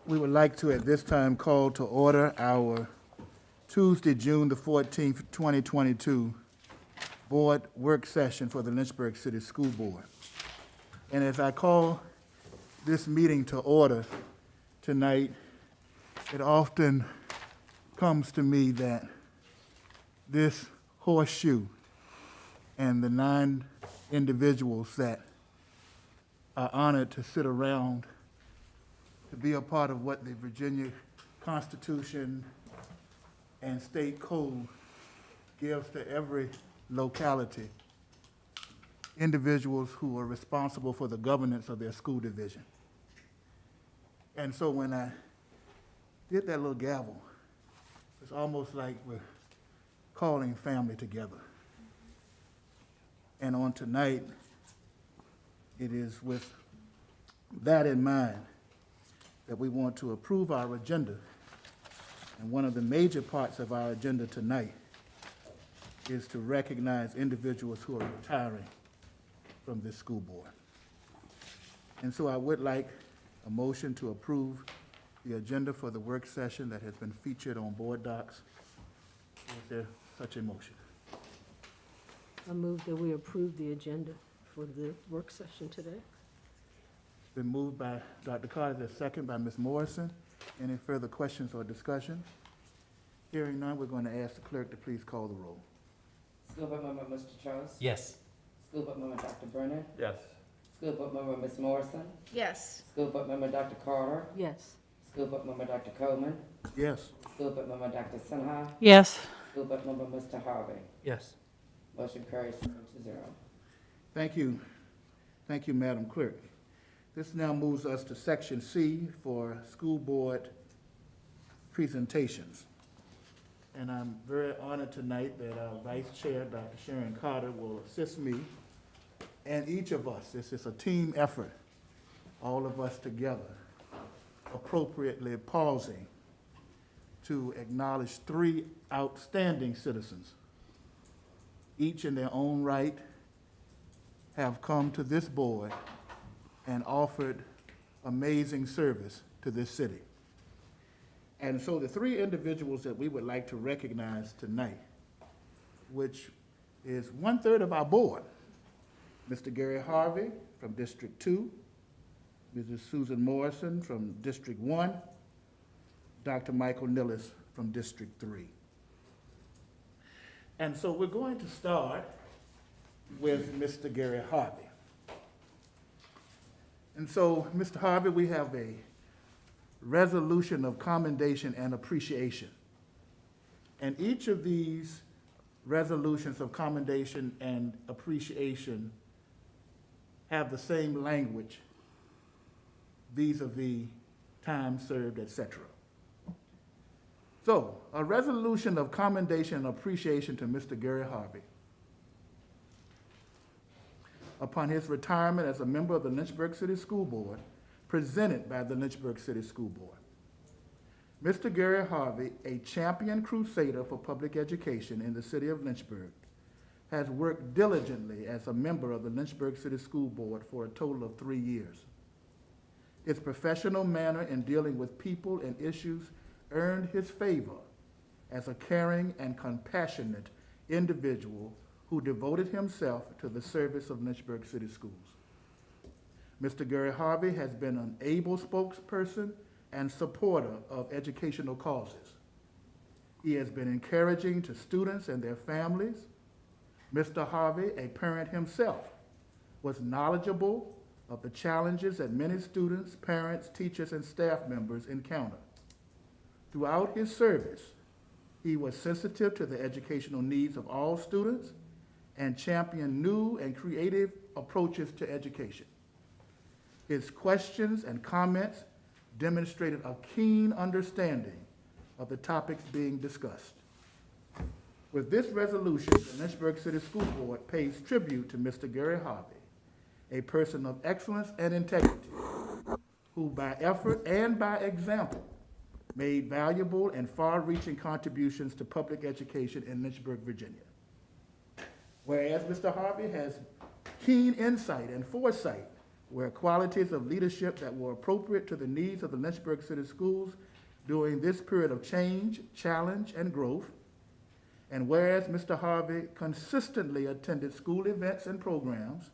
We would like to, at this time, call to order our Tuesday, June the 14th, 2022 Board Work Session for the Lynchburg City School Board. And as I call this meeting to order tonight, it often comes to me that this horseshoe and the 9 individuals that are honored to sit around to be a part of what the Virginia Constitution and state code gives to every locality, individuals who are responsible for the governance of their school division. And so when I did that little gavel, it's almost like we're calling family together. And on tonight, it is with that in mind that we want to approve our agenda. And one of the major parts of our agenda tonight is to recognize individuals who are retiring from this school board. And so I would like a motion to approve the agenda for the work session that has been featured on board docs. Is there such a motion? I move that we approve the agenda for the work session today. It's been moved by Dr. Carter, there's a second by Ms. Morrison. Any further questions or discussion? Hearing none, we're going to ask the clerk to please call the roll. School Board Member Mr. Charles? Yes. School Board Member Dr. Brennan? Yes. School Board Member Ms. Morrison? Yes. School Board Member Dr. Carter? Yes. School Board Member Dr. Coleman? Yes. School Board Member Dr. Sinha? Yes. School Board Member Mr. Harvey? Yes. Motion carries 7-0. Thank you. Thank you, Madam Clerk. This now moves us to Section C for school board presentations. And I'm very honored tonight that our Vice Chair, Dr. Sharon Carter, will assist me and each of us. This is a team effort, all of us together, appropriately pausing to acknowledge 3 outstanding citizens. Each in their own right have come to this board and offered amazing service to this city. And so the 3 individuals that we would like to recognize tonight, which is 1/3 of our board, Mr. Gary Harvey from District 2, Mrs. Susan Morrison from District 1, Dr. Michael Nillis from District 3. And so we're going to start with Mr. Gary Harvey. And so, Mr. Harvey, we have a resolution of commendation and appreciation. And each of these resolutions of commendation and appreciation have the same language vis-a-vis time served, etc. So, a resolution of commendation and appreciation to Mr. Gary Harvey upon his retirement as a member of the Lynchburg City School Board, presented by the Lynchburg City School Board. Mr. Gary Harvey, a champion crusader for public education in the city of Lynchburg, has worked diligently as a member of the Lynchburg City School Board for a total of 3 years. His professional manner in dealing with people and issues earned his favor as a caring and compassionate individual who devoted himself to the service of Lynchburg City Schools. Mr. Gary Harvey has been an able spokesperson and supporter of educational causes. He has been encouraging to students and their families. Mr. Harvey, a parent himself, was knowledgeable of the challenges that many students, parents, teachers, and staff members encounter. Throughout his service, he was sensitive to the educational needs of all students and championed new and creative approaches to education. His questions and comments demonstrated a keen understanding of the topics being discussed. With this resolution, the Lynchburg City School Board pays tribute to Mr. Gary Harvey, a person of excellence and integrity, who by effort and by example made valuable and far-reaching contributions to public education in Lynchburg, Virginia. Whereas Mr. Harvey has keen insight and foresight were qualities of leadership that were appropriate to the needs of the Lynchburg City Schools during this period of change, challenge, and growth. And whereas Mr. Harvey consistently attended school events and programs,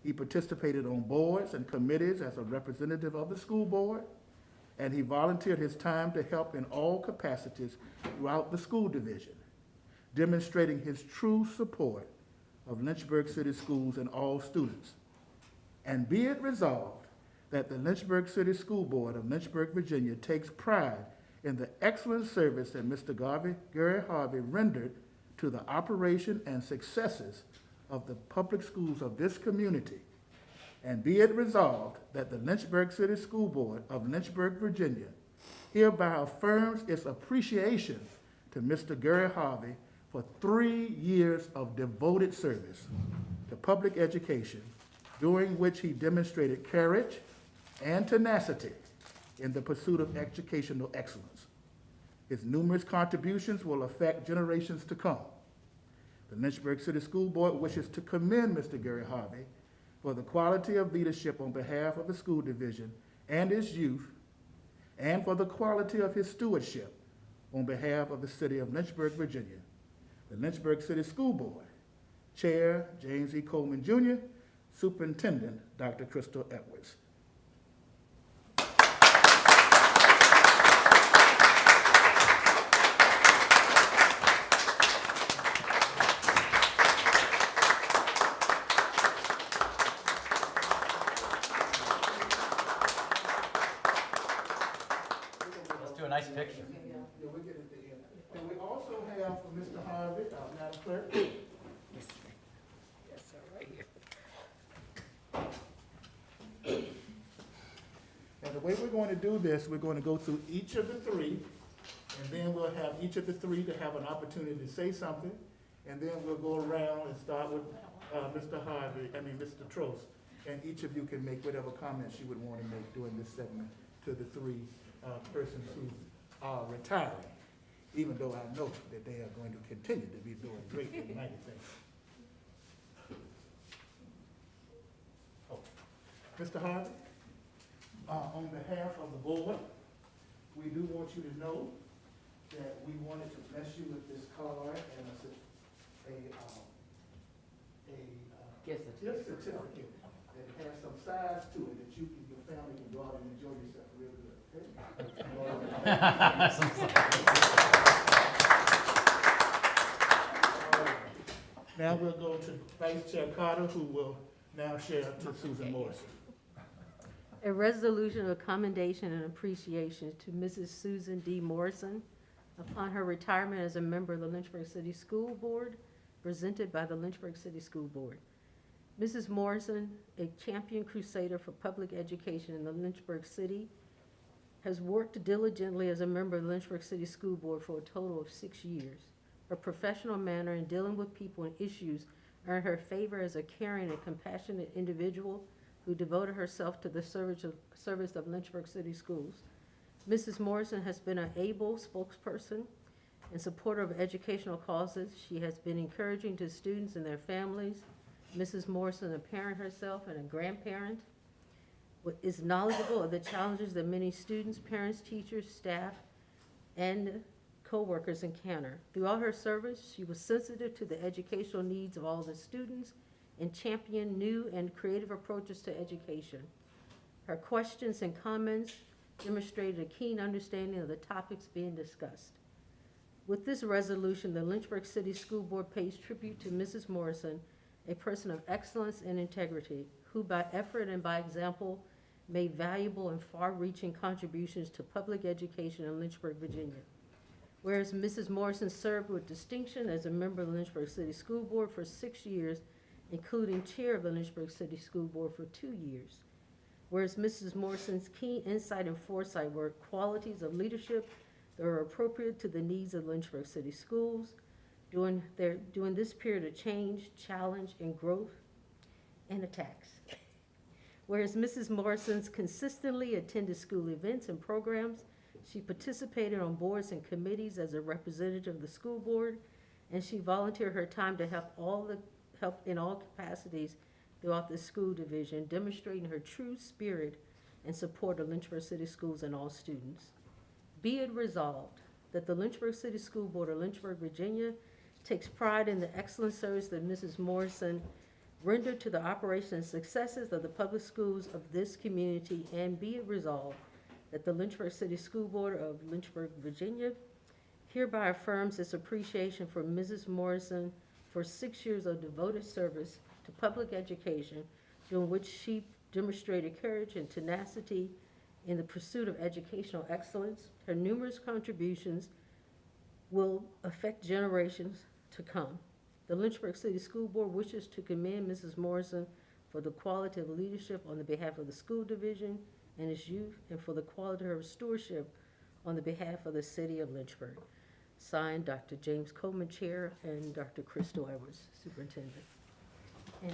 he participated on boards and committees as a representative of the school board, and he volunteered his time to help in all capacities throughout the school division, demonstrating his true support of Lynchburg City Schools and all students. And be it resolved that the Lynchburg City School Board of Lynchburg, Virginia takes pride in the excellent service that Mr. Gary Harvey rendered to the operation and successes of the public schools of this community. And be it resolved that the Lynchburg City School Board of Lynchburg, Virginia hereby affirms its appreciation to Mr. Gary Harvey for 3 years of devoted service to public education, during which he demonstrated courage and tenacity in the pursuit of educational excellence. His numerous contributions will affect generations to come. The Lynchburg City School Board wishes to commend Mr. Gary Harvey for the quality of leadership on behalf of the school division and its youth, and for the quality of his stewardship on behalf of the city of Lynchburg, Virginia. The Lynchburg City School Board, Chair James E. Coleman Jr., Superintendent Dr. Crystal Edwards. Let's do a nice picture. Yeah, we'll get it there. And we also have for Mr. Harvey, Madam Clerk. Yes, sir. Yes, sir, right here. And the way we're going to do this, we're going to go through each of the three, and then we'll have each of the three to have an opportunity to say something, and then we'll go around and start with Mr. Trost, and each of you can make whatever comments you would want to make during this segment to the three persons who are retiring, even though I know that they are going to continue to be doing great and mighty things. Oh. Mr. Harvey? On behalf of the board, we do want you to know that we wanted to bless you with this card and Gift gift certificate that has some size to it that you and your family can go out and enjoy yourself real good, okay? Now we'll go to Vice Chair Carter, who will now share to Susan Morrison. A resolution of commendation and appreciation to Mrs. Susan D. Morrison upon her retirement as a member of the Lynchburg City School Board, presented by the Lynchburg City School Board. Mrs. Morrison, a champion crusader for public education in the Lynchburg City, has worked diligently as a member of the Lynchburg City School Board for a total of 6 years. Her professional manner in dealing with people and issues earned her favor as a caring and compassionate individual who devoted herself to the service of Lynchburg City Schools. Mrs. Morrison has been an able spokesperson and supporter of educational causes. She has been encouraging to students and their families. Mrs. Morrison, a parent herself and a grandparent, is knowledgeable of the challenges that many students, parents, teachers, staff, and co-workers encounter. Throughout her service, she was sensitive to the educational needs of all the students and championed new and creative approaches to education. Her questions and comments demonstrated a keen understanding of the topics being discussed. With this resolution, the Lynchburg City School Board pays tribute to Mrs. Morrison, a person of excellence and integrity, who by effort and by example made valuable and far-reaching contributions to public education in Lynchburg, Virginia. Whereas Mrs. Morrison served with distinction as a member of the Lynchburg City School Board for 6 years, including chair of the Lynchburg City School Board for 2 years. Whereas Mrs. Morrison's keen insight and foresight were qualities of leadership that were appropriate to the needs of Lynchburg City Schools during this period of change, challenge, and growth, and attacks. Whereas Mrs. Morrison's consistently attended school events and programs, she participated on boards and committees as a representative of the school board, and she volunteered her time to help in all capacities throughout the school division, demonstrating her true spirit and support of Lynchburg City Schools and all students. Be it resolved that the Lynchburg City School Board of Lynchburg, Virginia takes pride in the excellent service that Mrs. Morrison rendered to the operation and successes of the public schools of this community, and be it resolved that the Lynchburg City School Board of Lynchburg, Virginia hereby affirms its appreciation for Mrs. Morrison for 6 years of devoted service to public education, during which she demonstrated courage and tenacity in the pursuit of educational excellence. Her numerous contributions will affect generations to come. The Lynchburg City School Board wishes to commend Mrs. Morrison for the quality of leadership on the behalf of the school division and its youth, and for the quality of her stewardship on the behalf of the city of Lynchburg. Signed, Dr. James Coleman, Chair, and Dr. Crystal Edwards, Superintendent. And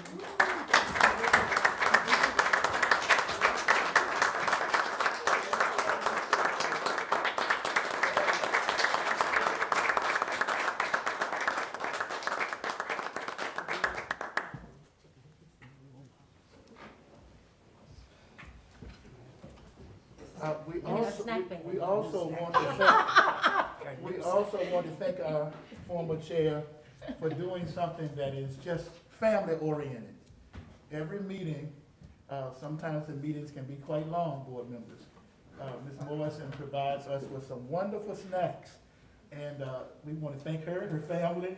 we also want to thank our former chair for doing something that is just family-oriented. Every meeting, sometimes the meetings can be quite long, board members. Ms. Morrison provides us with some wonderful snacks, and we want to thank her and her family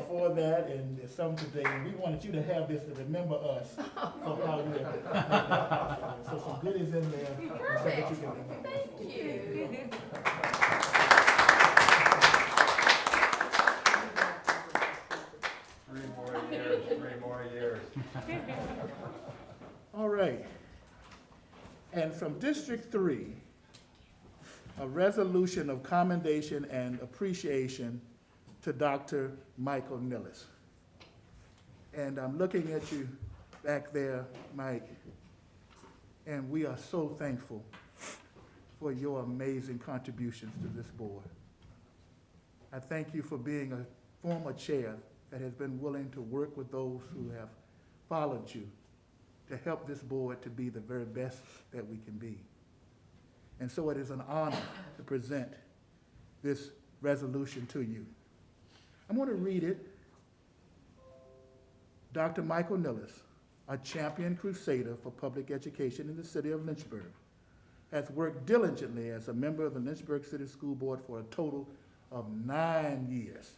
for that, and there's some today. We wanted you to have this to remember us for how we're making that possible. So some goodies in there. So that you can remember us. Thank you. Three more years. All right. And from District 3, a resolution of commendation and appreciation to Dr. Michael Nillis. And I'm looking at you back there, Mike, and we are so thankful for your amazing contributions to this board. I thank you for being a former chair that has been willing to work with those who have followed you to help this board to be the very best that we can be. And so it is an honor to present this resolution to you. I'm going to read it. Dr. Michael Nillis, a champion crusader for public education in the city of Lynchburg, has worked diligently as a member of the Lynchburg City School Board for a total of 9 years.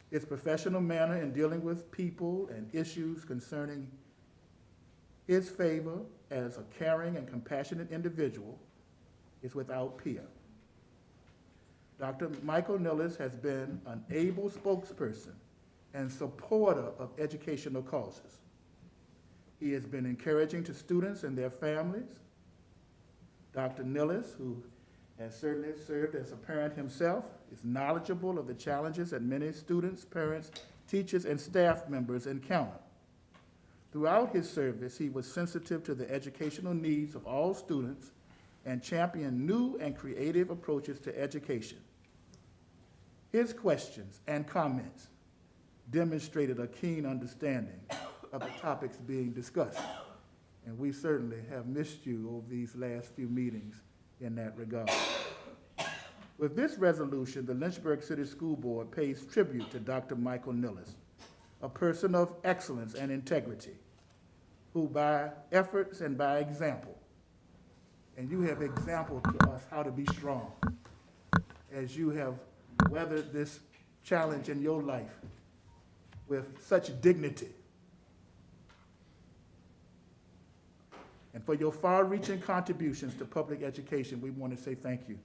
His professional manner in dealing with people and issues concerning his favor as a caring and compassionate individual is without peer. Dr. Michael Nillis has been an able spokesperson and supporter of educational causes. He has been encouraging to students and their families. Dr. Nillis, who has certainly served as a parent himself, is knowledgeable of the challenges that many students, parents, teachers, and staff members encounter. Throughout his service, he was sensitive to the educational needs of all students and championed new and creative approaches to education. His questions and comments demonstrated a keen understanding of the topics being discussed, and we certainly have missed you over these last few meetings in that regard. With this resolution, the Lynchburg City School Board pays tribute to Dr. Michael Nillis, a person of excellence and integrity, who by efforts and by example, and you have exampled to us how to be strong, as you have weathered this challenge in your life with such dignity. And for your far-reaching contributions to public education, we want to say thank you.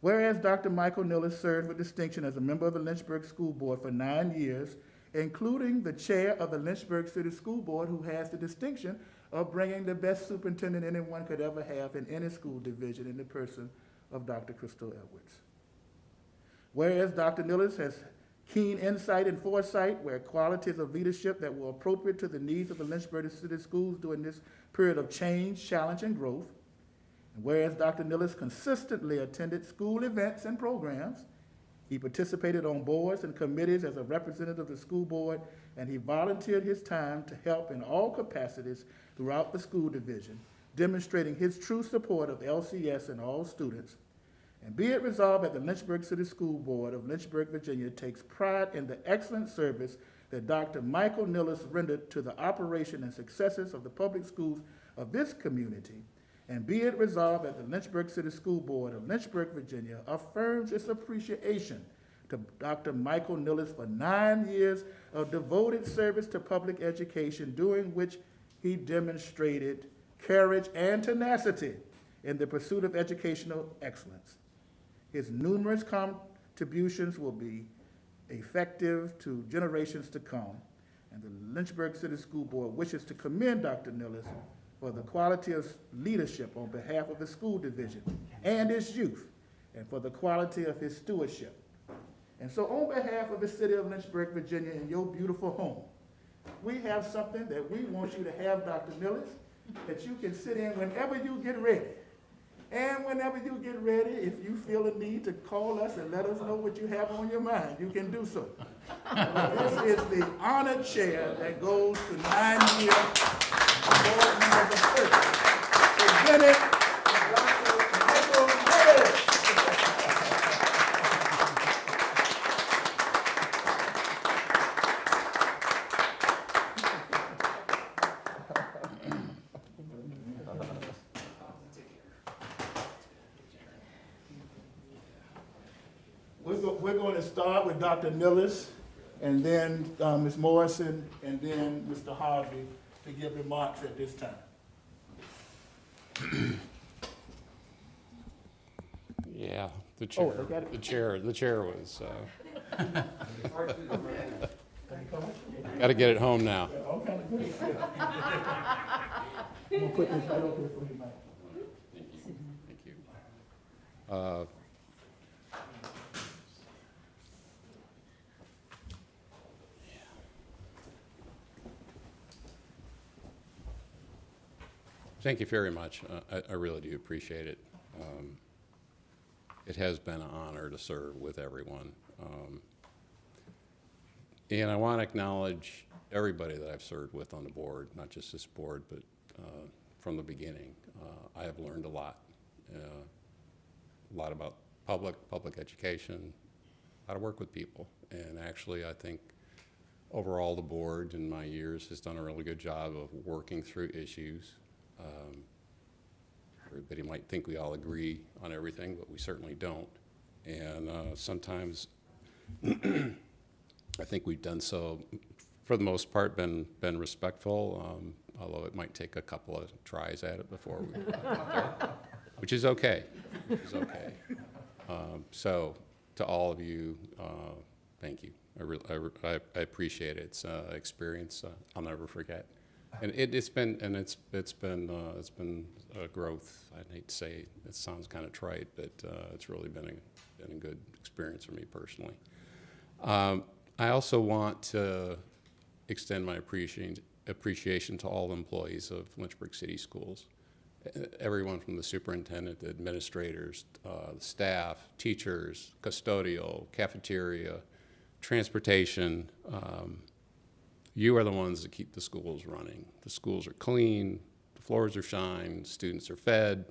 Whereas Dr. Michael Nillis served with distinction as a member of the Lynchburg School Board for 9 years, including the chair of the Lynchburg City School Board, who has the distinction of bringing the best superintendent anyone could ever have in any school division in the person of Dr. Crystal Edwards. Whereas Dr. Nillis has keen insight and foresight, where qualities of leadership that were appropriate to the needs of the Lynchburg City Schools during this period of change, challenge, and growth. And whereas Dr. Nillis consistently attended school events and programs He participated on boards and committees as a representative of the school board, and he volunteered his time to help in all capacities throughout the school division, demonstrating his true support of LCS and all students. And be it resolved that the Lynchburg City School Board of Lynchburg, Virginia takes pride in the excellent service that Dr. Michael Nillis rendered to the operation and successes of the public schools of this community. And be it resolved that the Lynchburg City School Board of Lynchburg, Virginia affirms its appreciation to Dr. Michael Nillis for 9 years of devoted service to public education, during which he demonstrated courage and tenacity in the pursuit of educational excellence. His numerous contributions will be effective to generations to come, and the Lynchburg City School Board wishes to commend Dr. Nillis for the quality of leadership on behalf of the school division and its youth, and for the quality of his stewardship. And so on behalf of the city of Lynchburg, Virginia, and your beautiful home, we have something that we want you to have, Dr. Nillis, that you can sit in whenever you get ready. And whenever you get ready, if you feel a need to call us and let us know what you have on your mind, you can do so. This is the honored chair that goes to 9 years board members of service. Presented Dr. Michael Nillis. We're going to start with Dr. Nillis, and then Ms. Morrison, and then Mr. Harvey to give remarks at this time. Yeah, the chair. Oh, they got it. The chair was. Got to get it home now. Okay, good. I'm gonna put this right over here for you, Mike. Thank you. Thank you very much. I really do appreciate it. It has been an honor to serve with everyone. And I want to acknowledge everybody that I've served with on the board, not just this board, but from the beginning. I have learned a lot about public education, how to work with people. And actually, I think overall the board in my years has done a really good job of working through issues. Everybody might think we all agree on everything, but we certainly don't. And sometimes I think we've done so, for the most part, been respectful, although it might take a couple of tries at it before we which is okay. Which is okay. So to all of you, thank you. I appreciate it. It's experience I'll never forget. And it's been a growth. I hate to say it sounds kind of trite, but it's really been a good experience for me personally. I also want to extend my appreciation to all employees of Lynchburg City Schools, everyone from the superintendent, the administrators, the staff, teachers, custodial, cafeteria, transportation. You are the ones that keep the schools running. The schools are clean, the floors are shined, students are fed,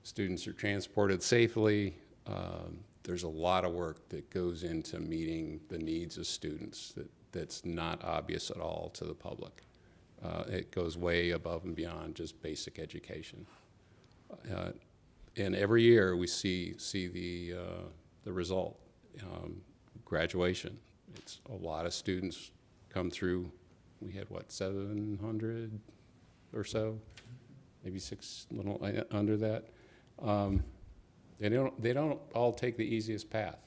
students are transported safely. There's a lot of work that goes into meeting the needs of students that's not obvious at all to the public. It goes way above and beyond just basic education. And every year we see the result. Graduation. It's a lot of students come through. We had what, 700 or so, maybe six, little under that. They don't all take the easiest path.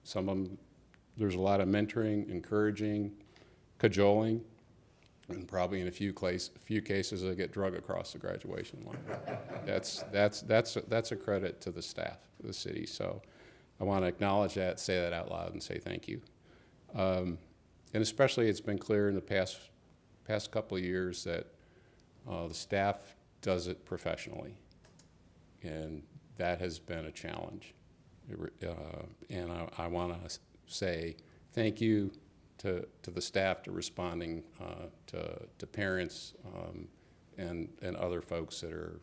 Some of them, there's a lot of mentoring, encouraging, cajoling, and probably in a few cases they get drug across the graduation line. That's a credit to the staff of the city. So I want to acknowledge that, say that out loud, and say thank you. And especially, it's been clear in the past couple of years that the staff does it professionally, and that has been a challenge. And I want to say thank you to the staff to responding to parents and other folks that are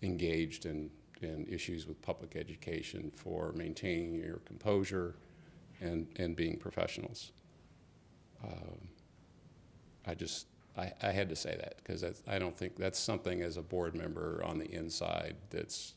engaged in issues with public education for maintaining your composure and being professionals. I had to say that because I don't think that's something as a board member on the inside that's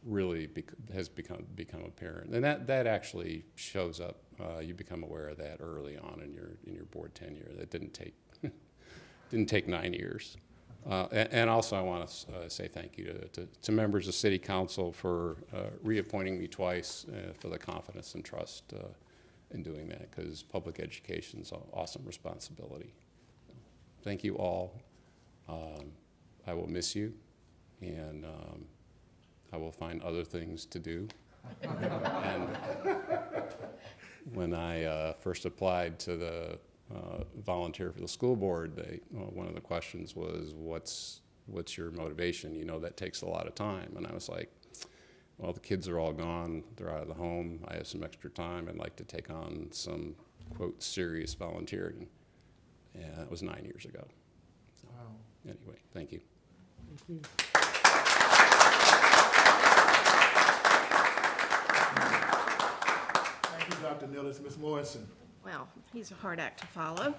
really has become apparent, and that actually shows up. You become aware of that early on in your board tenure. That didn't take 9 years. And also I want to say thank you to members of City Council for reappointing me twice, for the confidence and trust in doing that, because public education is an awesome responsibility. Thank you all. I will miss you, and I will find other things to do. And when I first applied to the volunteer for the school board, one of the questions was, what's your motivation? You know, that takes a lot of time. And I was like, well, the kids are all gone. They're out of the home. I have some extra time. I'd like to take on some, quote, serious volunteering. And that was 9 years ago. So, Wow. anyway, thank you. Thank you. Thank you, Dr. Nilles. Ms. Morrison. Well, he's a hard act to follow.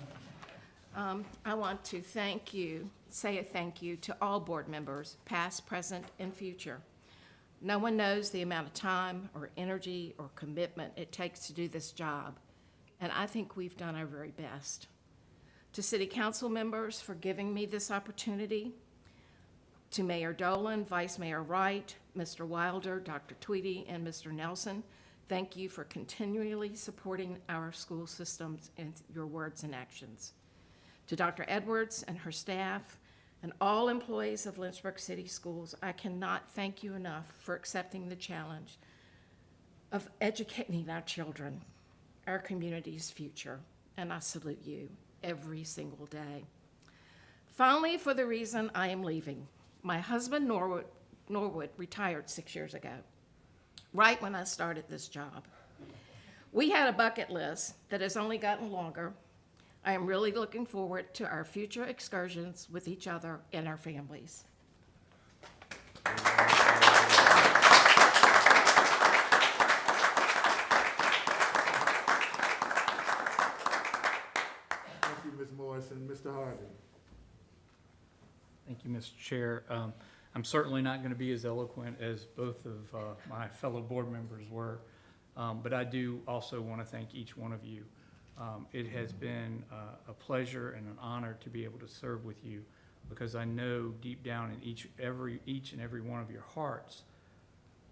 I want to say a thank you to all board members, past, present, and future. No one knows the amount of time or energy or commitment it takes to do this job, and I think we've done our very best. To City Council members for giving me this opportunity, to Mayor Dolan, Vice Mayor Wright, Mr. Wilder, Dr. Tweedy, and Mr. Nelson, thank you for continually supporting our school systems in your words and actions. To Dr. Edwards and her staff and all employees of Lynchburg City Schools, I cannot thank you enough for accepting the challenge of educating our children, our community's future, and I salute you every single day. Finally, for the reason I am leaving, my husband Norwood retired 6 years ago, right when I started this job. We had a bucket list that has only gotten longer. I am really looking forward to our future excursions with each other and our families. Thank you, Ms. Morrison. Mr. Harvey. Thank you, Mr. Chair. I'm certainly not going to be as eloquent as both of my fellow board members were, but I do also want to thank each one of you. It has been a pleasure and an honor to be able to serve with you, because I know deep down in each and every one of your hearts,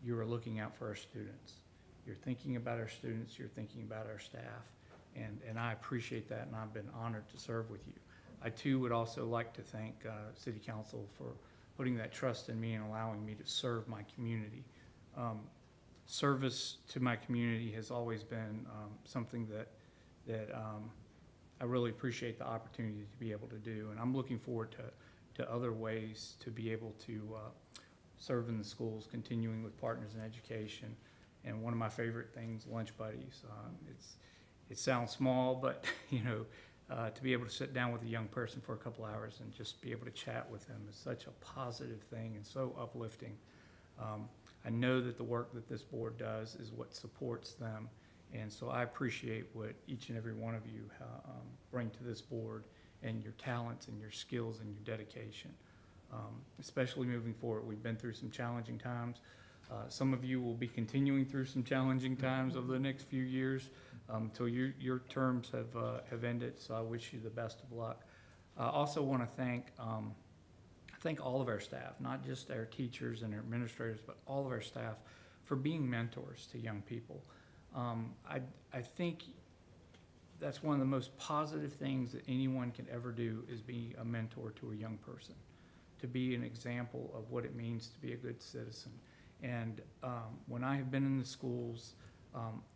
you are looking out for our students. You're thinking about our students, you're thinking about our staff, and I appreciate that, and I've been honored to serve with you. I too would also like to thank City Council for putting that trust in me and allowing me to serve my community. Service to my community has always been something that I really appreciate the opportunity to be able to do, and I'm looking forward to other ways to be able to serve in the schools, continuing with Partners in Education, and one of my favorite things, lunch buddies. It sounds small, but you know, to be able to sit down with a young person for a couple hours and just be able to chat with them is such a positive thing and so uplifting. I know that the work that this board does is what supports them, and so I appreciate what each and every one of you bring to this board, and your talents and your skills and your dedication. Especially moving forward, we've been through some challenging times. Some of you will be continuing through some challenging times over the next few years until your terms have ended, so I wish you the best of luck. I also want to thank all of our staff, not just our teachers and our administrators, but all of our staff for being mentors to young people. I think that's one of the most positive things that anyone can ever do, is be a mentor to a young person, to be an example of what it means to be a good citizen. And when I have been in the schools,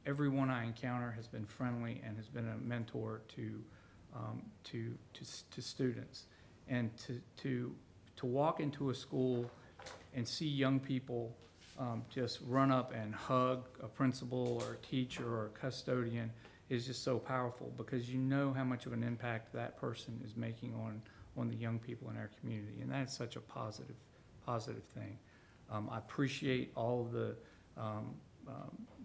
everyone I encounter has been friendly and has been a mentor to students. And to walk into a school and see young people just run up and hug a principal or a teacher or a custodian is just so powerful, because you know how much of an impact that person is making on the young people in our community, and that's such a positive thing. I appreciate all of the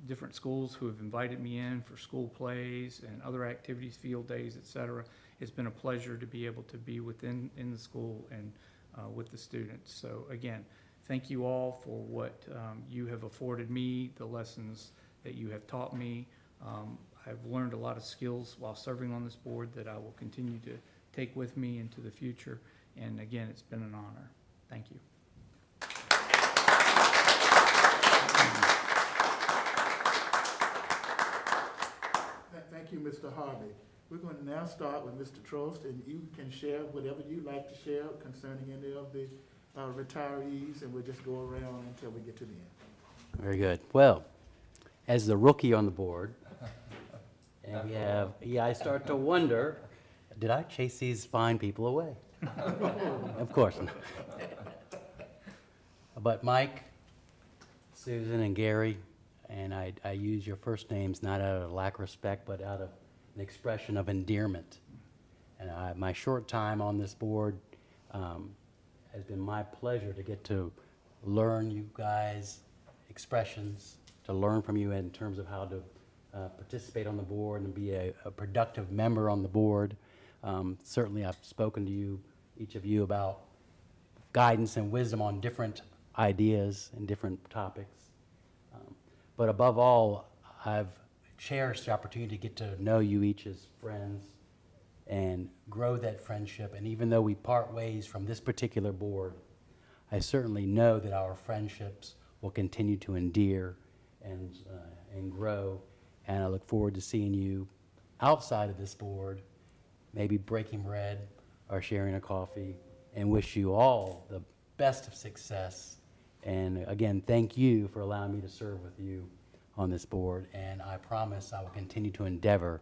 different schools who have invited me in for school plays and other activities, field days, et cetera. It's been a pleasure to be able to be in the school and with the students. So again, thank you all for what you have afforded me, the lessons that you have taught me. I've learned a lot of skills while serving on this board that I will continue to take with me into the future. And again, it's been an honor. Thank you. Thank you, Mr. Harvey. We're going to now start with Mr. Trost, and you can share whatever you'd like to share concerning any of the retirees, and we'll just go around until we get to the end. Very good. Well, as the rookie on the board, and we have, I start to wonder, did I chase these fine people away? Of course not. But Mike, Susan, and Gary, and I use your first names not out of lack of respect, but out of an expression of endearment. And my short time on this board has been my pleasure to get to learn you guys' expressions, to learn from you in terms of how to participate on the board and be a productive member on the board. Certainly I've spoken to you, each of you, about guidance and wisdom on different ideas and different topics. But above all, I've cherished the opportunity to get to know you each as friends and grow that friendship. And even though we part ways from this particular board, I certainly know that our friendships will continue to endear and grow. And I look forward to seeing you outside of this board, maybe breaking bread or sharing a coffee, and wish you all the best of success. And again, thank you for allowing me to serve with you on this board. And I promise I will continue to endeavor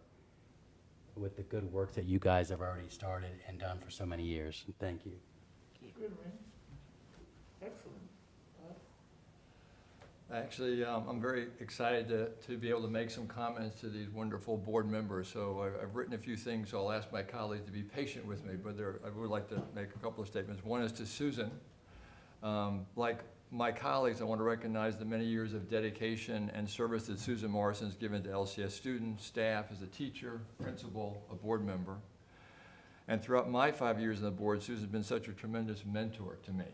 with the good work that you guys have already started and done for so many years. Thank you. Good, Randy. Excellent. Actually, I'm very excited to be able to make some comments to these wonderful board members. So I've written a few things, so I'll ask my colleagues to be patient with me, but I would like to make a couple of statements. One is to Susan. Like my colleagues, I want to recognize the many years of dedication and service that Susan Morrison's given to LCS students, staff, as a teacher, principal, a board member. And throughout my 5 years on the board, Susan's been such a tremendous mentor to me,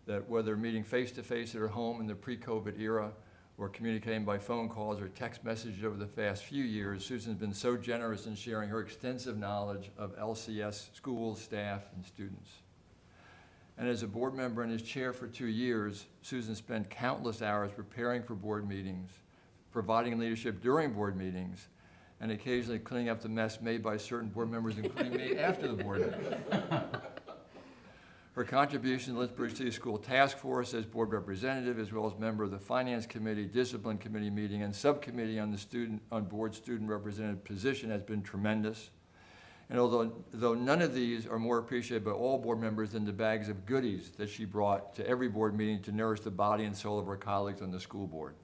that whether meeting face-to-face at her home in the pre-COVID era or communicating by phone calls or text messages over the past few years, Susan's been so generous in sharing her extensive knowledge of LCS schools, staff, and students. And as a board member and as chair for 2 years, Susan spent countless hours preparing for board meetings, providing leadership during board meetings, and occasionally cleaning up the mess made by certain board members, including me, after the board meeting. Her contribution to Lynchburg City School Task Force as board representative, as well as member of the Finance Committee, Discipline Committee meeting, and subcommittee on the board student representative position has been tremendous. And although none of these are more appreciated by all board members than the bags of goodies that she brought to every board meeting to nourish the body and soul of her colleagues on the school board.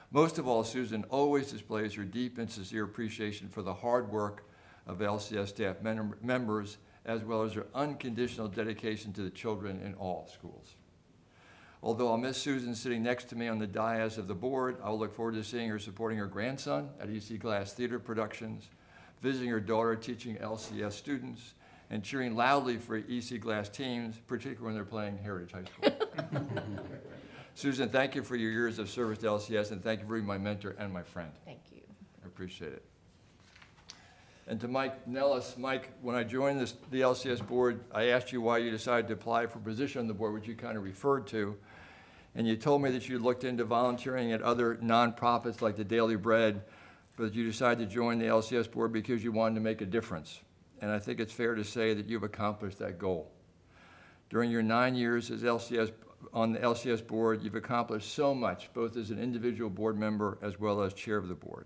Most of all, Susan always displays her deep and sincere appreciation for the hard work of LCS staff members, as well as her unconditional dedication to the children in all schools. Although I'll miss Susan sitting next to me on the dais of the board, I'll look forward to seeing her supporting her grandson at EC Glass Theater Productions, visiting her daughter teaching LCS students, and cheering loudly for EC Glass teams, particularly when they're playing Heritage High School. Susan, thank you for your years of service to LCS, and thank you for being my mentor and my friend. Thank you. I appreciate it. And to Mike Nellis, Mike, when I joined the LCS board, I asked you why you decided to apply for a position on the board, which you kind of referred to. And you told me that you looked into volunteering at other nonprofits like the Daily Bread, but you decided to join the LCS board because you wanted to make a difference. And I think it's fair to say that you've accomplished that goal. During your 9 years as on the LCS board, you've accomplished so much, both as an individual board member as well as chair of the board.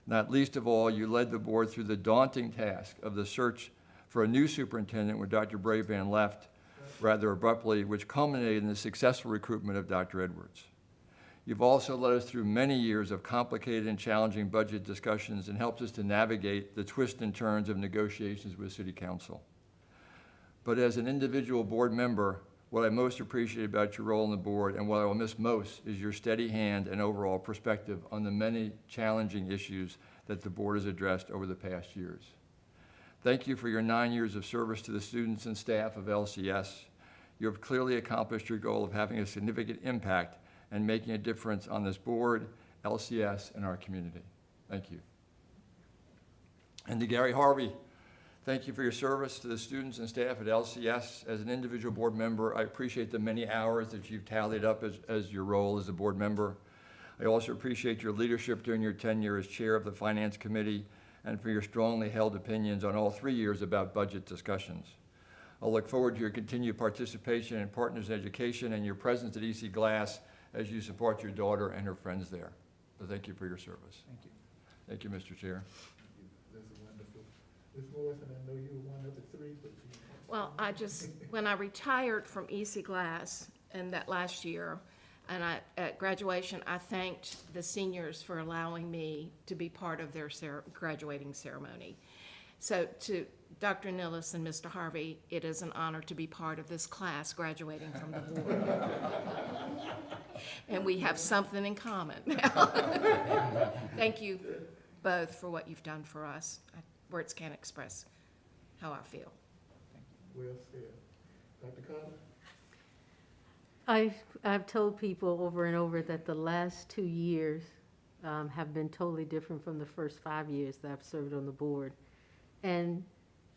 Not least of all, you led the board through the daunting task of the search for a new superintendent when Dr. Braban left, rather abruptly, which culminated in the successful recruitment of Dr. Edwards. You've also led us through many years of complicated and challenging budget discussions and helped us to navigate the twists and turns of negotiations with City Council. But as an individual board member, what I most appreciate about your role on the board and what I will miss most is your steady hand and overall perspective on the many challenging issues that the board has addressed over the past years. Thank you for your 9 years of service to the students and staff of LCS. You have clearly accomplished your goal of having a significant impact and making a difference on this board, LCS, and our community. Thank you. And to Gary Harvey, thank you for your service to the students and staff at LCS. As an individual board member, I appreciate the many hours that you've tallied up as your role as a board member. I also appreciate your leadership during your tenure as chair of the Finance Committee and for your strongly held opinions on all 3 years about budget discussions. I'll look forward to your continued participation in Partners in Education and your presence at EC Glass as you support your daughter and her friends there. So thank you for your service. Thank you. Thank you, Mr. Chair. This is wonderful. Ms. Morrison, I know you were one of the three, but. Well, when I retired from EC Glass in that last year, and at graduation, I thanked the seniors for allowing me to be part of their graduating ceremony. So to Dr. Nillis and Mr. Harvey, it is an honor to be part of this class graduating from the board. And we have something in common now. Thank you both for what you've done for us. Words can't express how I feel. Well said. Dr. Carter? I've told people over and over that the last 2 years have been totally different from the first 5 years that I've served on the board. And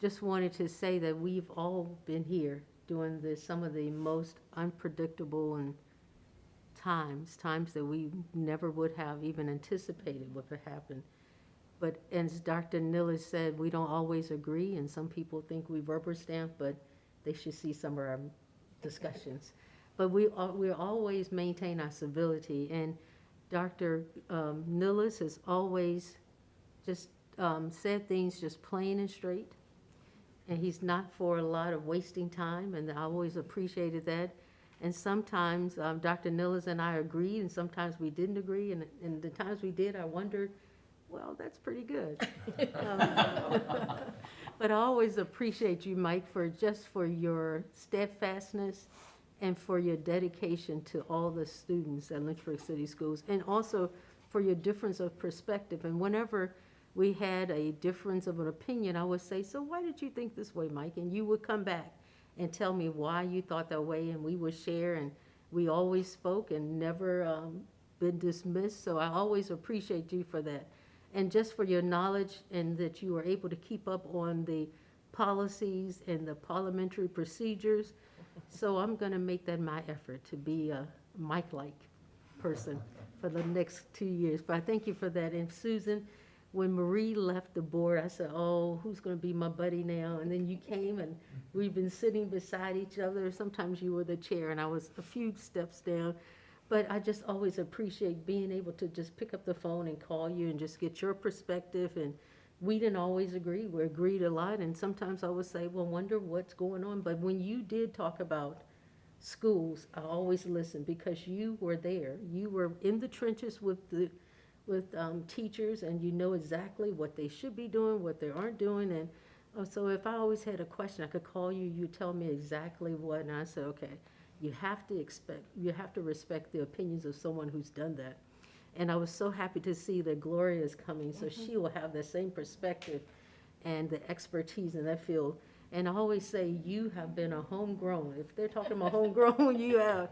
just wanted to say that we've all been here doing some of the most unpredictable and times that we never would have even anticipated what could happen. But as Dr. Nillis said, we don't always agree, and some people think we rubber stamp, but they should see some of our discussions. But we always maintain our civility, and Dr. Nillis has always just said things just plain and straight, and he's not for a lot of wasting time, and I always appreciated that. And sometimes Dr. Nillis and I agreed, and sometimes we didn't agree, and the times we did, I wondered, well, that's pretty good. But I always appreciate you, Mike, for your steadfastness and for your dedication to all the students at Lynchburg City Schools, and also for your difference of perspective. And whenever we had a difference of an opinion, I would say, so why did you think this way, Mike? And you would come back and tell me why you thought that way, and we would share, and we always spoke and never been dismissed. So I always appreciate you for that. And just for your knowledge and that you were able to keep up on the policies and the parliamentary procedures. So I'm going to make that my effort to be a Mike-like person for the next 2 years. But I thank you for that. And Susan, when Marie left the board, I said, oh, who's going to be my buddy now? And then you came, and we've been sitting beside each other. Sometimes you were the chair, and I was a few steps down. But I just always appreciate being able to just pick up the phone and call you and just get your perspective. And we didn't always agree. We agreed a lot. And sometimes I would say, well, wonder what's going on. But when you did talk about schools, I always listened because you were there. You were in the trenches with teachers, and you know exactly what they should be doing, what they aren't doing. And so if I always had a question, I could call you, you tell me exactly what, and I said, okay. You have to respect the opinions of someone who's done that. And I was so happy to see that Gloria is coming, so she will have the same perspective and the expertise in that field. And I always say, you have been a homegrown. If they're talking about homegrown, you're a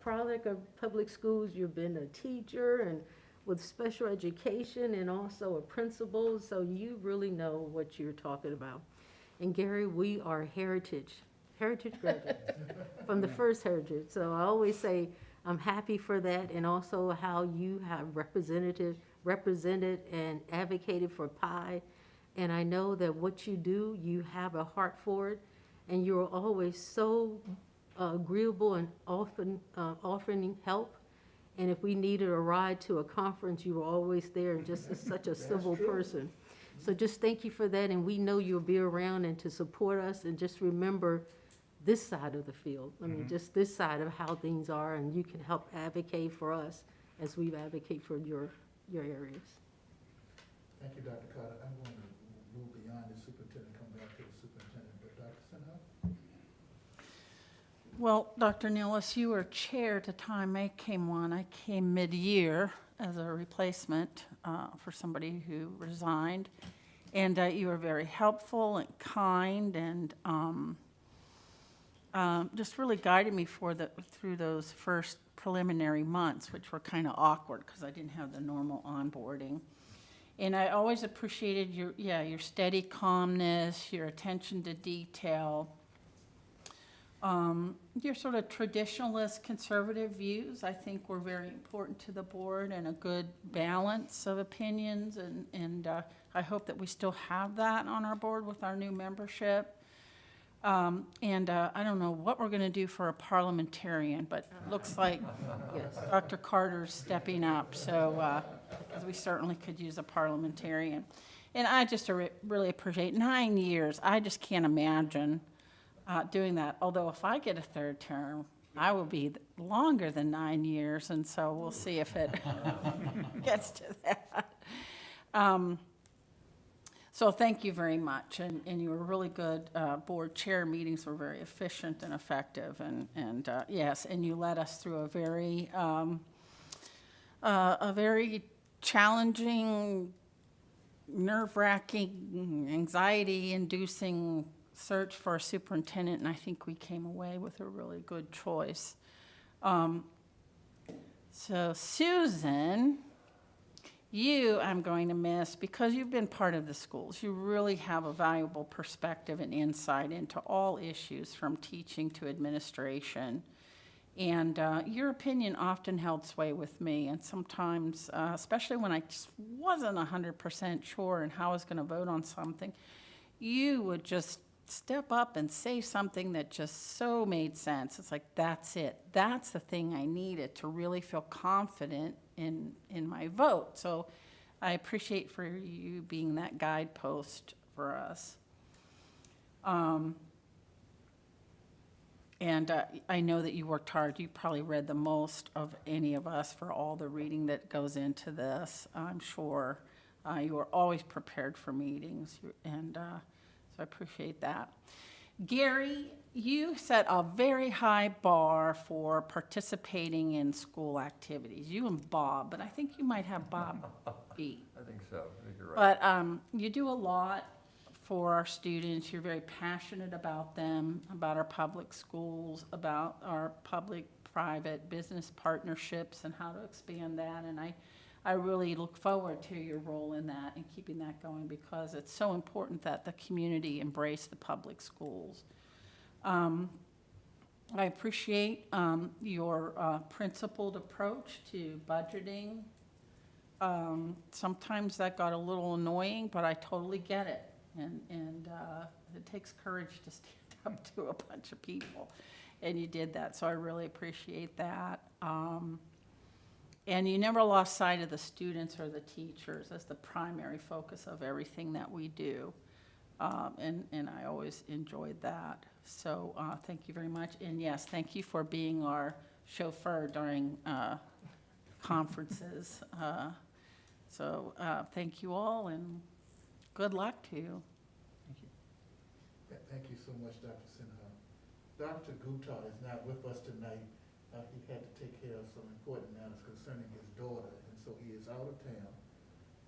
product of public schools, you've been a teacher and with special education and also a principal, so you really know what you're talking about. And Gary, we are heritage graduates from the first Heritage. So I always say I'm happy for that, and also how you have represented and advocated for PI. And I know that what you do, you have a heart for it, and you're always so agreeable and often offering help. And if we needed a ride to a conference, you were always there, and just such a civil person. So just thank you for that, and we know you'll be around and to support us, and just remember this side of the field. I mean, just this side of how things are, and you can help advocate for us as we advocate for your areas. Thank you, Dr. Carter. I'm going to move beyond the superintendent, come back to the superintendent, but Dr. Sinha? Well, Dr. Nealis, you were chair at the time I came on. I came mid-year as a replacement for somebody who resigned. And you were very helpful and kind and just really guided me through those first preliminary months, which were kind of awkward because I didn't have the normal onboarding. And I always appreciated your steady calmness, your attention to detail, your sort of traditionalist conservative views, I think, were very important to the board, and a good balance of opinions. And I hope that we still have that on our board with our new membership. I don't know what we're going to do for a parliamentarian, but it looks like Dr. Carter's stepping up, so 'cause we certainly could use a parliamentarian. And I just really appreciate 9 years. I just can't imagine doing that. Although if I get a third term, I will be longer than 9 years, and so we'll see if it gets to that. So thank you very much, and you were really good. Board chair meetings were very efficient and effective, and yes, and you led us through a very challenging, nerve-wracking, anxiety-inducing search for a superintendent, and I think we came away with a really good choice. So Susan, you I'm going to miss because you've been part of the schools. You really have a valuable perspective and insight into all issues from teaching to administration. And your opinion often held sway with me, and sometimes, especially when I just wasn't 100% sure in how I was going to vote on something, you would just step up and say something that just so made sense. It's like, that's it. That's the thing I needed to really feel confident in my vote. So I appreciate for you being that guidepost for us. And I know that you worked hard. You probably read the most of any of us for all the reading that goes into this, I'm sure. You were always prepared for meetings, and so I appreciate that. Gary, you set a very high bar for participating in school activities. You and Bob, but I think you might have Bob beat. I think so. I think you're right. But you do a lot for our students. You're very passionate about them, about our public schools, about our public-private business partnerships and how to expand that. And I really look forward to your role in that and keeping that going, because it's so important that the community embrace the public schools. I appreciate your principled approach to budgeting. Sometimes that got a little annoying, but I totally get it. And it takes courage to stand up to a bunch of people, and you did that, so I really appreciate that. And you never lost sight of the students or the teachers as the primary focus of everything that we do, and I always enjoyed that. So thank you very much, and yes, thank you for being our chauffeur during conferences. So thank you all, and good luck to you. Thank you so much, Dr. Sinha. Dr. Gupta is not with us tonight. He had to take care of some important matters concerning his daughter, and so he is out of town.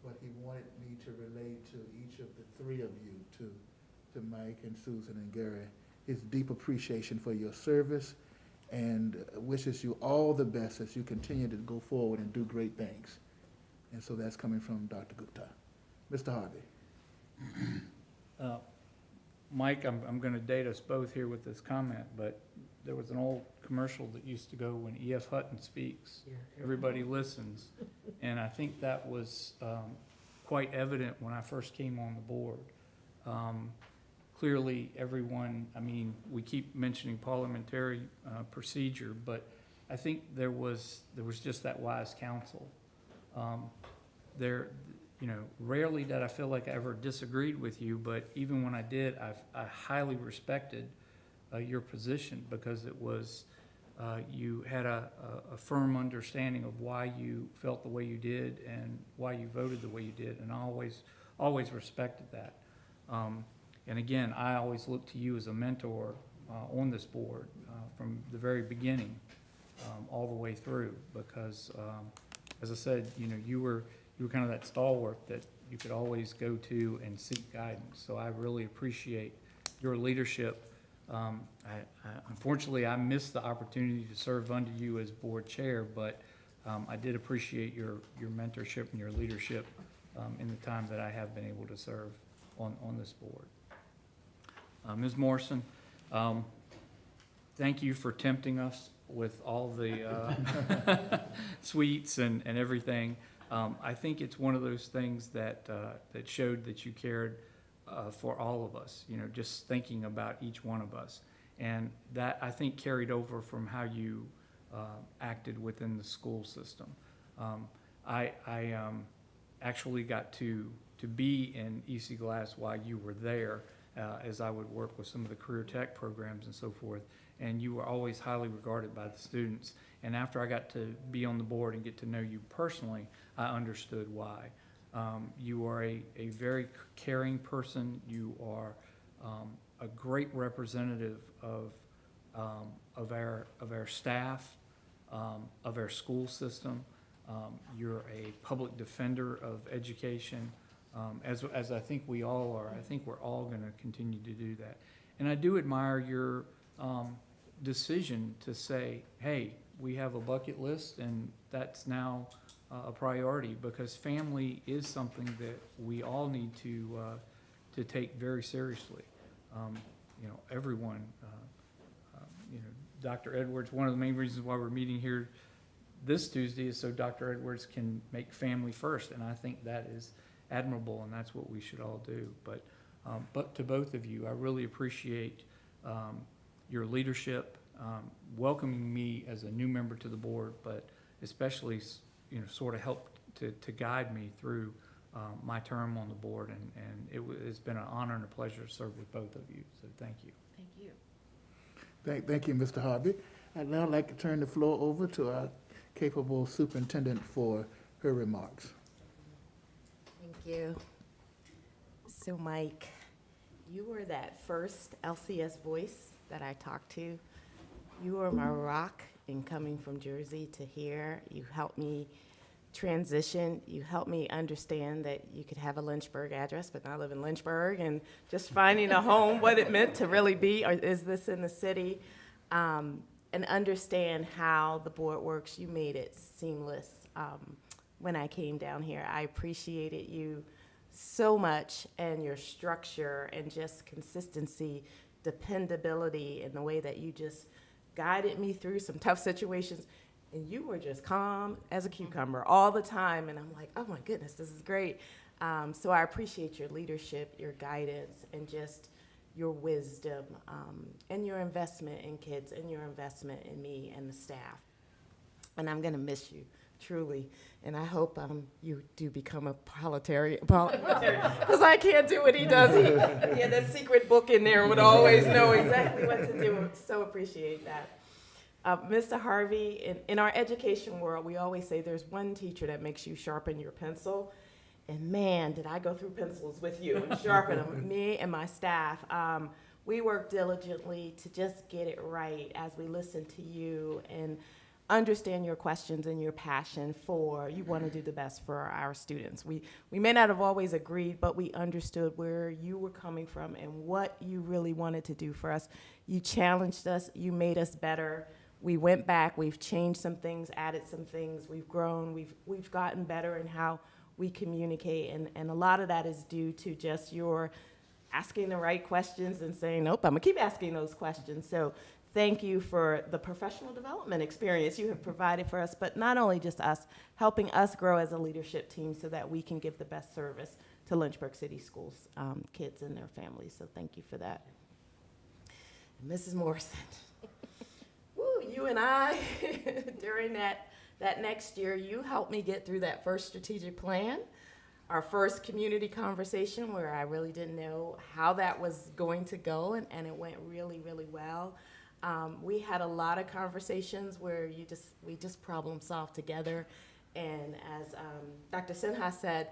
But he wanted me to relay to each of the three of you, to Mike and Susan and Gary, his deep appreciation for your service, and wishes you all the best as you continue to go forward and do great things. And so that's coming from Dr. Gupta. Mr. Harvey. Mike, I'm going to date us both here with this comment, but there was an old commercial that used to go when E.F. Hutton speaks, everybody listens. And I think that was quite evident when I first came on the board. Clearly, everyone, I mean, we keep mentioning parliamentary procedure, but I think there was just that wise counsel. rarely did I feel like I ever disagreed with you, but even when I did, I highly respected your position, because it was, you had a firm understanding of why you felt the way you did and why you voted the way you did, and I always respected that. And again, I always looked to you as a mentor on this board from the very beginning, all the way through, because as I said, you were kind of that stalwart that you could always go to and seek guidance. So I really appreciate your leadership. Unfortunately, I missed the opportunity to serve under you as board chair, but I did appreciate your mentorship and your leadership in the time that I have been able to serve on this board. Ms. Morrison, thank you for tempting us with all the sweets and everything. I think it's one of those things that showed that you cared for all of us, just thinking about each one of us. And that, I think, carried over from how you acted within the school system. I actually got to be in EC Glass while you were there, as I would work with some of the career tech programs and so forth. And you were always highly regarded by the students. And after I got to be on the board and get to know you personally, I understood why. You are a very caring person. You are a great representative of our staff, of our school system. You're a public defender of education, as I think we all are. I think we're all going to continue to do that. And I do admire your decision to say, hey, we have a bucket list, and that's now a priority, because family is something that we all need to take very seriously. Everyone, Dr. Edwards, one of the main reasons why we're meeting here this Tuesday is so Dr. Edwards can make family first, and I think that is admirable, and that's what we should all do. But to both of you, I really appreciate your leadership, welcoming me as a new member to the board, but especially sort of helped to guide me through my term on the board, and it's been an honor and a pleasure to serve with both of you, so thank you. Thank you. Thank you, Mr. Harvey. I'd now like to turn the floor over to our capable superintendent for her remarks. Thank you. So Mike, you were that first LCS voice that I talked to. You were my rock in coming from Jersey to here. You helped me transition. You helped me understand that you could have a Lynchburg address, but not live in Lynchburg, and just finding a home, what it meant to really be, or is this in the city, and understand how the board works. You made it seamless when I came down here. I appreciated you so much, and your structure and just consistency, dependability, and the way that you just guided me through some tough situations. And you were just calm as a cucumber all the time. And I'm like, oh my goodness, this is great. So I appreciate your leadership, your guidance, and just your wisdom, and your investment in kids, and your investment in me and the staff. And I'm gonna miss you, truly. And I hope you do become a parliamentarian, because I can't do what he does. He had that secret book in there and would always know exactly what to do. So appreciate that. Mr. Harvey, in our education world, we always say there's one teacher that makes you sharpen your pencil. And man, did I go through pencils with you and sharpen them, me and my staff. We work diligently to just get it right as we listen to you and understand your questions and your passion for, you want to do the best for our students. We may not have always agreed, but we understood where you were coming from and what you really wanted to do for us. You challenged us, you made us better. We went back, we've changed some things, added some things, we've grown, we've gotten better in how we communicate, and a lot of that is due to just your asking the right questions and saying, nope, I'm gonna keep asking those questions. So thank you for the professional development experience you have provided for us, but not only just us, helping us grow as a leadership team so that we can give the best service to Lynchburg City Schools kids and their families. So thank you for that. And Mrs. Morrison. You and I, during that next year, you helped me get through that first strategic plan. our first community conversation where I really didn't know how that was going to go, and it went really, really well. We had a lot of conversations where we just problem solved together. And as Dr. Sinha said,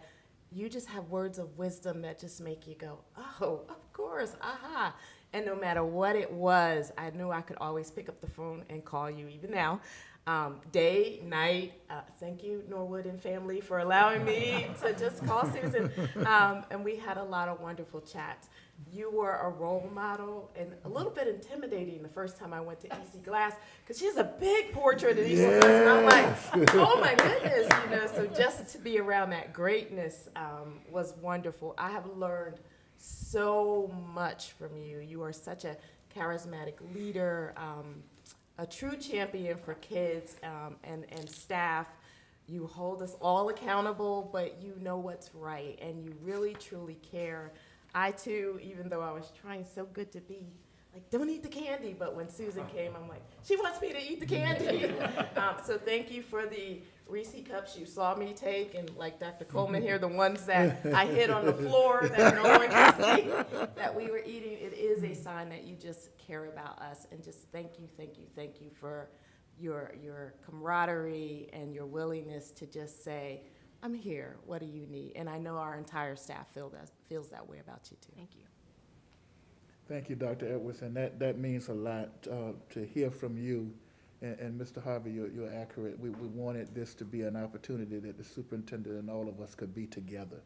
you just have words of wisdom that just make you go, oh, of course, aha. And no matter what it was, I knew I could always pick up the phone and call you, even now. Day, night, thank you, Norwood and family, for allowing me to just call Susan. And we had a lot of wonderful chats. You were a role model and a little bit intimidating the first time I went to EC Glass, because she has a big portrait of EC Glass, and I'm like, oh my goodness, so just to be around that greatness was wonderful. I have learned so much from you. You are such a charismatic leader, a true champion for kids and staff. You hold us all accountable, but you know what's right, and you really, truly care. I, too, even though I was trying so good to be like, don't eat the candy, but when Susan came, I'm like, she wants me to eat the candy. So thank you for the Reese cups you saw me take, and like Dr. Coleman here, the ones that I hid on the floor that no one can see that we were eating. It is a sign that you just care about us, and just thank you for your camaraderie and your willingness to just say, I'm here, what do you need? And I know our entire staff feels that way about you too. Thank you. Thank you, Dr. Edwards, and that means a lot to hear from you. And Mr. Harvey, you're accurate. We wanted this to be an opportunity that the superintendent and all of us could be together.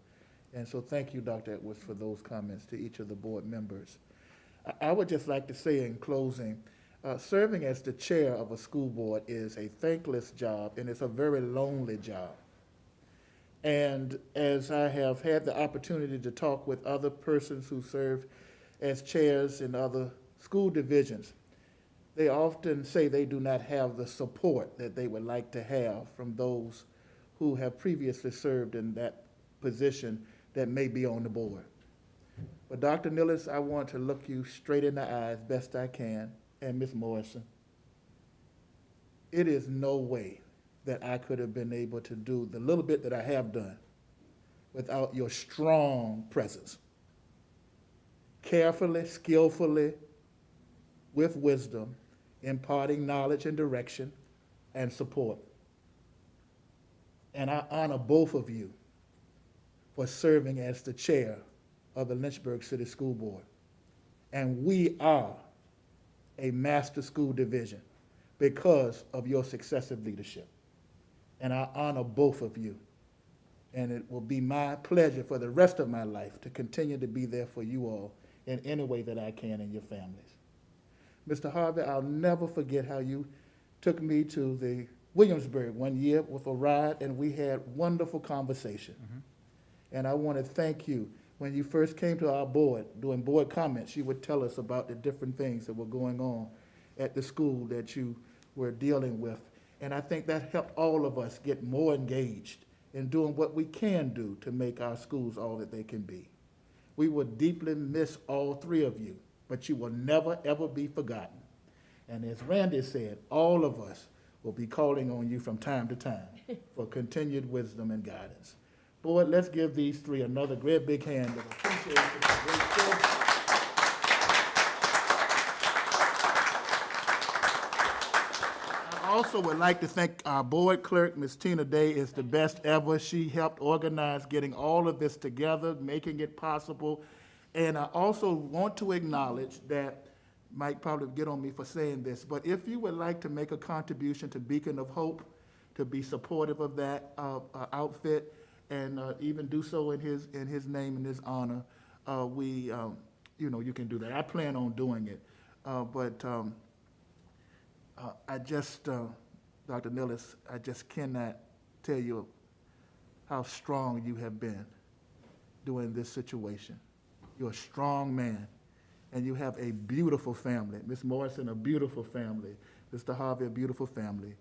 And so thank you, Dr. Edwards, for those comments to each of the board members. I would just like to say in closing, serving as the chair of a school board is a thankless job, and it's a very lonely job. And as I have had the opportunity to talk with other persons who serve as chairs in other school divisions, they often say they do not have the support that they would like to have from those who have previously served in that position that may be on the board. But Dr. Nilles, I want to look you straight in the eyes best I can, and Ms. Morrison. It is no way that I could have been able to do the little bit that I have done without your strong presence. Carefully, skillfully, with wisdom, imparting knowledge and direction and support. And I honor both of you for serving as the chair of the Lynchburg City School Board. And we are a master school division because of your successive leadership. And I honor both of you. And it will be my pleasure for the rest of my life to continue to be there for you all in any way that I can and your families. Mr. Harvey, I'll never forget how you took me to the Williamsburg one year with a ride, and we had wonderful conversation. And I want to thank you. When you first came to our board, doing board comments, you would tell us about the different things that were going on at the school that you were dealing with. And I think that helped all of us get more engaged in doing what we can do to make our schools all that they can be. We will deeply miss all three of you, but you will never, ever be forgotten. And as Randy said, all of us will be calling on you from time to time for continued wisdom and guidance. Board, let's give these three another great big hand of appreciation for great work. I also would like to thank our board clerk, Ms. Tina Day, is the best ever. She helped organize getting all of this together, making it possible. And I also want to acknowledge that, might probably get on me for saying this, but if you would like to make a contribution to Beacon of Hope, to be supportive of that outfit, and even do so in his name and his honor, you can do that. I plan on doing it, but I just, Dr. Nilles, I just cannot tell you how strong you have been during this situation. You're a strong man, and you have a beautiful family. Ms. Morrison, a beautiful family. Mr. Harvey, a beautiful family.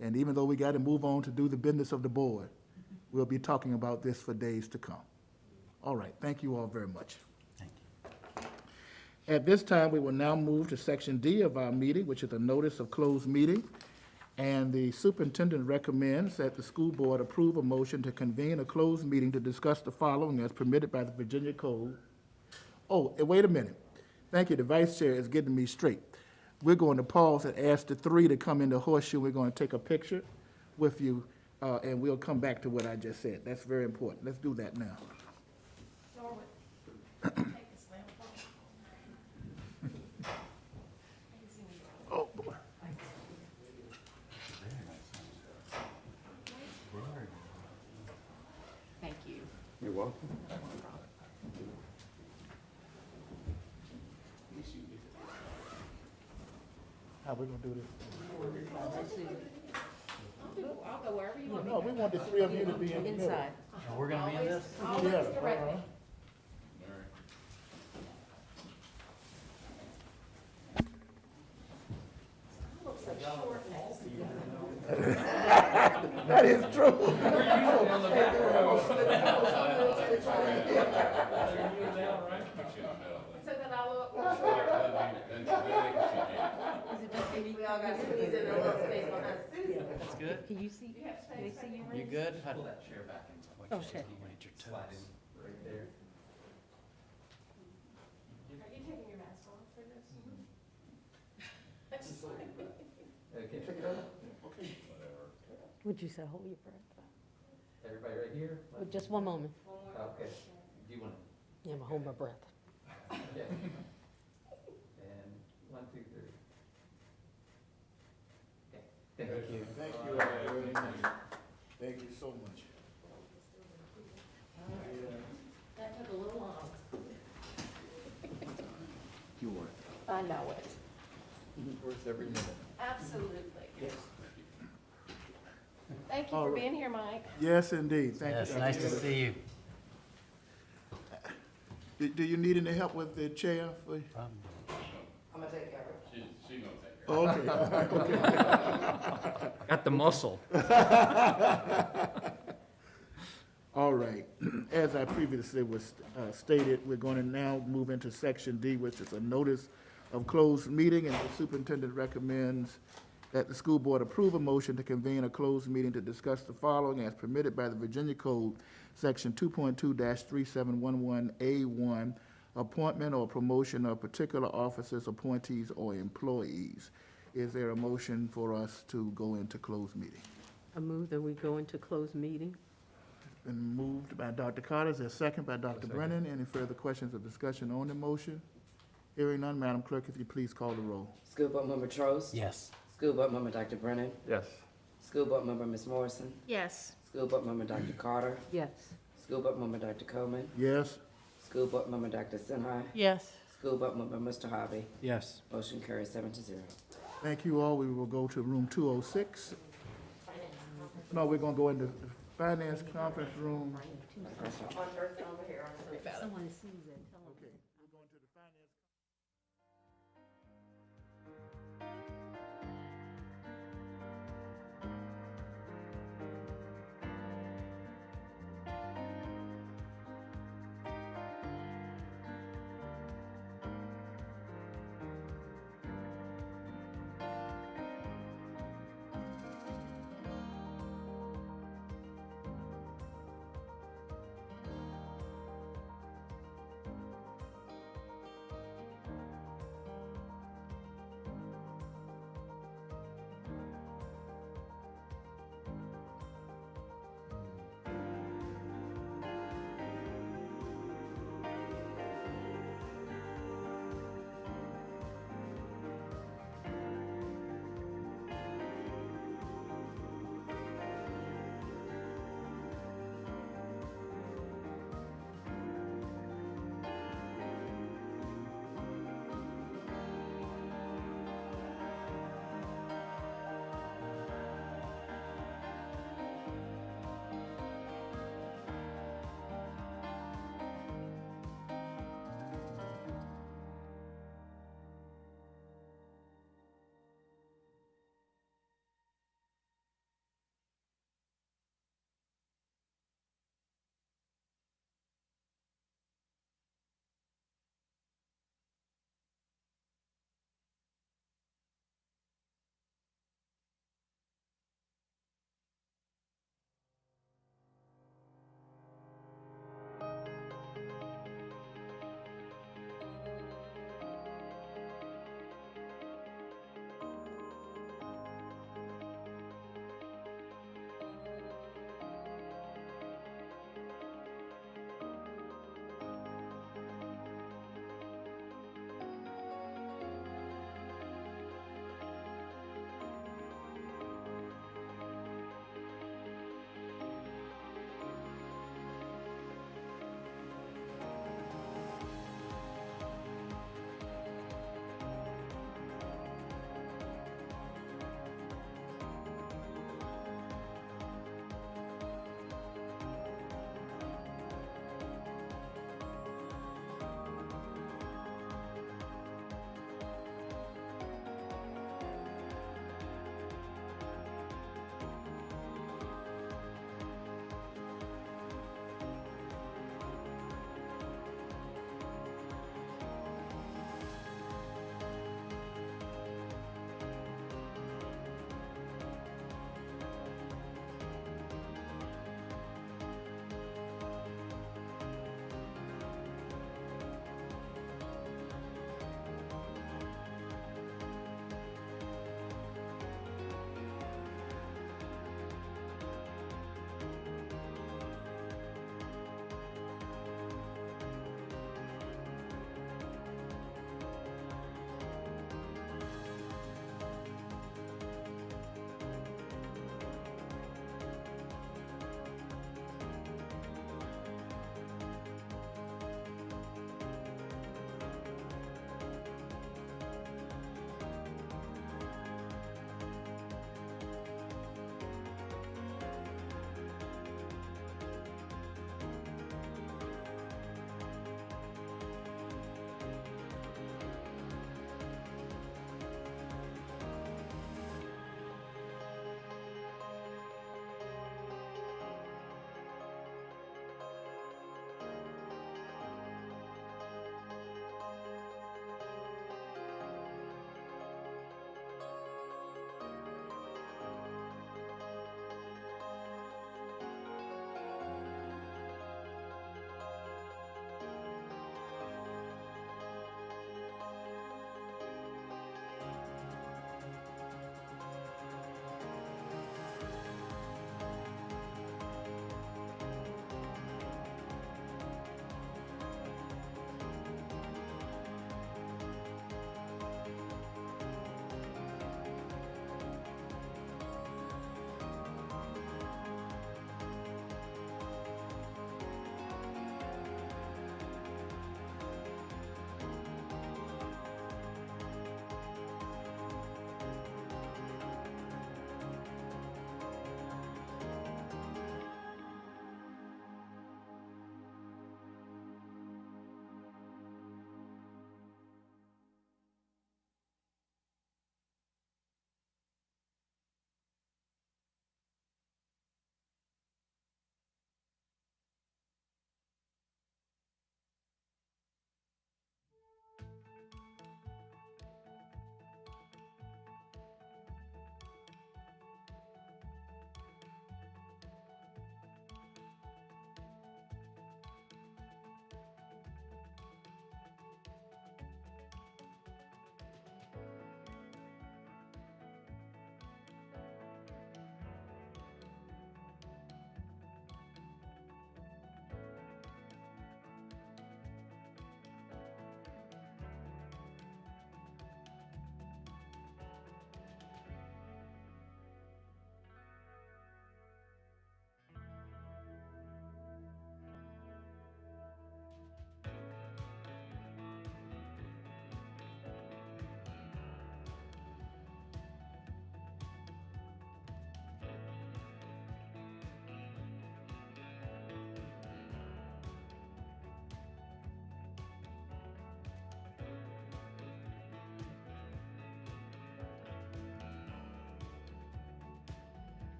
And even though we got to move on to do the business of the board, we'll be talking about this for days to come. All right, thank you all very much. Thank you. At this time, we will now move to Section D of our meeting, which is a notice of closed meeting. And the superintendent recommends that the school board approve a motion to convene a closed meeting to discuss the following as permitted by the Virginia Code. Oh, wait a minute. Thank you, the vice chair is getting me straight. We're going to pause and ask the three to come in the horseshoe. We're going to take a picture with you, and we'll come back to what I just said. That's very important. Let's do that now. Oh, boy. Thank you. You're welcome. How we gonna do this? I'll go wherever you No, we want the three of you to be in the middle. Inside. We're gonna be in this? Always Yeah, direct me. That is true. So that I look. We all got squeezed in a little space behind Susan. That's good. Can you see, can they see you? You good? Pull that chair back into Okay. slide in right there. Are you taking your mask off for this? Okay. Would you say, hold your breath? Everybody right here? Just one moment. Okay. Do you want Yeah, I'm gonna hold my breath. to? Okay. And 1, 2, 3. Okay. Thank you. Thank you all very much. Thank you so much. That took a little long. You are. I know it. Worth every minute. Absolutely. Yes. Thank you All for right. being here, Mike. Yes, indeed. Thank you. Yes, Dr. nice to Taylor. see you. Do you need any help with the chair? Probably. I'm gonna take care of it. She gonna take care Okay. Got the muscle. All right. As I previously was stated, we're going to now move into Section D, which is a notice of closed meeting, and the superintendent recommends that the school board approve a motion to convene a closed meeting to discuss the following as permitted by the Virginia Code, Section 2.2-3711A1, appointment or promotion of particular officers, appointees, or employees. Is there a motion for us to go into closed meeting? I move that we go into closed meeting. Been moved by Dr. Carter, is there a second by Dr. Second. Brennan? Any further questions or discussion on the motion? Hearing none, Madam Clerk, if you please call the roll. School Board Member Trost? Yes. School Board Member Dr. Brennan? Yes. School Board Member Ms. Morrison? Yes. School Board Member Dr. Carter? Yes. School Board Member Dr. Coleman? Yes? School Board Member Dr. Sinhai? Yes. School Board Member Mr. Harvey? Yes. Motion carries 7-0. Thank you all. We will go to room 206. No, we're gonna go into the finance conference room. Someone sees it, tell them. Okay, we're going to the finance.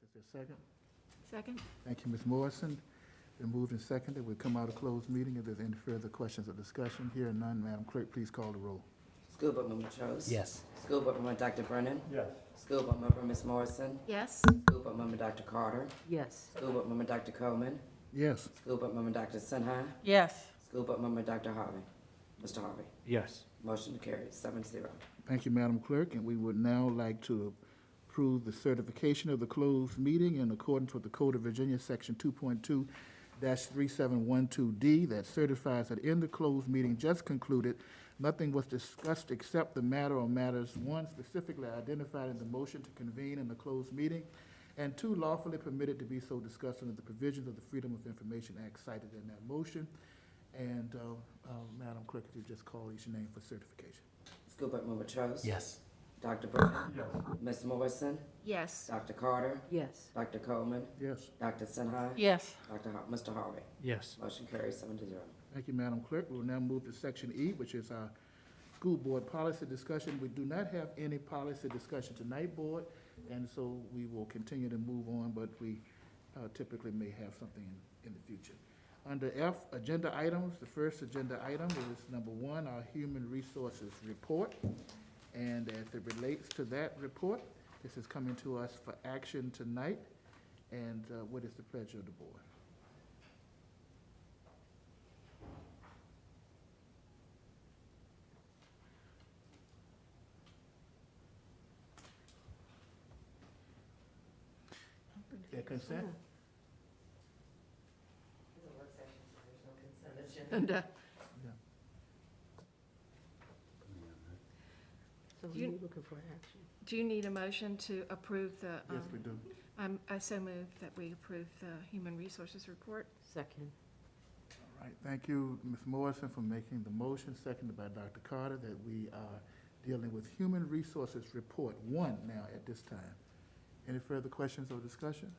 Mills. Is there a second? Second? Thank you, Ms. Morrison. Been moved and seconded. We'll come out of closed meeting. If there's any further questions or discussion, hearing none, Madam Clerk, please call the roll. School Board Member Chose. Yes. School Board Member Dr. Brennan. Yes. School Board Member Ms. Morrison. Yes? School Board Member Dr. Carter. Yes. School Board Member Dr. Coleman. Yes. School Board Member Dr. Sinha. Yes. School Board Member Dr. Harvey. Mr. Harvey. Yes. Motion carries 7-0. Thank you, Madam Clerk, and we would now like to approve the certification of the closed meeting in accordance with the Code of Virginia, Section 2.2-3712D, that certifies that in the closed meeting just concluded, nothing was discussed except the matter or matters, one, specifically identified in the motion to convene in the closed meeting, and two, lawfully permitted to be so discussed under the provisions of the Freedom of Information Act cited in that motion. And, Madam Clerk, if you just call each name for certification. School Board Member Chose. Yes. Dr. Brennan. Yes. Ms. Morrison. Yes. Dr. Carter. Yes. Dr. Coleman. Yes. Dr. Sinha. Yes. Mr. Harvey. Yes. Motion carries 7-0. Thank you, Madam Clerk. We'll now move to Section E, which is our school board policy discussion. We do not have any policy discussion tonight, Board, and so we will continue to move on, but we typically may have something in the future. Under F, agenda items, the first agenda item is number 1, our Human Resources Report. And as it relates to that report, this is coming to us for action tonight. And what is the pleasure of the board? Yeah, consent? It's a work session, so there's no consent And, So You- we're looking for action. do you need a motion to approve the? Yes, we do. I so move that we approve the Human Resources Report. Second. All right, thank you, Ms. Morrison, for making the motion, seconded by Dr. Carter, that we are dealing with Human Resources Report 1 now at this time. Any further questions or discussion?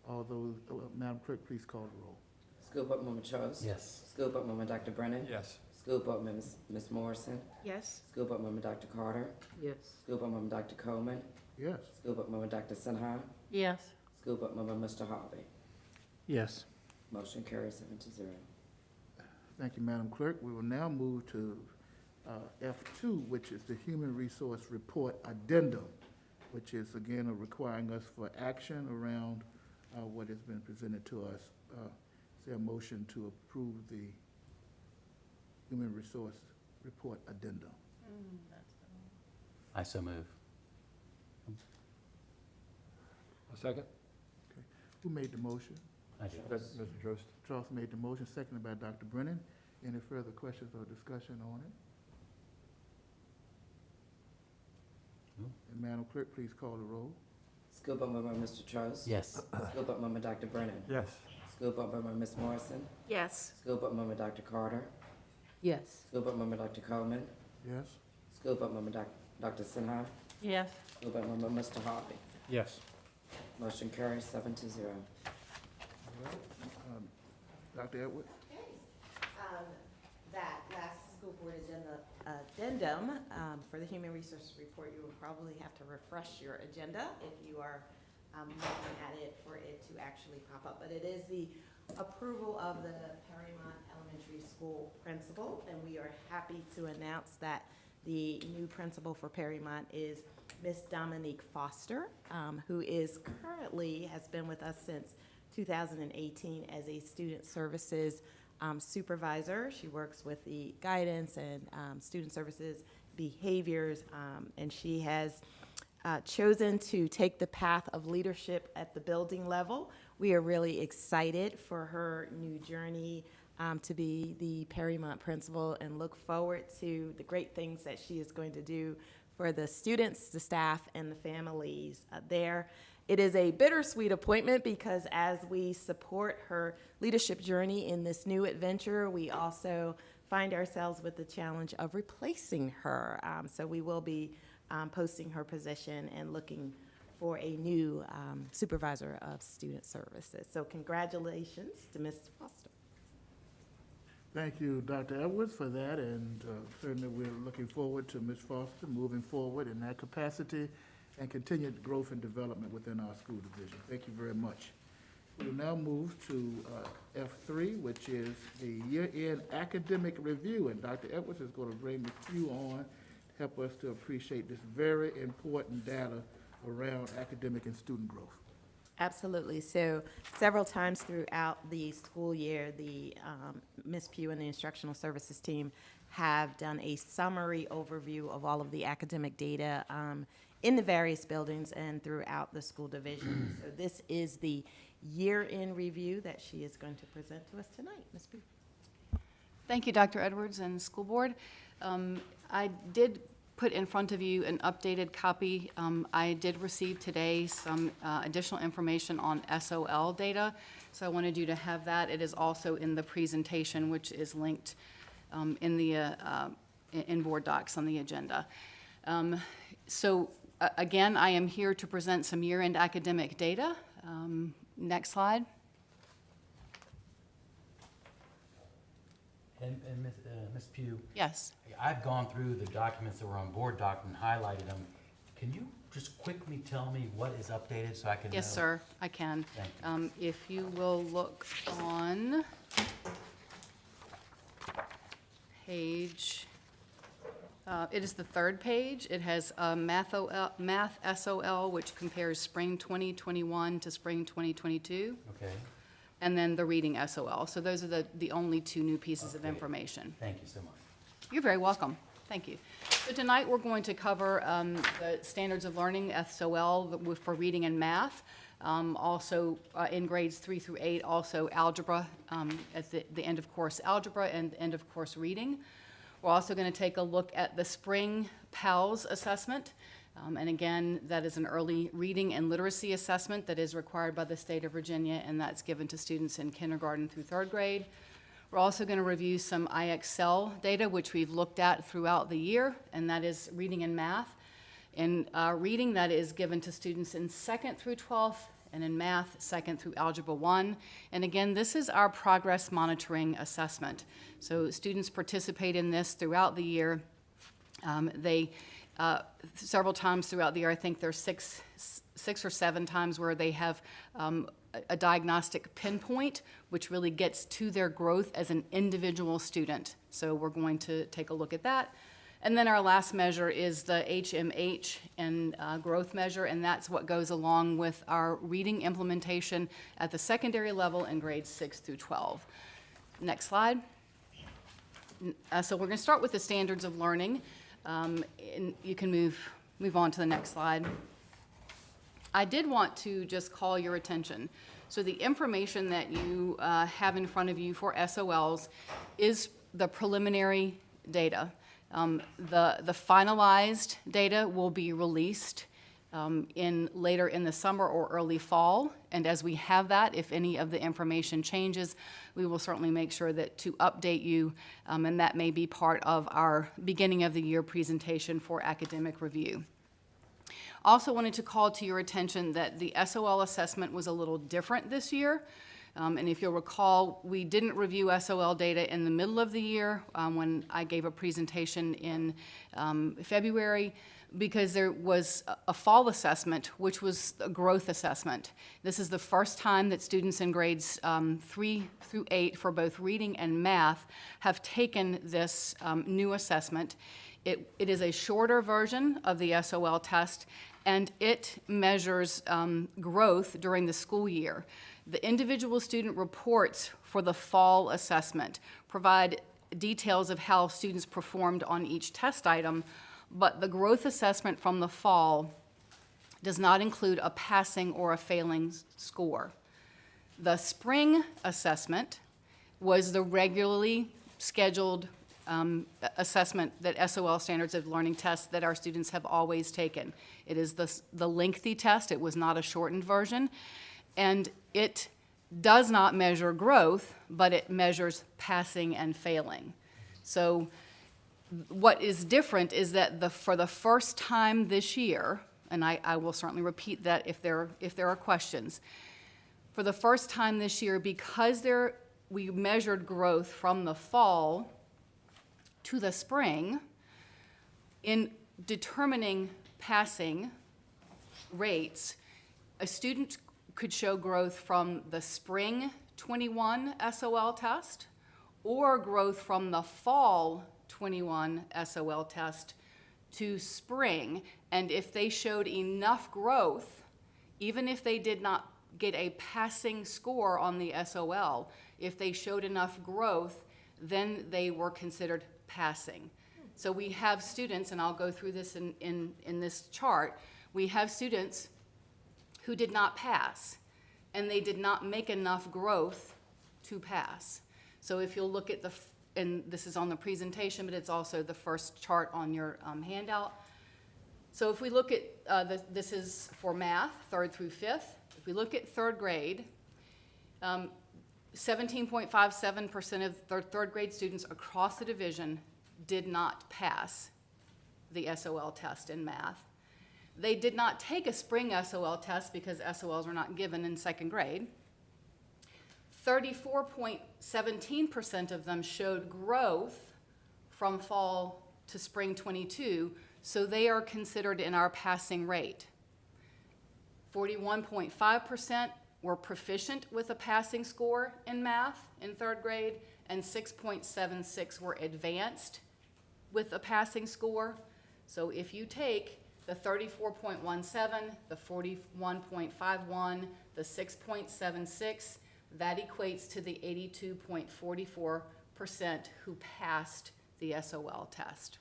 All those, Madam Clerk, please call the roll. School Board Member Chose. Yes. School Board Member Dr. Brennan. Yes. School Board Member Ms. Morrison. Yes? School Board Member Dr. Carter. Yes. School Board Member Dr. Coleman. Yes. School Board Member Dr. Sinha. Yes. School Board Member Mr. Harvey. Yes. Motion carries 7-0. Thank you, Madam Clerk. We will now move to F2, which is the Human Resource Report Addendum, which is again requiring us for action around what has been presented to us. Is there a motion to approve the Human Resource Report Addendum? I so move. A second? Who made the motion? I do. That's Mr. Trost. Charles made the motion, seconded by Dr. Brennan. Any further questions or discussion on it? No. And Madam Clerk, please call the roll. School Board Member Mr. Chose. Yes. School Board Member Dr. Brennan. Yes. School Board Member Ms. Morrison. Yes. School Board Member Dr. Carter. Yes. School Board Member Dr. Coleman. Yes? School Board Member Dr. Sinha. Yes. School Board Member Mr. Harvey. Yes. Motion carries 7-0. Dr. Edwards? That last school board agenda addendum for the Human Resources Report, you will probably have to refresh your agenda if you are looking at it for it to actually pop up. But it is the approval of the Paramount Elementary School principal, and we are happy to announce that the new principal for Paramount is Miss Dominique Foster, who is currently, has been with us since 2018 as a student services supervisor. She works with the guidance and student services behaviors, and she has chosen to take the path of leadership at the building level. We are really excited for her new journey to be the Paramount principal and look forward to the great things that she is going to do for the students, the staff, and the families there. It is a bittersweet appointment because as we support her leadership journey in this new adventure, we also find ourselves with the challenge of replacing her. So we will be posting her position and looking for a new supervisor of student services. So congratulations to Ms. Foster. Thank you, Dr. Edwards, for that, and certainly we're looking forward to Ms. Foster moving forward in that capacity and continued growth and development within our school division. Thank you very much. We will now move to F3, which is the year-end academic review, and Dr. Edwards is going to bring the few on to help us to appreciate this very important data around academic and student growth. Absolutely. So several times throughout the school year, the Ms. Pugh and the instructional services team have done a summary overview of all of the academic data in the various buildings and throughout the school division. So this is the year-end review that she is going to present to us tonight. Ms. Pugh. Thank you, Dr. Edwards and School Board. I did put in front of you an updated copy. I did receive today some additional information on SOL data, so I wanted you to have that. It is also in the presentation, which is linked in the in board docs on the agenda. Again, I am here to present some year-end academic data. Next slide. And Ms. Pugh, Yes. I've gone through the documents that were on board doc and highlighted them. Can you just quickly tell me what is updated so I can know? Yes, sir, I can. Thank you. If you will look on page, it is the third page. It has Math SOL, which compares spring 2021 to spring 2022, Okay, and then the reading SOL. So those are the only two new pieces of Okay. information. thank you so much. You're very welcome. Thank you. So tonight, we're going to cover the standards of learning, SOL, for reading and math. Also, in grades 3 through 8, also algebra, at the end of course algebra and end of course reading. We're also going to take a look at the spring PALS assessment. And again, that is an early reading and literacy assessment that is required by the state of Virginia, and that's given to students in kindergarten through 3rd grade. We're also going to review some IXL data, which we've looked at throughout the year, and that is reading and math. In reading, that is given to students in 2nd through 12th, and in math, 2nd through Algebra 1. And again, this is our progress monitoring assessment. So students participate in this throughout the year. Several times throughout the year, I think there's six or seven times where they have a diagnostic pinpoint, which really gets to their growth as an individual student. So we're going to take a look at that. And then our last measure is the Hmh and Growth Measure, and that's what goes along with our reading implementation at the secondary level in grades 6 through 12. Next slide. So we're going to start with the standards of learning. And you can move on to the next slide. I did want to just call your attention. So the information that you have in front of you for SOLs is the preliminary data. The finalized data will be released later in the summer or early fall. And as we have that, if any of the information changes, we will certainly make sure that to update you, and that may be part of our beginning of the year presentation for academic review. Also wanted to call to your attention that the SOL assessment was a little different this year. And if you'll recall, we didn't review SOL data in the middle of the year when I gave a presentation in February, because there was a fall assessment, which was a growth assessment. This is the first time that students in grades 3 through 8 for both reading and math have taken this new assessment. It is a shorter version of the SOL test, and it measures growth during the school year. The individual student reports for the fall assessment provide details of how students performed on each test item, but the growth assessment from the fall does not include a passing or a failing score. The spring assessment was the regularly scheduled assessment that SOL Standards of Learning test that our students have always taken. It is the lengthy test. It was not a shortened version. And it does not measure growth, but it measures passing and failing. So what is different is that for the first time this year, and I will certainly repeat that if there are questions, for the first time this year, because we measured growth from the fall to the spring, in determining passing rates, a student could show growth from the spring 21 SOL test or growth from the fall 21 SOL test to spring. And if they showed enough growth, even if they did not get a passing score on the SOL, if they showed enough growth, then they were considered passing. So we have students, and I'll go through this in this chart, we have students who did not pass, and they did not make enough growth to pass. So if you'll look at and this is on the presentation, but it's also the first chart on your handout. So if we look at, this is for math, 3rd through 5th. If we look at 3rd grade, 17.57% of third grade students across the division did not pass the SOL test in math. They did not take a spring SOL test because SOLs were not given in 2nd grade. 34.17% of them showed growth from fall to spring 22, so they are considered in our passing rate. 41.5% were proficient with a passing score in math in 3rd grade, and 6.76 were advanced with a passing score. So if you take the 34.17, the 41.51, the 6.76, that equates to the 82.44% who passed the SOL test.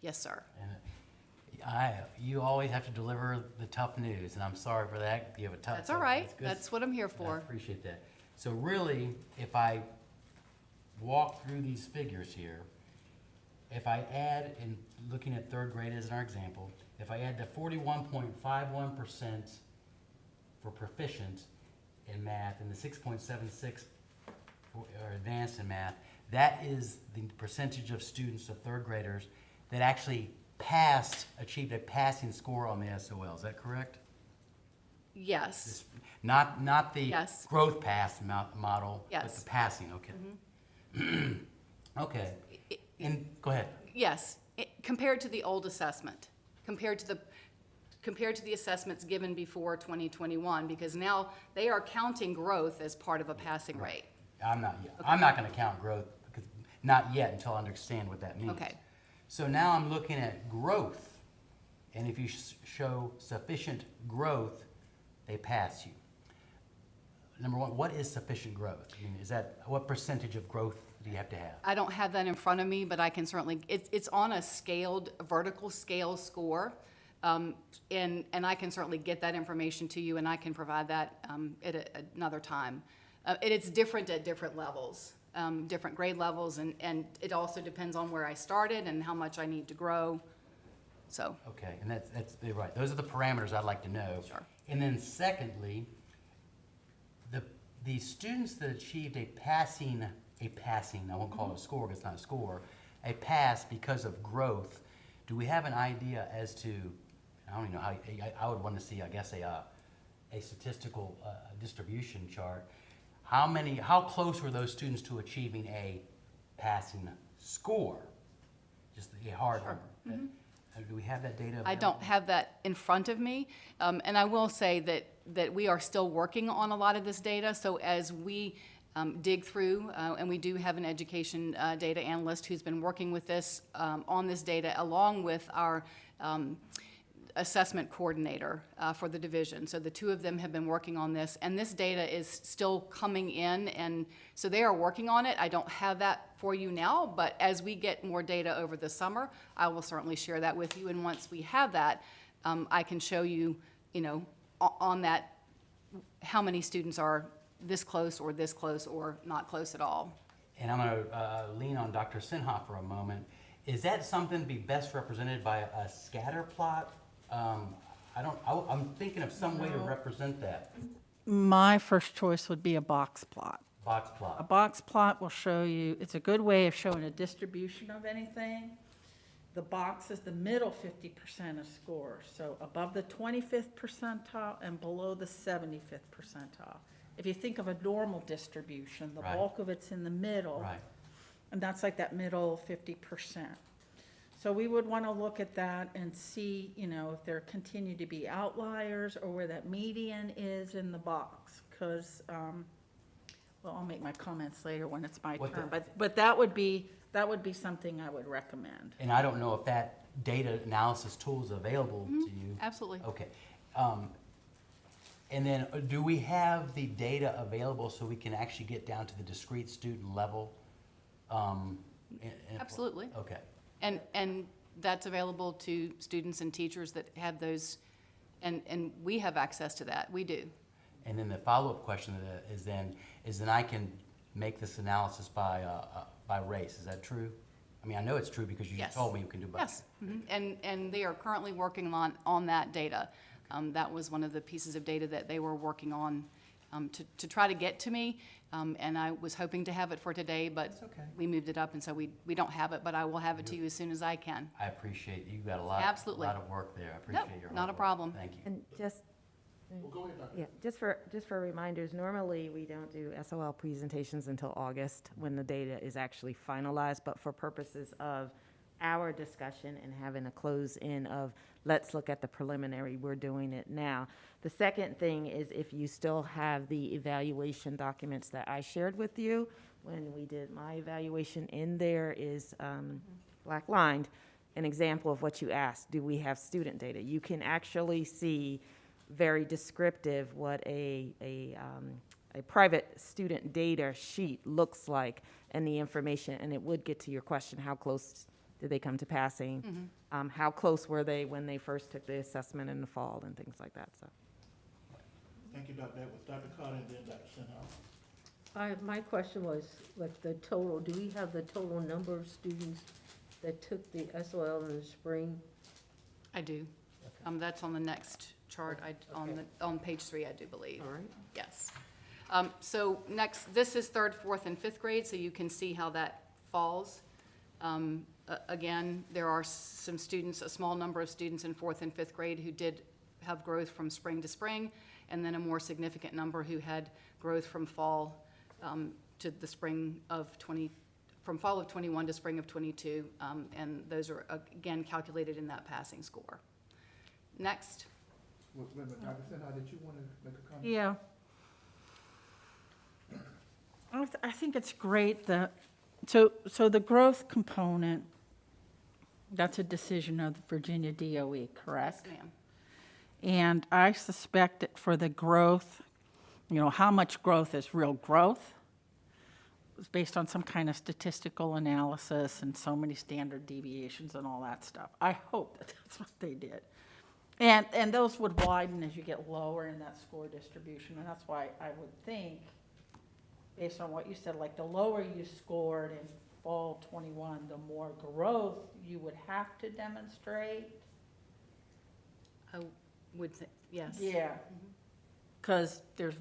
Yes, sir. And you always have to deliver the tough news, and I'm sorry for that. You have a tough. That's all right. good. That's what I'm here I for. appreciate that. So really, if I walk through these figures here, if I add, in looking at 3rd grade as our example, if I add the 41.51% for proficient in math and the 6.76 for advanced in math, that is the percentage of students, of 3rd graders, that actually achieved a passing score on the SOL. Is that correct? Yes. Not the Yes. growth pass model, but Yes. the passing, okay. Okay, and, go ahead. Yes, compared to the old assessment, compared to the assessments given before 2021, because now they are counting growth as part of a passing rate. I'm not gonna count growth, because, not yet, until I understand what that means. Okay. So now I'm looking at growth, and if you show sufficient growth, they pass you. Number one, what is sufficient growth? I mean, what percentage of growth do you have to have? I don't have that in front of me, but I can certainly, it's on a vertical scale score. And I can certainly get that information to you, and I can provide that at another time. It's different at different levels, different grade levels, and it also depends on where I started and how much I need to grow, so. Okay, and you're right. Those are the parameters I'd like to know. Sure. And then secondly, the students that achieved a passing, I won't call it a score because it's not a score, a pass because of growth, do we have an idea as to, I don't even know how, I would want to see, I guess, a statistical distribution chart. How close were those students to achieving a passing score? Just a hard number. Mm-hmm. Do we have that data? I don't have that in front of me, and I will say that we are still working on a lot of this data, so as we dig through, and we do have an education data analyst who's been working with this, on this data, along with our assessment coordinator for the division. So the two of them have been working on this, and this data is still coming in, and so they are working on it. I don't have that for you now, but as we get more data over the summer, I will certainly share that with you, and once we have that, I can show you, on that, how many students are this close or not close at all. And I'm going to lean on Dr. Sinha for a moment. Is that something to be best represented by a scatter plot? I'm thinking of some way to represent that. My first choice would be a box plot. Box A plot. box plot will show you, it's a good way of showing a distribution of anything. The box is the middle 50% of scores, so above the 25th percentile and below the 75th percentile. If you think of a normal distribution, the Right. bulk of it's in the middle. Right. And that's like that middle 50%. So we would want to look at that and see, you know, if there continue to be outliers or where that median is in the box. Because, well, I'll make my comments later when it's my What the- turn. But that would be something I would recommend. And I don't know if that data analysis tool is available to you. Absolutely. Okay. And then do we have the data available so we can actually get down to the discrete student level? Absolutely. Okay. And that's available to students and teachers that have those, and we have access to that, we do. And then the follow-up question is then I can make this analysis by race. Is that true? I mean, I know it's true because you Yes. told me you can do both. Yes, and they are currently working on that data. That was one of the pieces of data that they were working on to try to get to me, and I was hoping to have it for today, but That's okay. we moved it up, and so we don't have it, but I will have it to you as soon as I can. I appreciate you've got a lot Absolutely. of work there. I Nope, appreciate your hard not a work. problem. Thank you. And just, Well, go ahead, Dr. yeah, just for reminders, normally we don't do SOL presentations until August when the data is actually finalized, but for purposes of our discussion and having a close-in of, let's look at the preliminary, we're doing it now. The second thing is if you still have the evaluation documents that I shared with you when we did my evaluation, in there is black-lined, an example of what you asked. Do we have student data? You can actually see very descriptive what a private student data sheet looks like and the information, and it would get to your question, how close did they come to passing? How close were they when they first took the assessment in the fall and things like that, so. Thank you, Dr. Edwards. Dr. Carter and then Dr. Sinha. My question was, like, the total, do we have the total number of students that took the SOL in the spring? I do. That's on the next chart, on page 3, I do believe. All right. Yes. So next, this is 3rd, 4th, and 5th grade, so you can see how that falls. Again, there are some students, a small number of students in 4th and 5th grade who did have growth from spring to spring, and then a more significant number who had growth from fall to the spring of from fall of 21 to spring of 22, and those are, again, calculated in that passing score. Next. Wait a minute, Dr. Sinha, did you want to make a comment? Yeah. I think it's great that, so the growth component, that's a decision of the Virginia DOE, correct? Yes, ma'am. And I suspect that for the growth, you know, how much growth is real growth? It's based on some kind of statistical analysis and so many standard deviations and all that stuff. I hope that that's what they did. And those would widen as you get lower in that score distribution, and that's why I would think, based on what you said, like the lower you scored in fall 21, the more growth you would have to demonstrate. I would think, yes. Yeah, because there's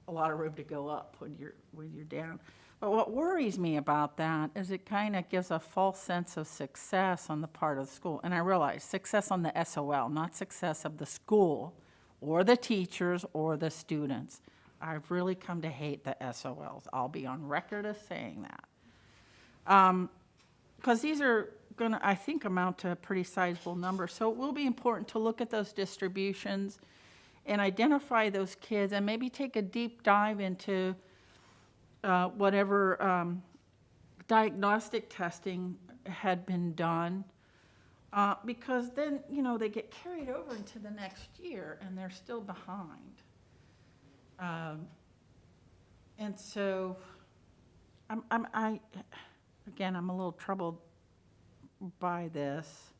a lot of room to go up when you're down. But what worries me about that is it kind of gives a false sense of success on the part of the school. And I realize success on the SOL, not success of the school or the teachers or the students. I've really come to hate the SOLs. I'll be on record as saying that. Because these are going to, I think, amount to a pretty sizable number. So it will be important to look at those distributions and identify those kids and maybe take a deep dive into whatever diagnostic testing had been done. Because then, you know, they get carried over into the next year and they're still behind. And so, again, I'm a little troubled by this.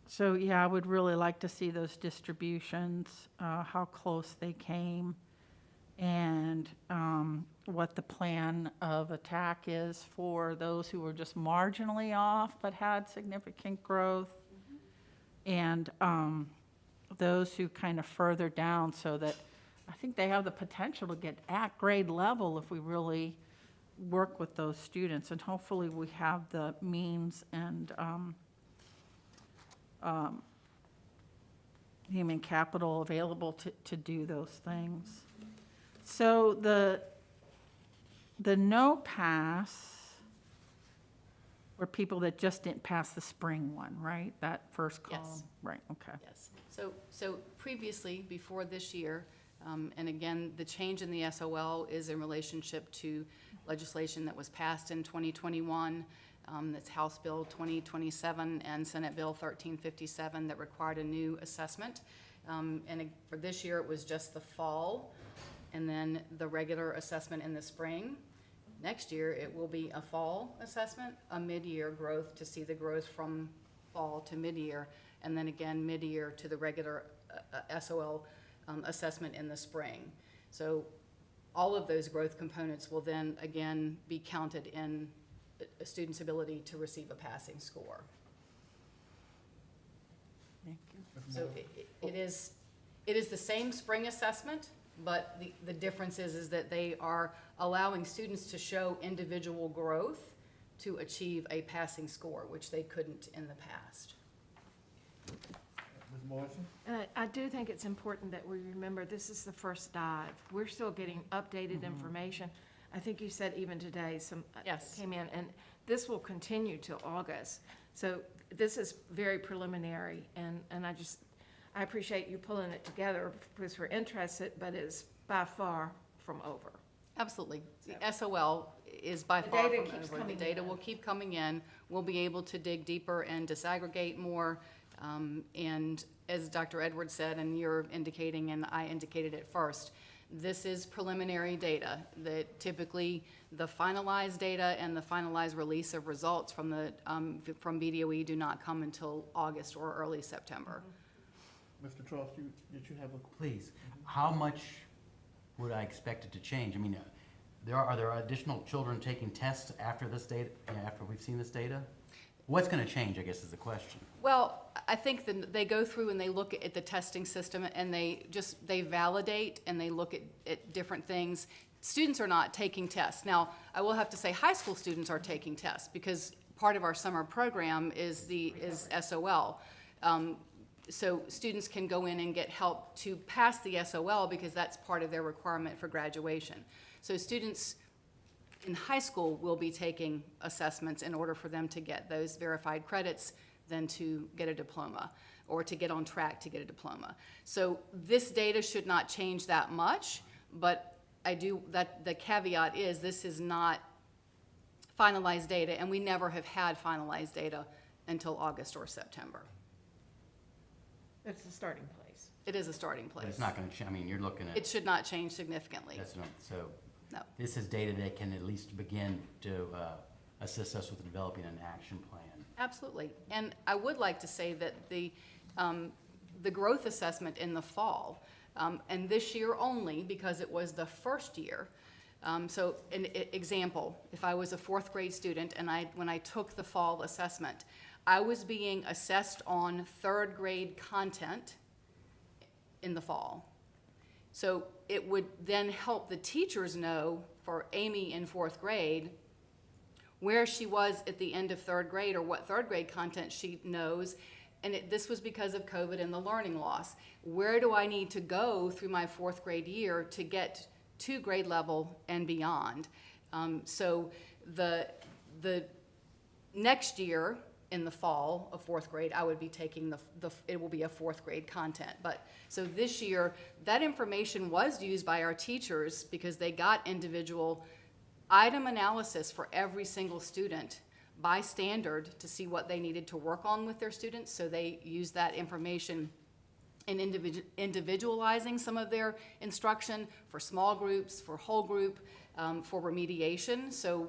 So, yeah, I would really like to see those distributions, how close they came, and what the plan of attack is for those who were just marginally off but had significant growth, and those who kind of further down, so that I think they have the potential to get at grade level if we really work with those students, and hopefully we have the means and human capital available to do those things. So the no pass were people that just didn't pass the spring one, right? That first Yes. column? Right, okay. Yes. So previously, before this year, and again, the change in the SOL is in relationship to legislation that was passed in 2021. That's House Bill 2027 and Senate Bill 1357 that required a new assessment. For this year, it was just the fall, and then the regular assessment in the spring. Next year, it will be a fall assessment, a mid-year growth to see the growth from fall to mid-year, and then again, mid-year to the regular SOL assessment in the spring. So all of those growth components will then again be counted in a student's ability to receive a passing score. Thank you. So it is the same spring assessment, but the difference is that they are allowing students to show individual growth to achieve a passing score, which they couldn't in the past. Ms. Morrison? And I do think it's important that we remember this is the first dive. We're still getting updated information. I think you said even today some Yes. came in, and this will continue till August. So this is very preliminary, and I appreciate you pulling it together because we're interested, but it's by far from over. Absolutely. The SOL is by The far data from keeps over. The coming data in. will keep coming in. We'll be able to dig deeper and disaggregate more. And as Dr. Edwards said, and you're indicating, and I indicated it first, this is preliminary data. That typically the finalized data and the finalized release of results from from BDOE do not come until August or early September. Mr. Trost, did you have a? Please, how much would I expect it to change? I mean, are there additional children taking tests after this data, after we've seen this data? What's going to change, I guess, is the question. Well, I think they go through and they look at the testing system and they validate and they look at different things. Students are not taking tests. Now, I will have to say high school students are taking tests because part of our summer program is SOL. So students can go in and get help to pass the SOL because that's part of their requirement for graduation. So students in high school will be taking assessments in order for them to get those verified credits, then to get a diploma or to get on track to get a diploma. So this data should not change that much, but the caveat is this is not finalized data, and we never have had finalized data until August or September. It's the starting place. It is a starting But it's place. not going to, I mean, you're looking at. It should not change significantly. That's not, so. No. This is data that can at least begin to assist us with developing an action plan. Absolutely. And I would like to say that the growth assessment in the fall, and this year only because it was the first year. So an example, if I was a fourth grade student and when I took the fall assessment, I was being assessed on third grade content in the fall. So it would then help the teachers know for Amy in fourth grade where she was at the end of third grade or what third grade content she knows. And this was because of COVID and the learning loss. Where do I need to go through my fourth grade year to get to grade level and beyond? So the next year in the fall of fourth grade, I would be taking it will be a fourth grade content. But so this year, that information was used by our teachers because they got individual item analysis for every single student by standard to see what they needed to work on with their students. So they used that information in individualizing some of their instruction for small groups, for whole group, for remediation. So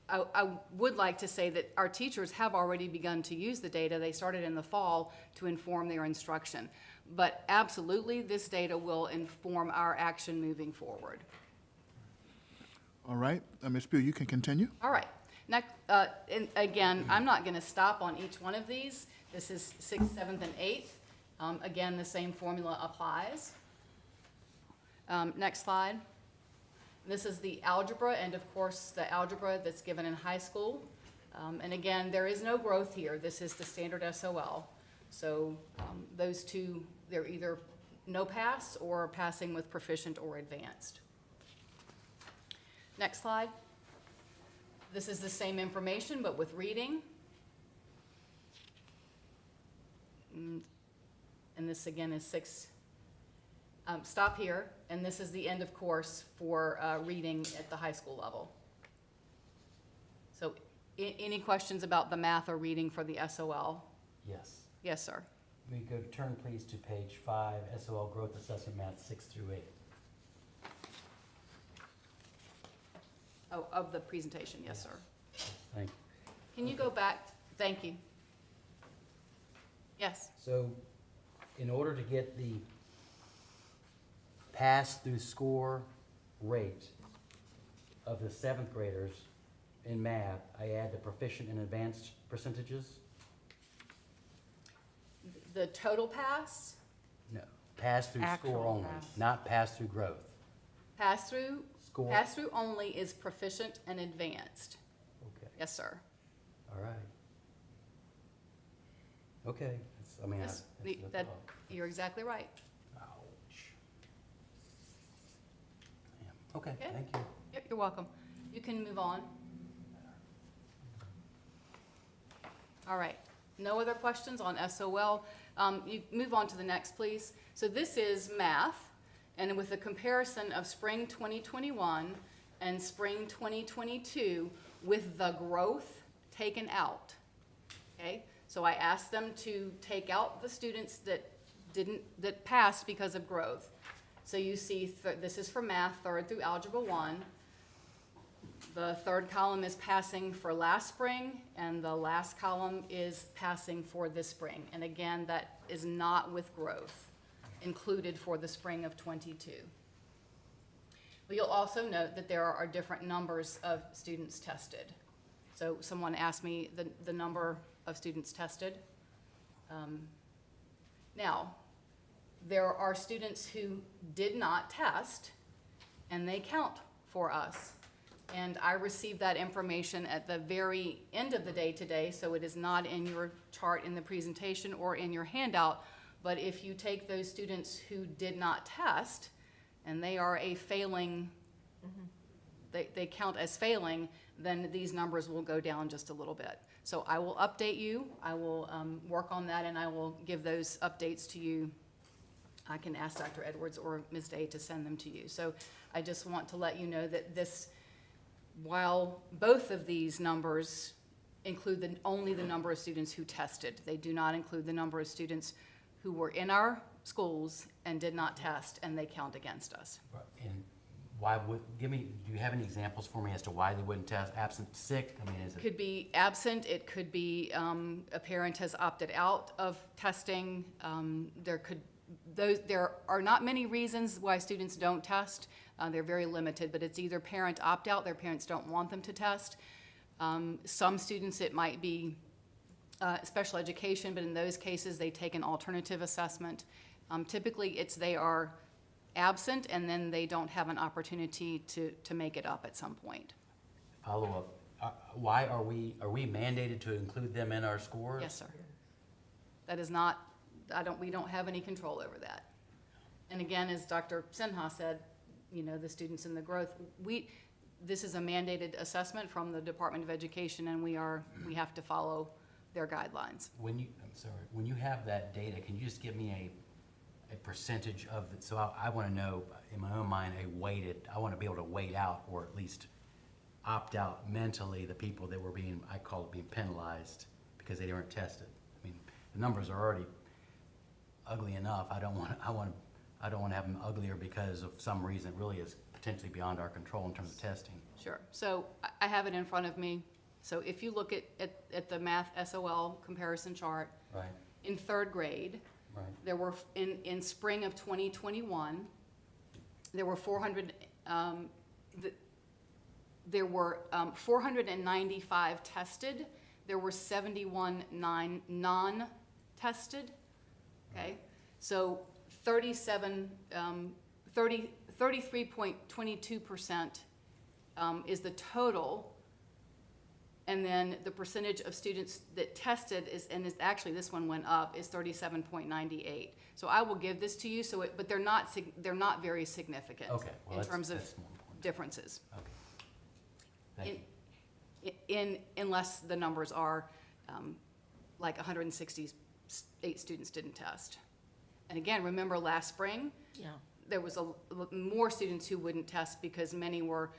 I would like to say that our teachers have already begun to use the data. They started in the fall to inform their instruction. But absolutely, this data will inform our action moving forward. All right, Ms. Pugh, you can continue. All right. Next, and again, I'm not going to stop on each one of these. This is 6th, 7th, and 8th. Again, the same formula applies. Next slide. This is the algebra, and of course, the algebra that's given in high school. And again, there is no growth here. This is the standard SOL. So those two, they're either no pass or passing with proficient or advanced. Next slide. This is the same information, but with reading. And this again is 6. Stop here, and this is the end of course for reading at the high school level. So any questions about the math or reading for the SOL? Yes. Yes, sir. We go turn please to page 5, SOL Growth Assessment Math 6 through 8. Oh, of the presentation, yes, sir. Thank you. Can you go back? Thank you. Yes, So, in order to get the pass-through score rate of the 7th graders in math, I add the proficient and advanced percentages? the total pass, No, pass-through score Actual only, pass. not pass-through growth. pass-through, Score, pass-through only is proficient and advanced. okay, Yes, sir. all right. Okay, that's, I mean, Yes, that's that, all. you're exactly right. Ouch. Damn. Okay, Okay. thank you. Yep, you're welcome. You can move on. All right, no other questions on SOL. You move on to the next, please. So this is math, and with a comparison of spring 2021 and spring 2022 with the growth taken out, okay? So I asked them to take out the students that passed because of growth. So you see, this is for math, 3rd through Algebra 1. The 3rd column is passing for last spring, and the last column is passing for this spring. And again, that is not with growth included for the spring of '22. But you'll also note that there are different numbers of students tested. So someone asked me the number of students tested. Now, there are students who did not test, and they count for us. And I received that information at the very end of the day today, so it is not in your chart in the presentation or in your handout. But if you take those students who did not test, and they are a failing, they count as failing, then these numbers will go down just a little bit. So I will update you, I will work on that, and I will give those updates to you. I can ask Dr. Edwards or Ms. Day to send them to you. So I just want to let you know that this, while both of these numbers include only the number of students who tested, they do not include the number of students who were in our schools and did not test, and they count against us. And why would, do you have any examples for me as to why they wouldn't test, absent, sick? I mean, is it? Could be absent, it could be a parent has opted out of testing. There are not many reasons why students don't test. They're very limited, but it's either parent opt out, their parents don't want them to test. Some students, it might be special education, but in those cases, they take an alternative assessment. Typically, they are absent, and then they don't have an opportunity to make it up at some point. Follow up, why are we mandated to include them in our scores? Yes, sir. That is not, we don't have any control over that. And again, as Dr. Sinha said, the students in the growth, this is a mandated assessment from the Department of Education, and we have to follow their guidelines. When you have that data, can you just give me a percentage of it? So I want to know, in my own mind, I want to be able to wait out, or at least opt out mentally, the people that were I call it being penalized because they weren't tested. I mean, the numbers are already ugly enough. I don't want to have them uglier because of some reason it really is potentially beyond our control in terms of testing. Sure. So I have it in front of me. So if you look at the math SOL comparison chart, Right, in 3rd grade, right. there were, in spring of 2021, there were 495 tested. There were 71 non-tested, okay? So 33.22% is the total. And then the percentage of students that tested actually this one went up, is 37.98. So I will give this to you, but they're not very significant Okay, well, in terms of that's more important. differences. Okay. Thank you. unless the numbers are like 168 students didn't test. And again, remember last spring, there was more students who wouldn't test because many were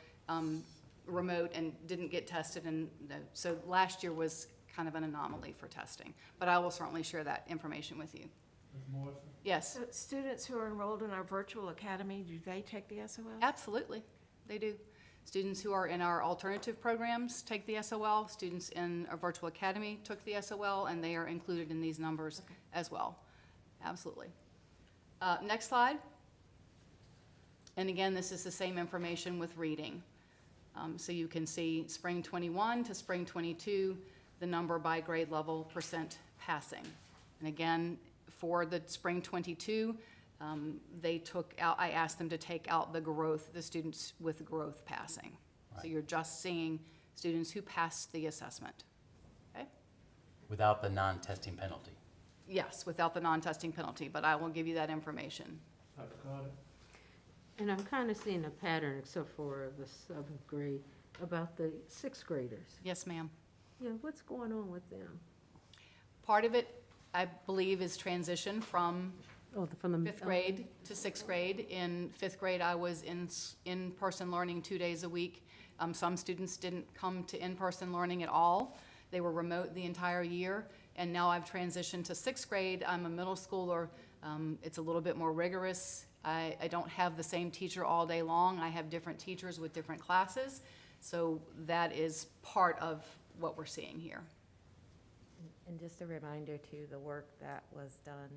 remote and didn't get tested. And so last year was kind of an anomaly for testing. But I will certainly share that information with you. Ms. Morrison? Yes, So students who are enrolled in our virtual academy, do they take the SOL? absolutely, they do. Students who are in our alternative programs take the SOL. Students in our virtual academy took the SOL, and they are included in these numbers as well. Absolutely. Next slide. And again, this is the same information with reading. So you can see spring 21 to spring 22, the number by grade level percent passing. And again, for the spring 22, they took out, I asked them to take out the growth, the students with growth passing. So you're just seeing students who passed the assessment. Okay? Without the non-testing penalty. Yes, without the non-testing penalty, but I will give you that information. Dr. Carter? And I'm kind of seeing a pattern, except for the 7th grade, about the 6th graders. Yes, ma'am. Yeah, what's going on with them? Part of it, I believe, is transition from Oh, from the 5th grade to 6th grade. In 5th grade, I was in-person learning 2 days a week. Some students didn't come to in-person learning at all. They were remote the entire year. And now I've transitioned to 6th grade. I'm a middle schooler. It's a little bit more rigorous. I don't have the same teacher all day long. I have different teachers with different classes. So that is part of what we're seeing here. And just a reminder too, the work that was done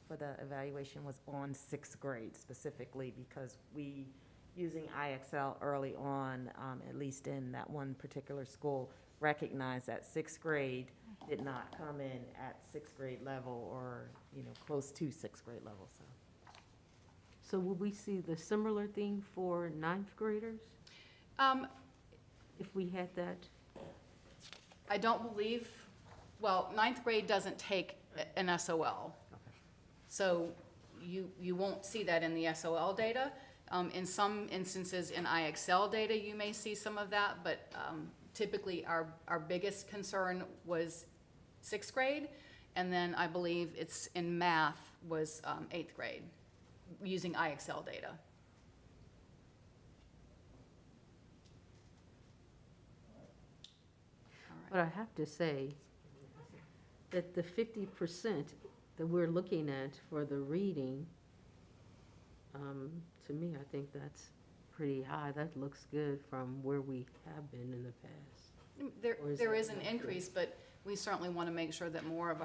for the evaluation was on 6th grade specifically, because we, using IXL early on, at least in that one particular school, recognized that 6th grade did not come in at 6th grade level or, close to 6th grade level, so. So will we see the similar thing for 9th graders, if we had that? I don't believe, well, 9th grade doesn't take an SOL. So you won't see that in the SOL data. In some instances in IXL data, you may see some of that, but typically our biggest concern was 6th grade, and then I believe it's in math was 8th grade, using IXL data. But I have to say that the 50% that we're looking at for the reading, to me, I think that's pretty high. That looks good from where we have been in the past. Or is There that is an not increase, but we certainly want to make sure that more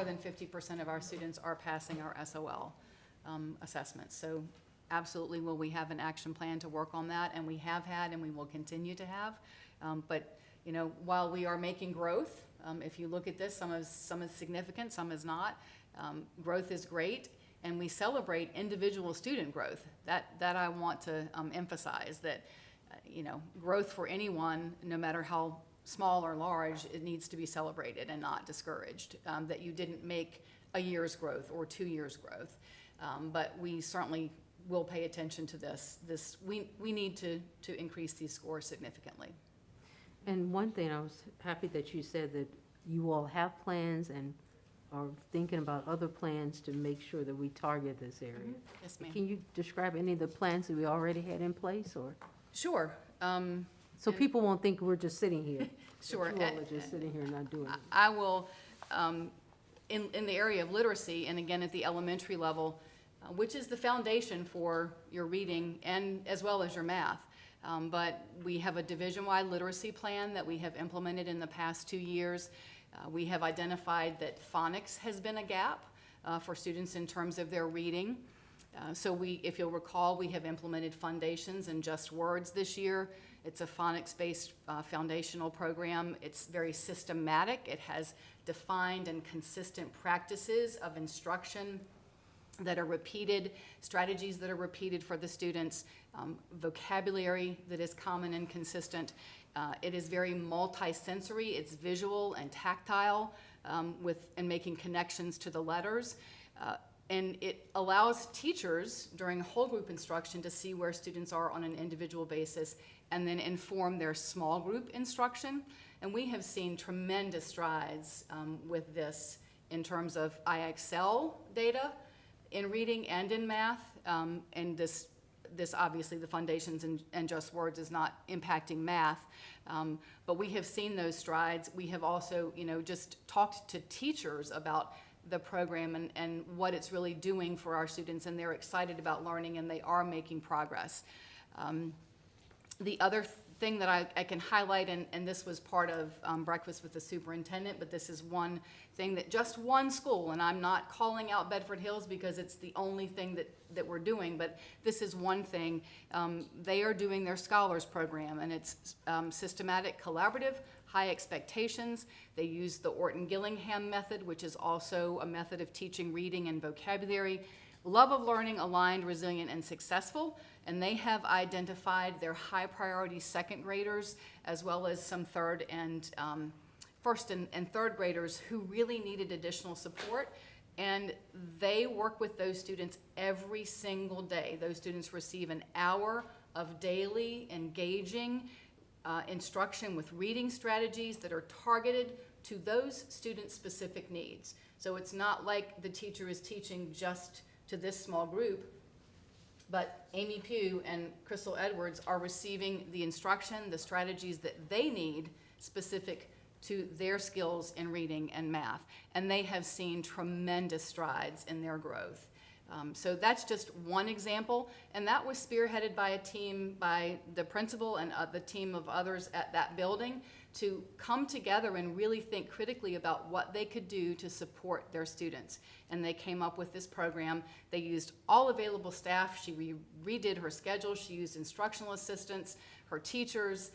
than 50% of our students are passing our SOL assessments. So absolutely, will we have an action plan to work on that? And we have had, and we will continue to have. But while we are making growth, if you look at this, some is significant, some is not. Growth is great, and we celebrate individual student growth. That I want to emphasize, that growth for anyone, no matter how small or large, it needs to be celebrated and not discouraged. That you didn't make a year's growth or 2 years' growth, but we certainly will pay attention to this. We need to increase these scores significantly. And one thing, I was happy that you said that you all have plans and are thinking about other plans to make sure that we target this area. Yes, ma'am. Can you describe any of the plans that we already had in place, or? Sure. So people won't think we're just sitting here. that Sure. You all are just sitting here not doing it. I will, in the area of literacy, and again at the elementary level, which is the foundation for your reading and as well as your math. But we have a division-wide literacy plan that we have implemented in the past 2 years. We have identified that phonics has been a gap for students in terms of their reading. So if you'll recall, we have implemented Foundations and Just Words this year. It's a phonics-based foundational program. It's very systematic. It has defined and consistent practices of instruction that are repeated, strategies that are repeated for the students, vocabulary that is common and consistent. It is very multi-sensory. It's visual and tactile and making connections to the letters. And it allows teachers during whole group instruction to see where students are on an individual basis and then inform their small group instruction. And we have seen tremendous strides with this in terms of IXL data in reading and in math. And this obviously, the foundations and just words is not impacting math. But we have seen those strides. We have also, just talked to teachers about the program and what it's really doing for our students, and they're excited about learning and they are making progress. The other thing that I can highlight, and this was part of breakfast with the superintendent, but this is one thing that just one school, and I'm not calling out Bedford Hills because it's the only thing that we're doing, but this is one thing. They are doing their scholars program, and it's systematic, collaborative, high expectations. They use the Orton-Gillingham method, which is also a method of teaching reading and vocabulary. Love of learning, aligned, resilient, and successful. And they have identified their high priority second graders as well as some first and third graders who really needed additional support. And they work with those students every single day. Those students receive an hour of daily engaging instruction with reading strategies that are targeted to those student specific needs. So it's not like the teacher is teaching just to this small group, but Amy Pugh and Crystal Edwards are receiving the instruction, the strategies that they need specific to their skills in reading and math. And they have seen tremendous strides in their growth. So that's just one example, and that was spearheaded by a team, by the principal and the team of others at that building to come together and really think critically about what they could do to support their students. And they came up with this program. They used all available staff. She redid her schedule. She used instructional assistants, her teachers,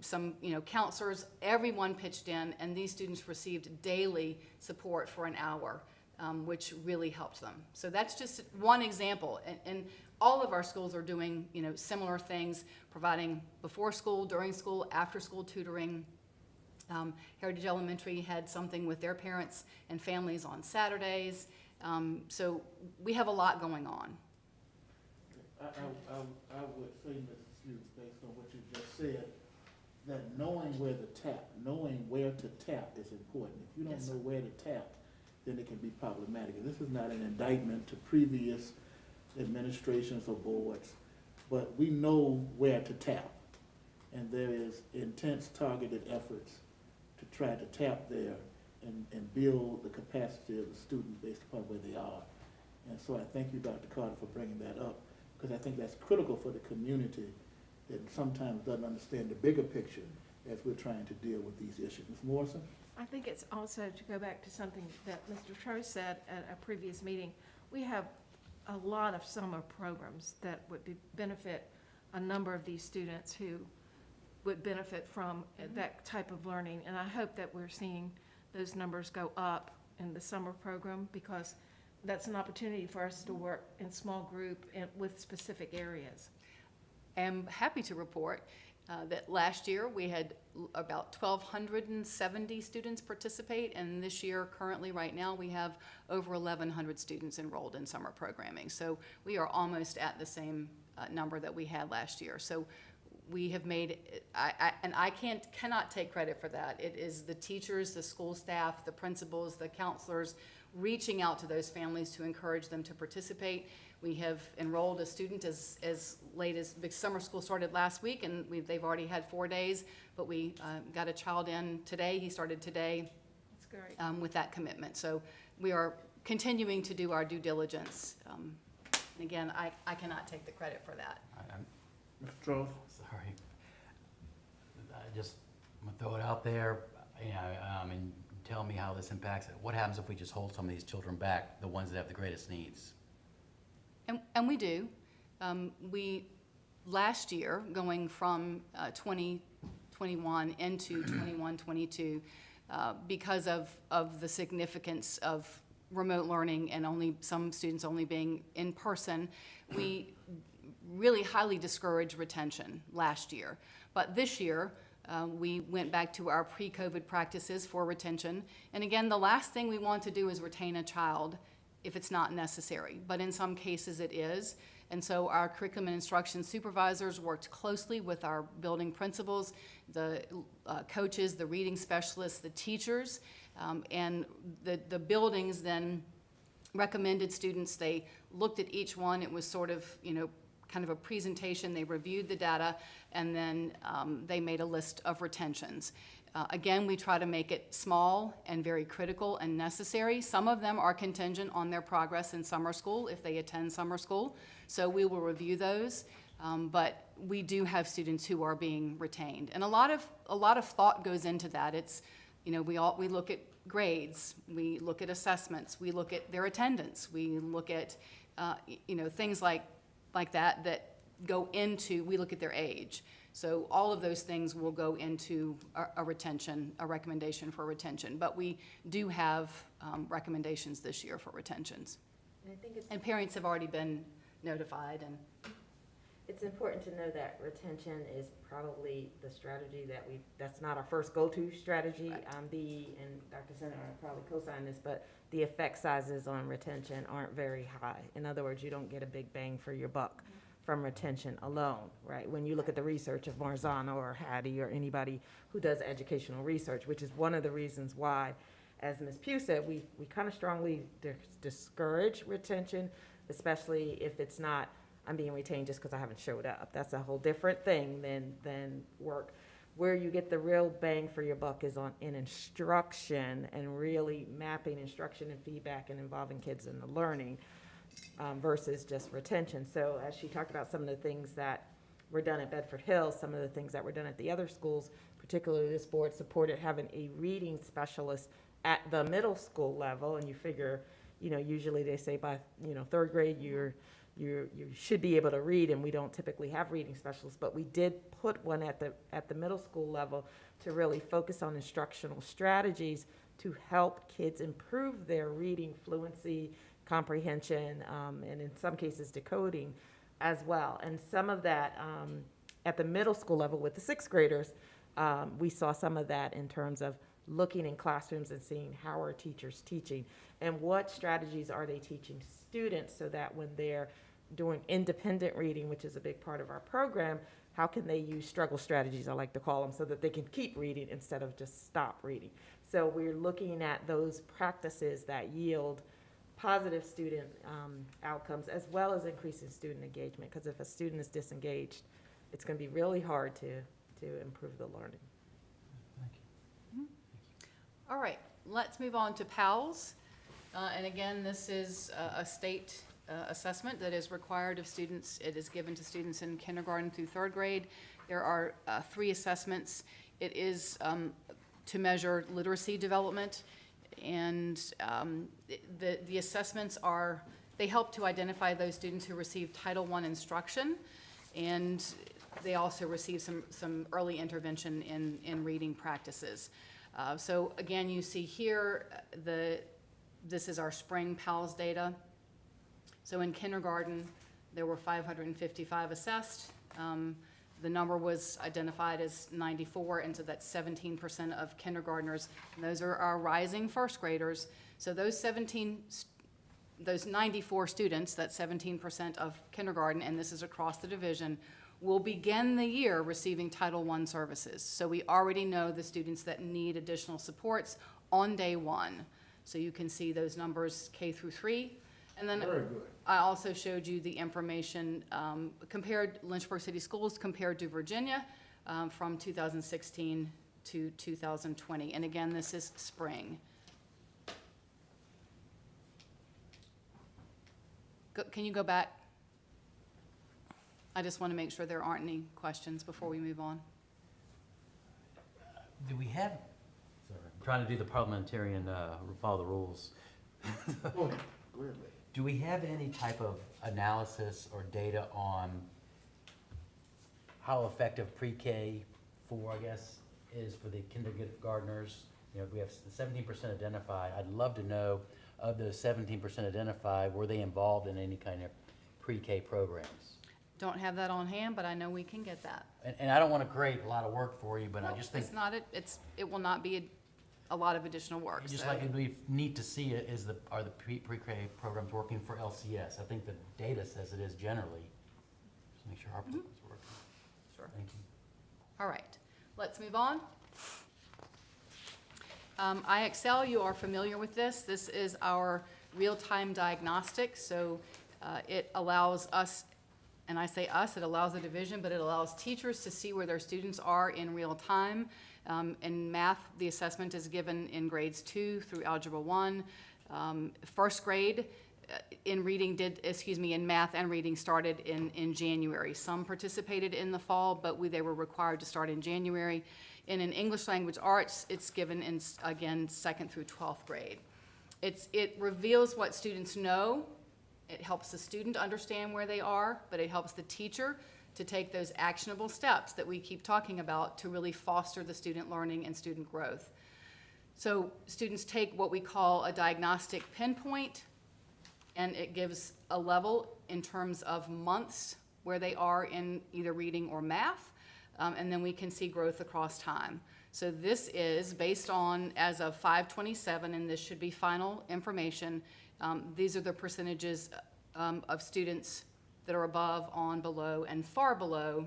some counselors. Everyone pitched in, and these students received daily support for an hour. Which really helped them. So that's just one example. And all of our schools are doing, similar things, providing before school, during school, after school tutoring. Heritage Elementary had something with their parents and families on Saturdays. So we have a lot going on. I would say, Mrs. Hughes, based on what you just said, that knowing where to tap is important. If you don't Yes, know sir. where to tap, then it can be problematic. And this is not an indictment to previous administrations or boards, but we know where to tap. And there is intense targeted efforts to try to tap there and build the capacity of the student based upon where they are. And so I thank you, Dr. Carter, for bringing that up, because I think that's critical for the community that sometimes doesn't understand the bigger picture as we're trying to deal with these issues. Ms. Morrison? I think it's also, to go back to something that Mr. Trost said at a previous meeting, we have a lot of summer programs that would benefit a number of these students who would benefit from that type of learning. And I hope that we're seeing those numbers go up in the summer program, because that's an opportunity for us to work in small group and with specific areas. I'm happy to report that last year we had about 1,270 students participate, and this year, currently right now, we have over 1,100 students enrolled in summer programming. So we are almost at the same number that we had last year. So we have made, and I cannot take credit for that. It is the teachers, the school staff, the principals, the counselors, reaching out to those families to encourage them to participate. We have enrolled a student as late as the summer school started last week, and they've already had 4 days, but we got a child in today. He started today. That's great. With that commitment. So we are continuing to do our due diligence. And again, I cannot take the credit for that. Mr. Strauss? Sorry. I'm gonna throw it out there, and tell me how this impacts it. What happens if we just hold some of these children back, the ones that have the greatest needs? And we do. We, last year, going from 2021 into 21-22, because of the significance of remote learning and some students only being in person, we really highly discouraged retention last year. But this year, we went back to our pre-COVID practices for retention. And again, the last thing we want to do is retain a child if it's not necessary, but in some cases it is. And so our curriculum and instruction supervisors worked closely with our building principals, the coaches, the reading specialists, the teachers, and the buildings then recommended students. They looked at each one. It was sort of, kind of a presentation. They reviewed the data, and then they made a list of retentions. Again, we try to make it small and very critical and necessary. Some of them are contingent on their progress in summer school, if they attend summer school. So we will review those. But we do have students who are being retained. And a lot of thought goes into that. It's, we look at grades, we look at assessments, we look at their attendance, we look at, things like that go into, we look at their age. So all of those things will go into a retention, a recommendation for retention. But we do have recommendations this year for retentions. And I think And parents have already been notified. And it's important to know that retention is probably the strategy that's not our first go-to strategy. Right. And Dr. Senator probably co-sign this, but the effect sizes on retention aren't very high. In other words, you don't get a big bang for your buck from retention alone, right? When you look at the research of Marzano or Hattie or anybody who does educational research, which is one of the reasons why, as Ms. Pugh said, we kind of strongly discourage retention, especially if it's not, I'm being retained just because I haven't showed up. That's a whole different thing than work. Where you get the real bang for your buck is in instruction and really mapping instruction and feedback and involving kids in the learning versus just retention. So as she talked about some of the things that were done at Bedford Hills, some of the things that were done at the other schools, particularly this board supported having a reading specialist at the middle school level. And you figure, usually they say by, third grade, you should be able to read, and we don't typically have reading specialists, but we did put one at the middle school level to really focus on instructional strategies to help kids improve their reading fluency, comprehension, and in some cases decoding as well. And some of that at the middle school level with the sixth graders, we saw some of that in terms of looking in classrooms and seeing how are teachers teaching and what strategies are they teaching students so that when they're doing independent reading, which is a big part of our program, how can they use struggle strategies, I like to call them, so that they can keep reading instead of just stop reading. So we're looking at those practices that yield positive student outcomes as well as increasing student engagement, because if a student is disengaged, it's going to be really hard to improve the learning. all right, let's move on to PALS. And again, this is a state assessment that is required of students. It is given to students in kindergarten through third grade. There are 3 assessments. It is to measure literacy development, and the assessments they help to identify those students who receive Title I instruction, and they also receive some early intervention in reading practices. So again, you see here, this is our spring PALS data. So in kindergarten, there were 555 assessed. The number was identified as 94, and so that's 17% of kindergartners. And those are our rising first graders. So those 94 students, that's 17% of kindergarten, and this is across the division, will begin the year receiving Title I services. So we already know the students that need additional supports on day 1. So you can see those numbers K through 3. And then Very good. I also showed you the information compared Lynchburg City Schools compared to Virginia from 2016 to 2020. And again, this is spring. Can you go back? I just want to make sure there aren't any questions before we move on. Do we have, sorry, I'm trying to do the parliamentarian, follow the rules. Oh, clearly. Do we have any type of analysis or data on how effective pre-K 4, I guess, is for the kindergartners? We have 17% identified. I'd love to know, of those 17% identified, were they involved in any kind of pre-K programs? Don't have that on hand, but I know we can get that. And I don't want to create a lot of work for you, but I just think, It's not, it will not be a lot of additional work. Just so. like it'd be neat to see it is are the pre-K programs working for LCS? I think the data says it is generally. Just make sure our programs work. Sure. Thank you. All right, let's move on. IXL, you are familiar with this. This is our real-time diagnostic. So it allows us, and I say us, it allows the division, but it allows teachers to see where their students are in real time. In math, the assessment is given in grades 2 through Algebra 1. First grade in math and reading started in January. Some participated in the fall, but they were required to start in January. And in English language arts, it's given in, again, 2nd through 12th grade. It reveals what students know. It helps the student understand where they are, but it helps the teacher to take those actionable steps that we keep talking about to really foster the student learning and student growth. So students take what we call a diagnostic pinpoint, and it gives a level in terms of months where they are in either reading or math, and then we can see growth across time. So this is based on, as of 5/27, and this should be final information, these are the percentages of students that are above, on, below, and far below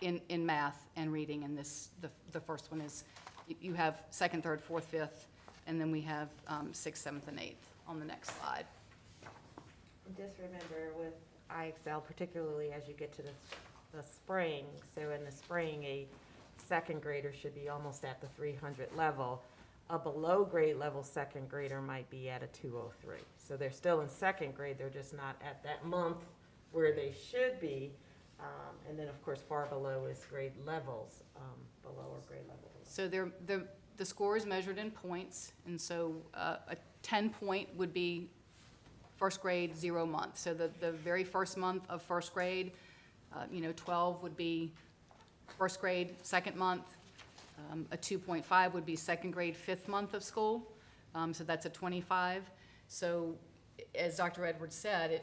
in math and reading. And the first one is, you have 2nd, 3rd, 4th, 5th, and then we have 6th, 7th, and 8th on the next slide. Just remember with IXL, particularly as you get to the spring, so in the spring, a 2nd grader should be almost at the 300 level. A below grade level 2nd grader might be at a 203. So they're still in 2nd grade, they're just not at that month where they should be. And then, of course, far below is grade levels, below or grade level. So the score is measured in points, and so a 10-point would be 1st grade, 0 month. So the very first month of 1st grade, 12 would be 1st grade, 2nd month. A 2.5 would be 2nd grade, 5th month of school. So that's a 25. So as Dr. Edwards said,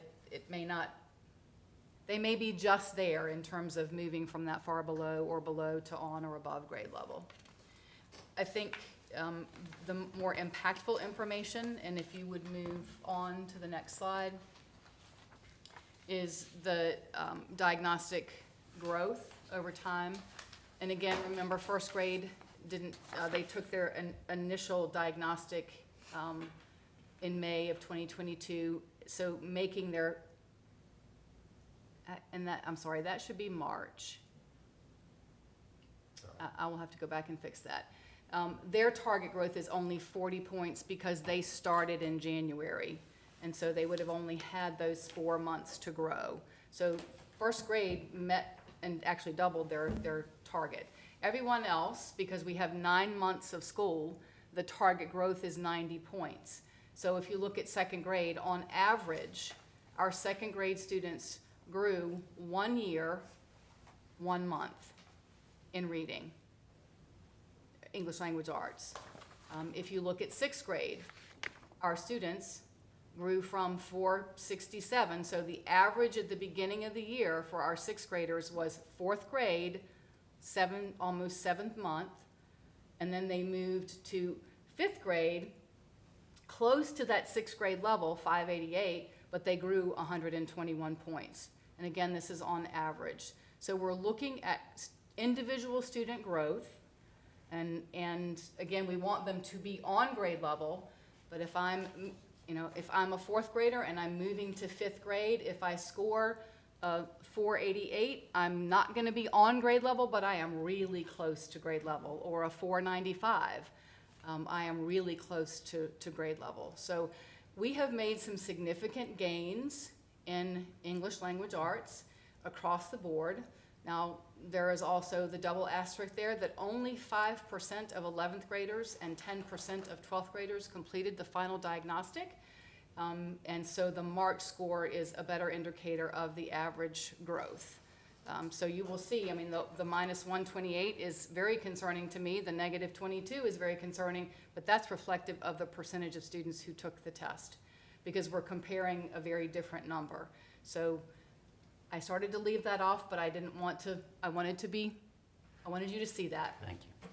they may be just there in terms of moving from that far below or below to on or above grade level. I think the more impactful information, and if you would move on to the next slide, is the diagnostic growth over time. And again, remember, 1st grade they took their initial diagnostic in May of 2022, so making their, that should be March. I will have to go back and fix that. Their target growth is only 40 points because they started in January, and so they would have only had those 4 months to grow. So 1st grade met and actually doubled their target. Everyone else, because we have 9 months of school, the target growth is 90 points. So if you look at 2nd grade, on average, our 2nd grade students grew 1 year, 1 month in reading, English language arts. If you look at 6th grade, our students grew from 467. So the average at the beginning of the year for our 6th graders was 4th grade, almost 7th month, and then they moved to 5th grade, close to that 6th grade level, 588, but they grew 121 points. And again, this is on average. So we're looking at individual student growth, and again, we want them to be on grade level, but if I'm a 4th grader and I'm moving to 5th grade, if I score 488, I'm not going to be on grade level, but I am really close to grade level. Or a 495, I am really close to grade level. So we have made some significant gains in English language arts across the board. Now, there is also the double asterisk there that only 5% of 11th graders and 10% of 12th graders completed the final diagnostic. And so the March score is a better indicator of the average growth. So you will see, the minus 128 is very concerning to me. The negative 22 is very concerning, but that's reflective of the percentage of students who took the test, because we're comparing a very different number. So I started to leave that off, but I didn't want to, I wanted you to see that. Thank you.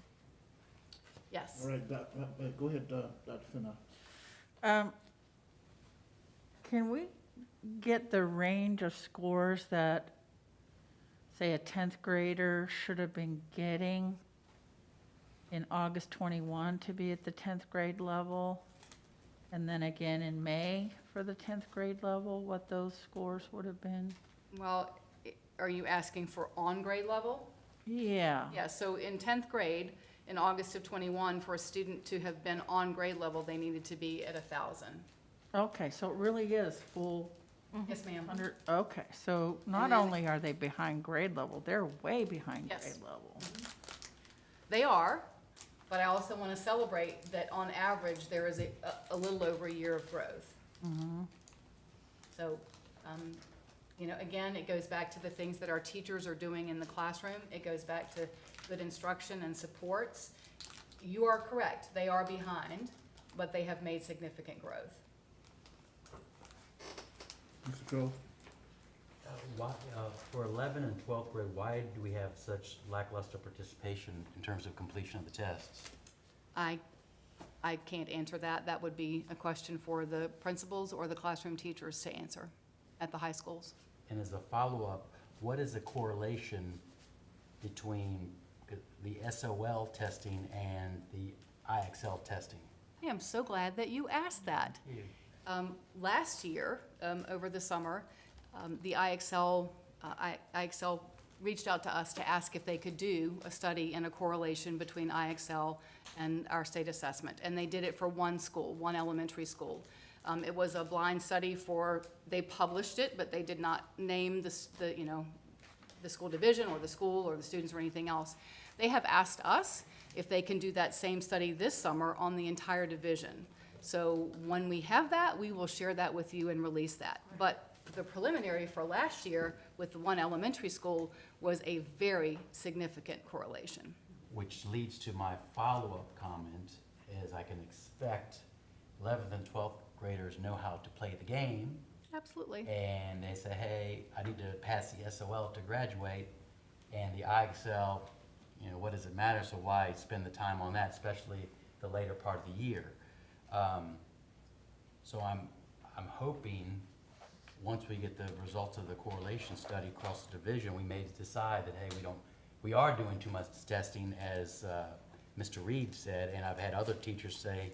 Yes. All right, go ahead, Dr. Sinha. Can we get the range of scores that, say, a 10th grader should have been getting in August 21 to be at the 10th grade level? And then again in May for the 10th grade level, what those scores would have been? Well, are you asking for on grade level? Yeah. Yeah, so in 10th grade, in August of '21, for a student to have been on grade level, they needed to be at 1,000. Okay, so it really is full Yes, ma'am. 100, okay, so not then- only are they behind grade level, they're way behind Yes. grade level. They are, but I also want to celebrate that on average, there is a little over a year of growth. So, you know, again, it goes back to the things that our teachers are doing in the classroom. It goes back to good instruction and supports. You are correct, they are behind, but they have made significant growth. Mr. Grove? For 11 and 12th grade, why do we have such lackluster participation in terms of completion of the tests? I can't answer that. That would be a question for the principals or the classroom teachers to answer at the high schools. And as a follow-up, what is the correlation between the SOL testing and the IXL testing? I am so glad that you asked that. Last year, over the summer, the IXL reached out to us to ask if they could do a study and a correlation between IXL and our state assessment. And they did it for one school, one elementary school. It was a blind study they published it, but they did not name the school division or the school or the students or anything else. They have asked us if they can do that same study this summer on the entire division. So when we have that, we will share that with you and release that. But the preliminary for last year with the one elementary school was a very significant correlation. Which leads to my follow-up comment, is I can expect 11th and 12th graders know how to play the game, Absolutely. and they say, hey, I need to pass the SOL to graduate, and the IXL, you know, what does it matter, so why spend the time on that, especially the later part of the year? So I'm hoping, once we get the results of the correlation study across the division, we may decide that, hey, we are doing too much testing, as Mr. Reed said, and I've had other teachers say,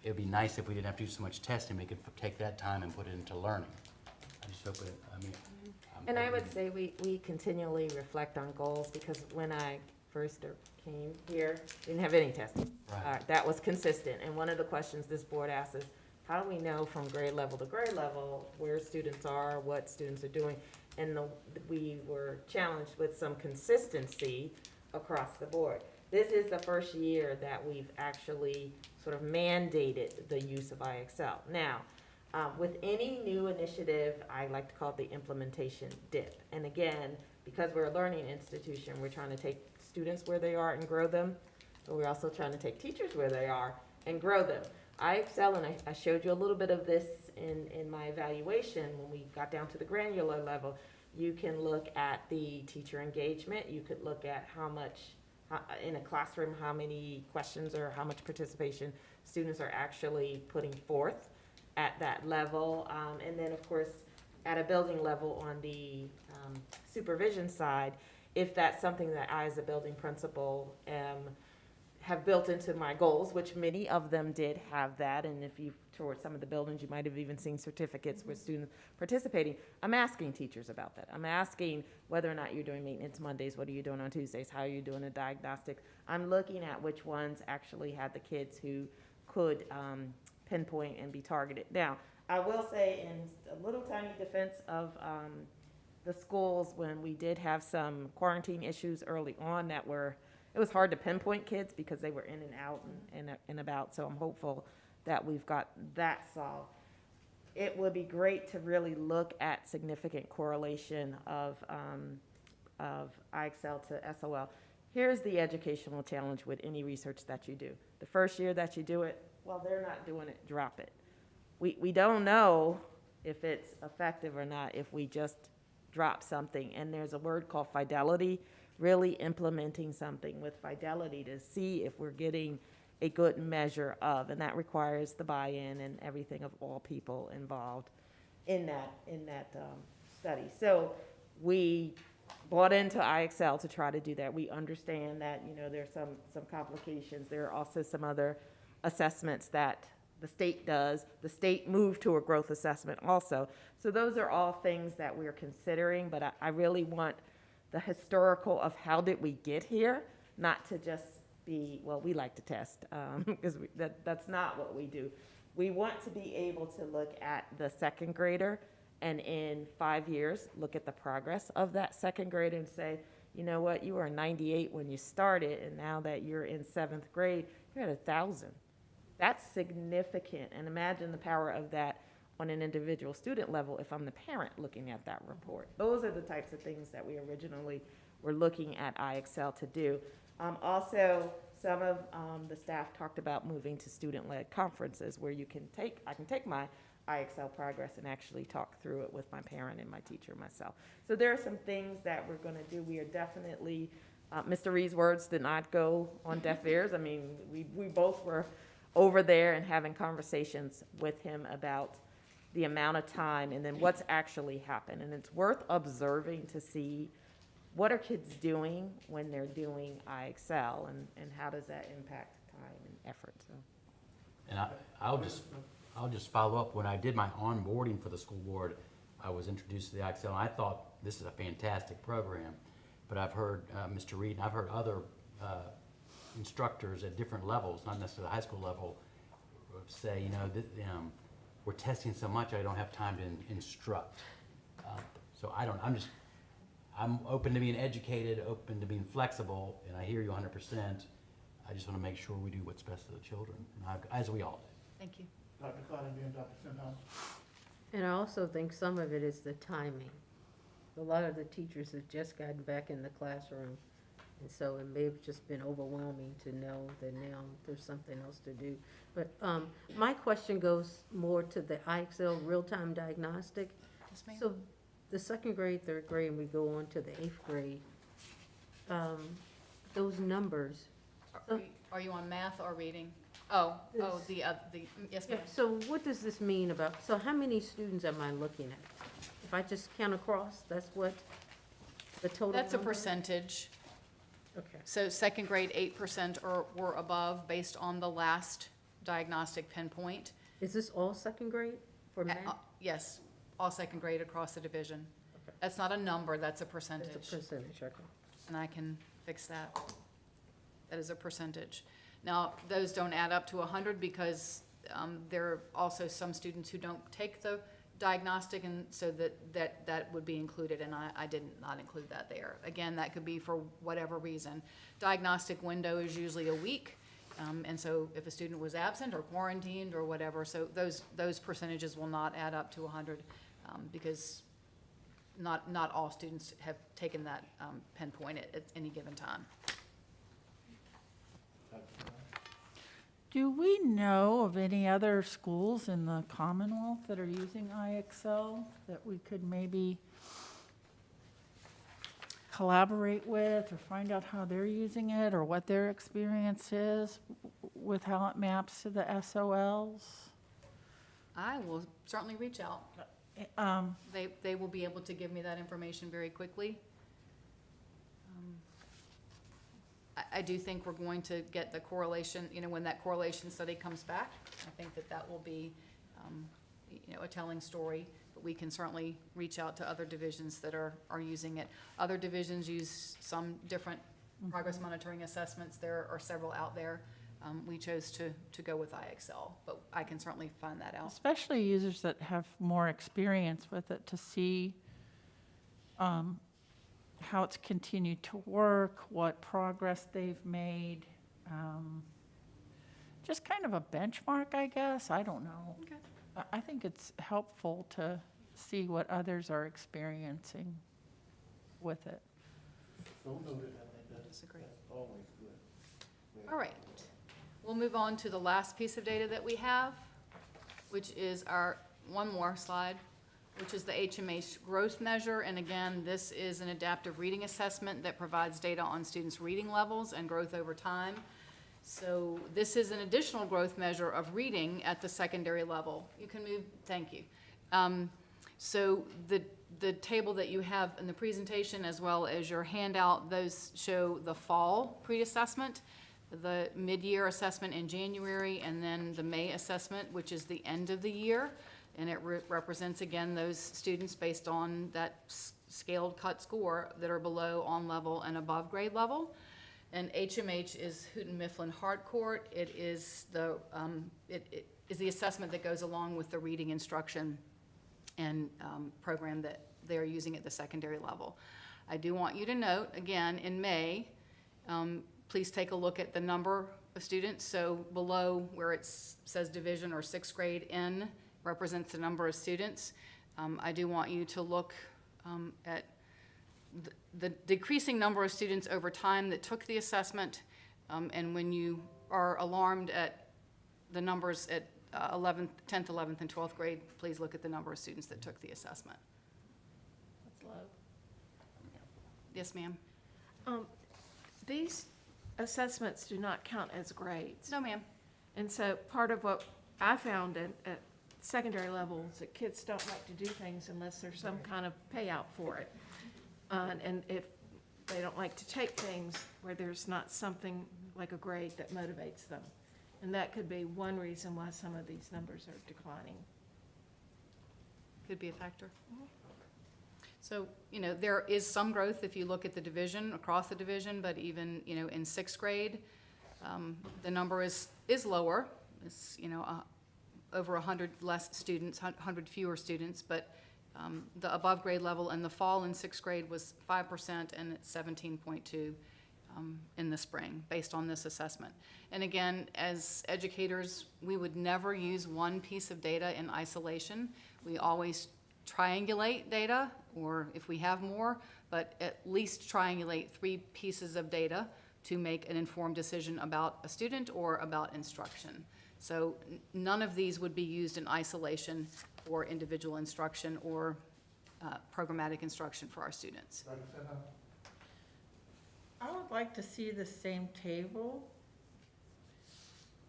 it'd be nice if we didn't have to do so much testing, we could take that time and put it into learning. I just hope And I would say we continually reflect on goals, because when I first came here, didn't have any testing. Right. That was consistent, and one of the questions this board asks is, how do we know from grade level to grade level where students are, what students are doing? And we were challenged with some consistency across the board. This is the first year that we've actually sort of mandated the use of IXL. Now, with any new initiative, I like to call it the implementation dip. And again, because we're a learning institution, we're trying to take students where they are and grow them, but we're also trying to take teachers where they are and grow them. IXL, and I showed you a little bit of this in my evaluation when we got down to the granular level. You can look at the teacher engagement. You could look at how much, in a classroom, how many questions or how much participation students are actually putting forth at that level. And then, of course, at a building level on the supervision side, if that's something that I, as a building principal, have built into my goals, which many of them did have that, and if you toured some of the buildings, you might have even seen certificates with students participating. I'm asking teachers about that. I'm asking whether or not you're doing maintenance Mondays, what are you doing on Tuesdays, how are you doing a diagnostic? I'm looking at which ones actually had the kids who could pinpoint and be targeted. Now, I will say, in a little tiny defense of the schools, when we did have some quarantine issues early on it was hard to pinpoint kids because they were in and out and about, so I'm hopeful that we've got that solved. It would be great to really look at significant correlation of IXL to SOL. Here's the educational challenge with any research that you do. The first year that you do it, well, they're not doing it, drop it. We don't know if it's effective or not if we just drop something, and there's a word called fidelity, really implementing something with fidelity to see if we're getting a good measure of, and that requires the buy-in and everything of all people involved in that study. So we bought into IXL to try to do that. We understand that, you know, there's some complications. There are also some other assessments that the state does. The state moved to a growth assessment also. So those are all things that we're considering, but I really want the historical of how did we get here, not to just be, well, we like to test, because that's not what we do. We want to be able to look at the second grader and in 5 years, look at the progress of that second grader and say, you know what, you were a 98 when you started, and now that you're in 7th grade, you're at 1,000. That's significant, and imagine the power of that on an individual student level if I'm the parent looking at that report. Those are the types of things that we originally were looking at IXL to do. Also, some of the staff talked about moving to student-led conferences where I can take my IXL progress and actually talk through it with my parent and my teacher myself. So there are some things that we're gonna do. We are definitely, Mr. Reed's words did not go on deaf ears. I mean, we both were over there and having conversations with him about the amount of time and then what's actually happened. And it's worth observing to see what are kids doing when they're doing IXL and how does that impact time and effort, so. And I'll just follow up. When I did my onboarding for the school board, I was introduced to the IXL, and I thought this is a fantastic program. But I've heard Mr. Reed, and I've heard other instructors at different levels, not necessarily the high school level, say, you know, we're testing so much, I don't have time to instruct. So I'm open to being educated, open to being flexible, and I hear you 100%. I just want to make sure we do what's best for the children, as we all do. Thank you. Dr. Carter and Dr. Sinha. And I also think some of it is the timing. A lot of the teachers have just gotten back in the classroom, and so it may have just been overwhelming to know that now there's something else to do. But my question goes more to the IXL real-time diagnostic. Yes, ma'am. So the 2nd grade, 3rd grade, and we go on to the 8th grade, those numbers. Are you on math or reading? Oh, yes, ma'am. So what does this mean about, so how many students am I looking at? If I just count across, that's what the total That's a number is? percentage. Okay. So 2nd grade, 8% or above based on the last diagnostic pinpoint. Is this all 2nd grade for math? Yes, all 2nd grade across the division. Okay. That's not a number, that's a percentage. That's a percentage, okay. And I can fix that. That is a percentage. Now, those don't add up to 100 because there are also some students who don't take the diagnostic, and so that would be included, and I did not include that there. Again, that could be for whatever reason. Diagnostic window is usually a week, and so if a student was absent or quarantined or whatever, so those percentages will not add up to 100 because not all students have taken that pinpoint at any given time. Do we know of any other schools in the Commonwealth that are using IXL that we could maybe collaborate with or find out how they're using it or what their experience is with how it maps to the SOLs? I will certainly reach out. They will be able to give me that information very quickly. I do think we're going to get the correlation, when that correlation study comes back. I think that will be, a telling story. But we can certainly reach out to other divisions that are using it. Other divisions use some different progress monitoring assessments. There are several out there. We chose to go with IXL, but I can certainly find that out. Especially users that have more experience with it to see how it's continued to work, what progress they've made. Just kind of a benchmark, I guess. I don't know. Okay. I think it's helpful to see what others are experiencing with it. So noted, I think that's Disagree. always good. All right. We'll move on to the last piece of data that we have, which is one more slide, which is the Hmh Growth Measure. And again, this is an adaptive reading assessment that provides data on students' reading levels and growth over time. So this is an additional growth measure of reading at the secondary level. You can move, thank you. So the table that you have in the presentation as well as your handout, those show the fall pre-assessment, the mid-year assessment in January, and then the May assessment, which is the end of the year. And it represents, again, those students based on that scaled cut score that are below on level and above grade level. And Hmh is Houghton Mifflin Hardcourt. It is the assessment that goes along with the reading instruction and program that they're using at the secondary level. I do want you to note, again, in May, please take a look at the number of students. So below where it says division or sixth grade N represents the number of students. I do want you to look at the decreasing number of students over time that took the assessment, and when you are alarmed at the numbers at 10th, 11th, and 12th grade, please look at the number of students that took the assessment. That's low. Yes, ma'am? These assessments do not count as grades. No, ma'am. And so part of what I found at secondary levels, that kids don't like to do things unless there's some kind of payout for it. And if they don't like to take things where there's not something like a grade that motivates them. And that could be one reason why some of these numbers are declining. Could be a factor. So, you know, there is some growth if you look at the division, across the division, but even, you know, in sixth grade, the number is lower. It's, you know, over 100 less students, 100 fewer students, but the above grade level in the fall in sixth grade was 5% and it's 17.2 in the spring, based on this assessment. And again, as educators, we would never use one piece of data in isolation. We always triangulate data, or if we have more, but at least triangulate 3 pieces of data to make an informed decision about a student or about instruction. So none of these would be used in isolation for individual instruction or programmatic instruction for our students. I would like to see the same table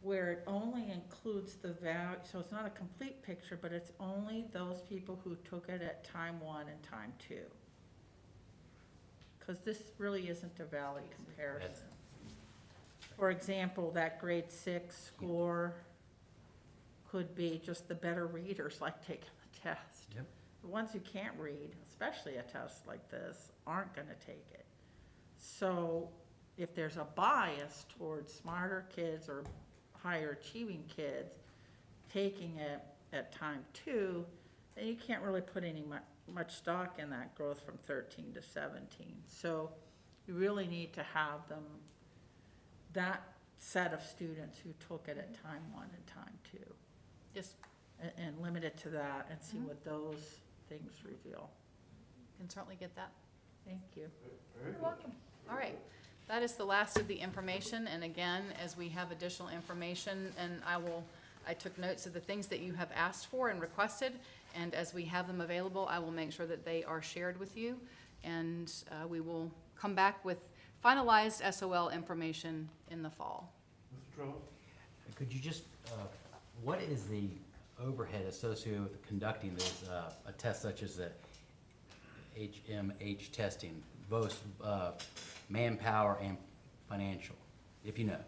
where it only includes the value, so it's not a complete picture, but it's only those people who took it at time 1 and time 2. Because this really isn't a valid comparison. For example, that grade 6 score could be just the better readers like taking the test. Yep. The ones who can't read, especially a test like this, aren't gonna take it. So if there's a bias towards smarter kids or higher achieving kids taking it at time 2, then you can't really put any much stock in that growth from 13 to 17. So you really need to have them, that set of students who took it at time 1 and time 2. Yes, And limit it to that and see what those things reveal. can certainly get that. Thank you. You're welcome. All right, that is the last of the information, and again, as we have additional information, and I took notes of the things that you have asked for and requested, and as we have them available, I will make sure that they are shared with you, and we will come back with finalized SOL information in the fall. Mr. Trout? Could you just, what is the overhead associated with conducting those, a test such as the Hmh testing, both manpower and financial, if you know?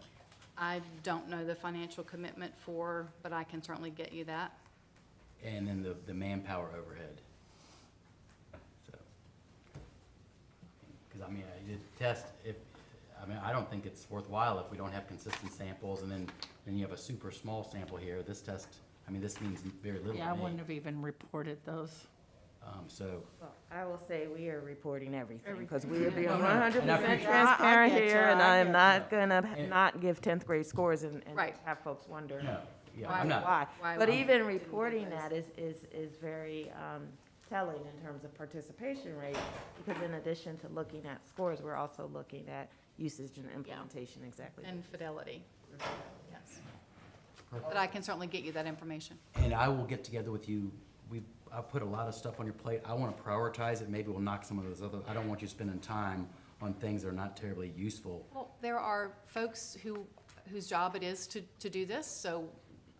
I don't know the financial commitment for, but I can certainly get you that. And then the manpower overhead. So, because I mean, you test if, I mean, I don't think it's worthwhile if we don't have consistent samples, and then you have a super small sample here. This test, I mean, this means very little to me. Yeah, I wouldn't have even reported those. So, Well, I will say we are reporting everything, because Everything. we are being No, no, 100% and I appreciate- transparent I get here, you, and I I am get not gonna And- not give 10th grade scores and Right. have folks wonder no, yeah, Why- I'm not. why. why But we even didn't do reporting those. that is very telling in terms of participation rate, because in addition to looking at scores, we're also looking at usage and implementation, exactly. And fidelity, yes. But I can certainly get you that information. And I will get together with you. I put a lot of stuff on your plate. I want to prioritize it. Maybe we'll knock some of those other, I don't want you spending time on things that are not terribly useful. Well, there are folks whose job it is to do this, so.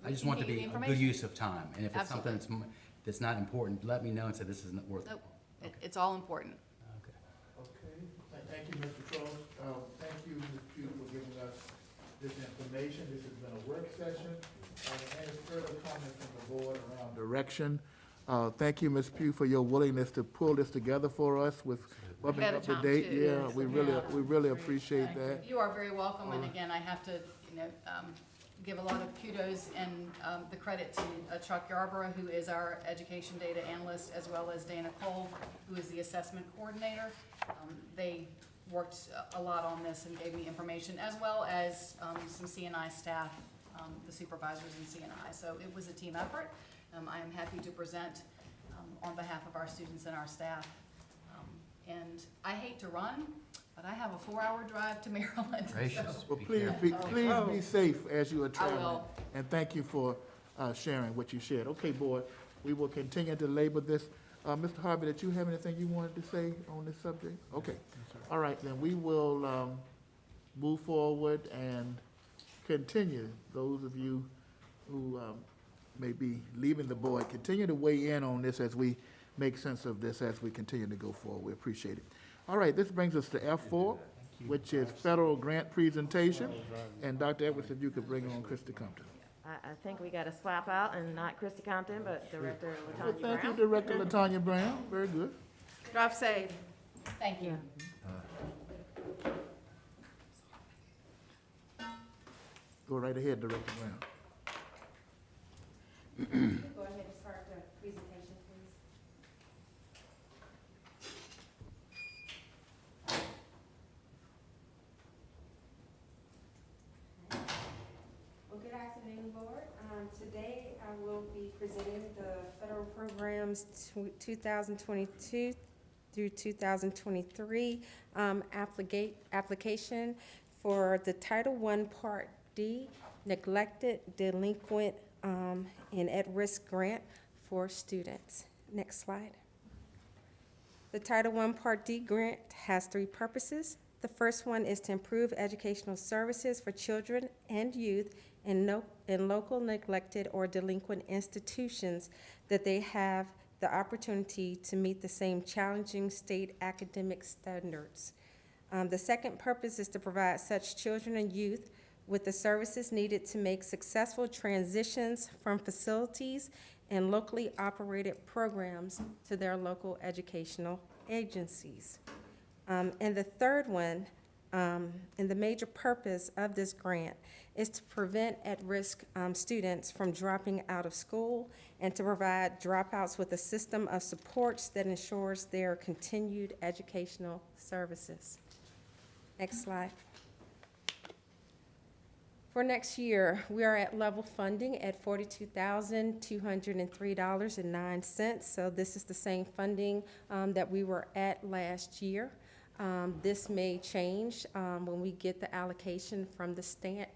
I we just can want to get you be the a good information. use of time. And if it's something that's not important, let me know and say this isn't worth it. Nope, it's all important. Okay. Okay, thank you, Mr. Trost. Thank you, Ms. Pugh, for giving us this information. This has been a work session. Any further comments from the board around direction? Thank you, Ms. Pugh, for your willingness to pull this together for us with bumping Ahead up of to time, date. too. Yeah, Yes. we really appreciate that. You are very welcome, and again, I have to, give a lot of kudos and the credit to Chuck Yarborough, who is our education data analyst, as well as Dana Cole, who is the assessment coordinator. They worked a lot on this and gave me information, as well as some CNI staff, the supervisors in CNI. So it was a team effort. I am happy to present on behalf of our students and our staff. And I hate to run, but I have a 4-hour drive to Maryland. Gracious. Well, Be please careful. be safe as you are traveling. will. And thank you for sharing what you shared. Okay, board, we will continue to labor this. Mr. Harvey, did you have anything you wanted to say on this subject? Okay. All right, then we will move forward and continue. Those of you who may be leaving the board, continue to weigh in on this as we make sense of this as we continue to go forward. We appreciate it. All right, this brings us to F4, which is federal grant presentation. And Dr. Edwards, if you could bring on Christy Compton. I think we got to swap out and not Christy Compton, but Director Well, LaTanya thank you, Brown. Director LaTanya Brown. Very good. Drive safe. Thank you. Go right ahead, Director Brown. Go ahead and start the presentation, please. Well, good afternoon, Board. Today, I will be presenting the federal programs 2022 through 2023 application for the Title I Part D, Neglected, Delinquent, and At-Risk Grant for students. Next slide. The Title I Part D grant has 3 purposes. The first one is to improve educational services for children and youth in local neglected or delinquent institutions that they have the opportunity to meet the same challenging state academic standards. The second purpose is to provide such children and youth with the services needed to make successful transitions from facilities and locally operated programs to their local educational agencies. And the third one, and the major purpose of this grant, is to prevent at-risk students from dropping out of school and to provide dropouts with a system of supports that ensures their continued educational services. Next slide. For next year, we are at level funding at $42,203.09. So this is the same funding that we were at last year. This may change when we get the allocation from the state,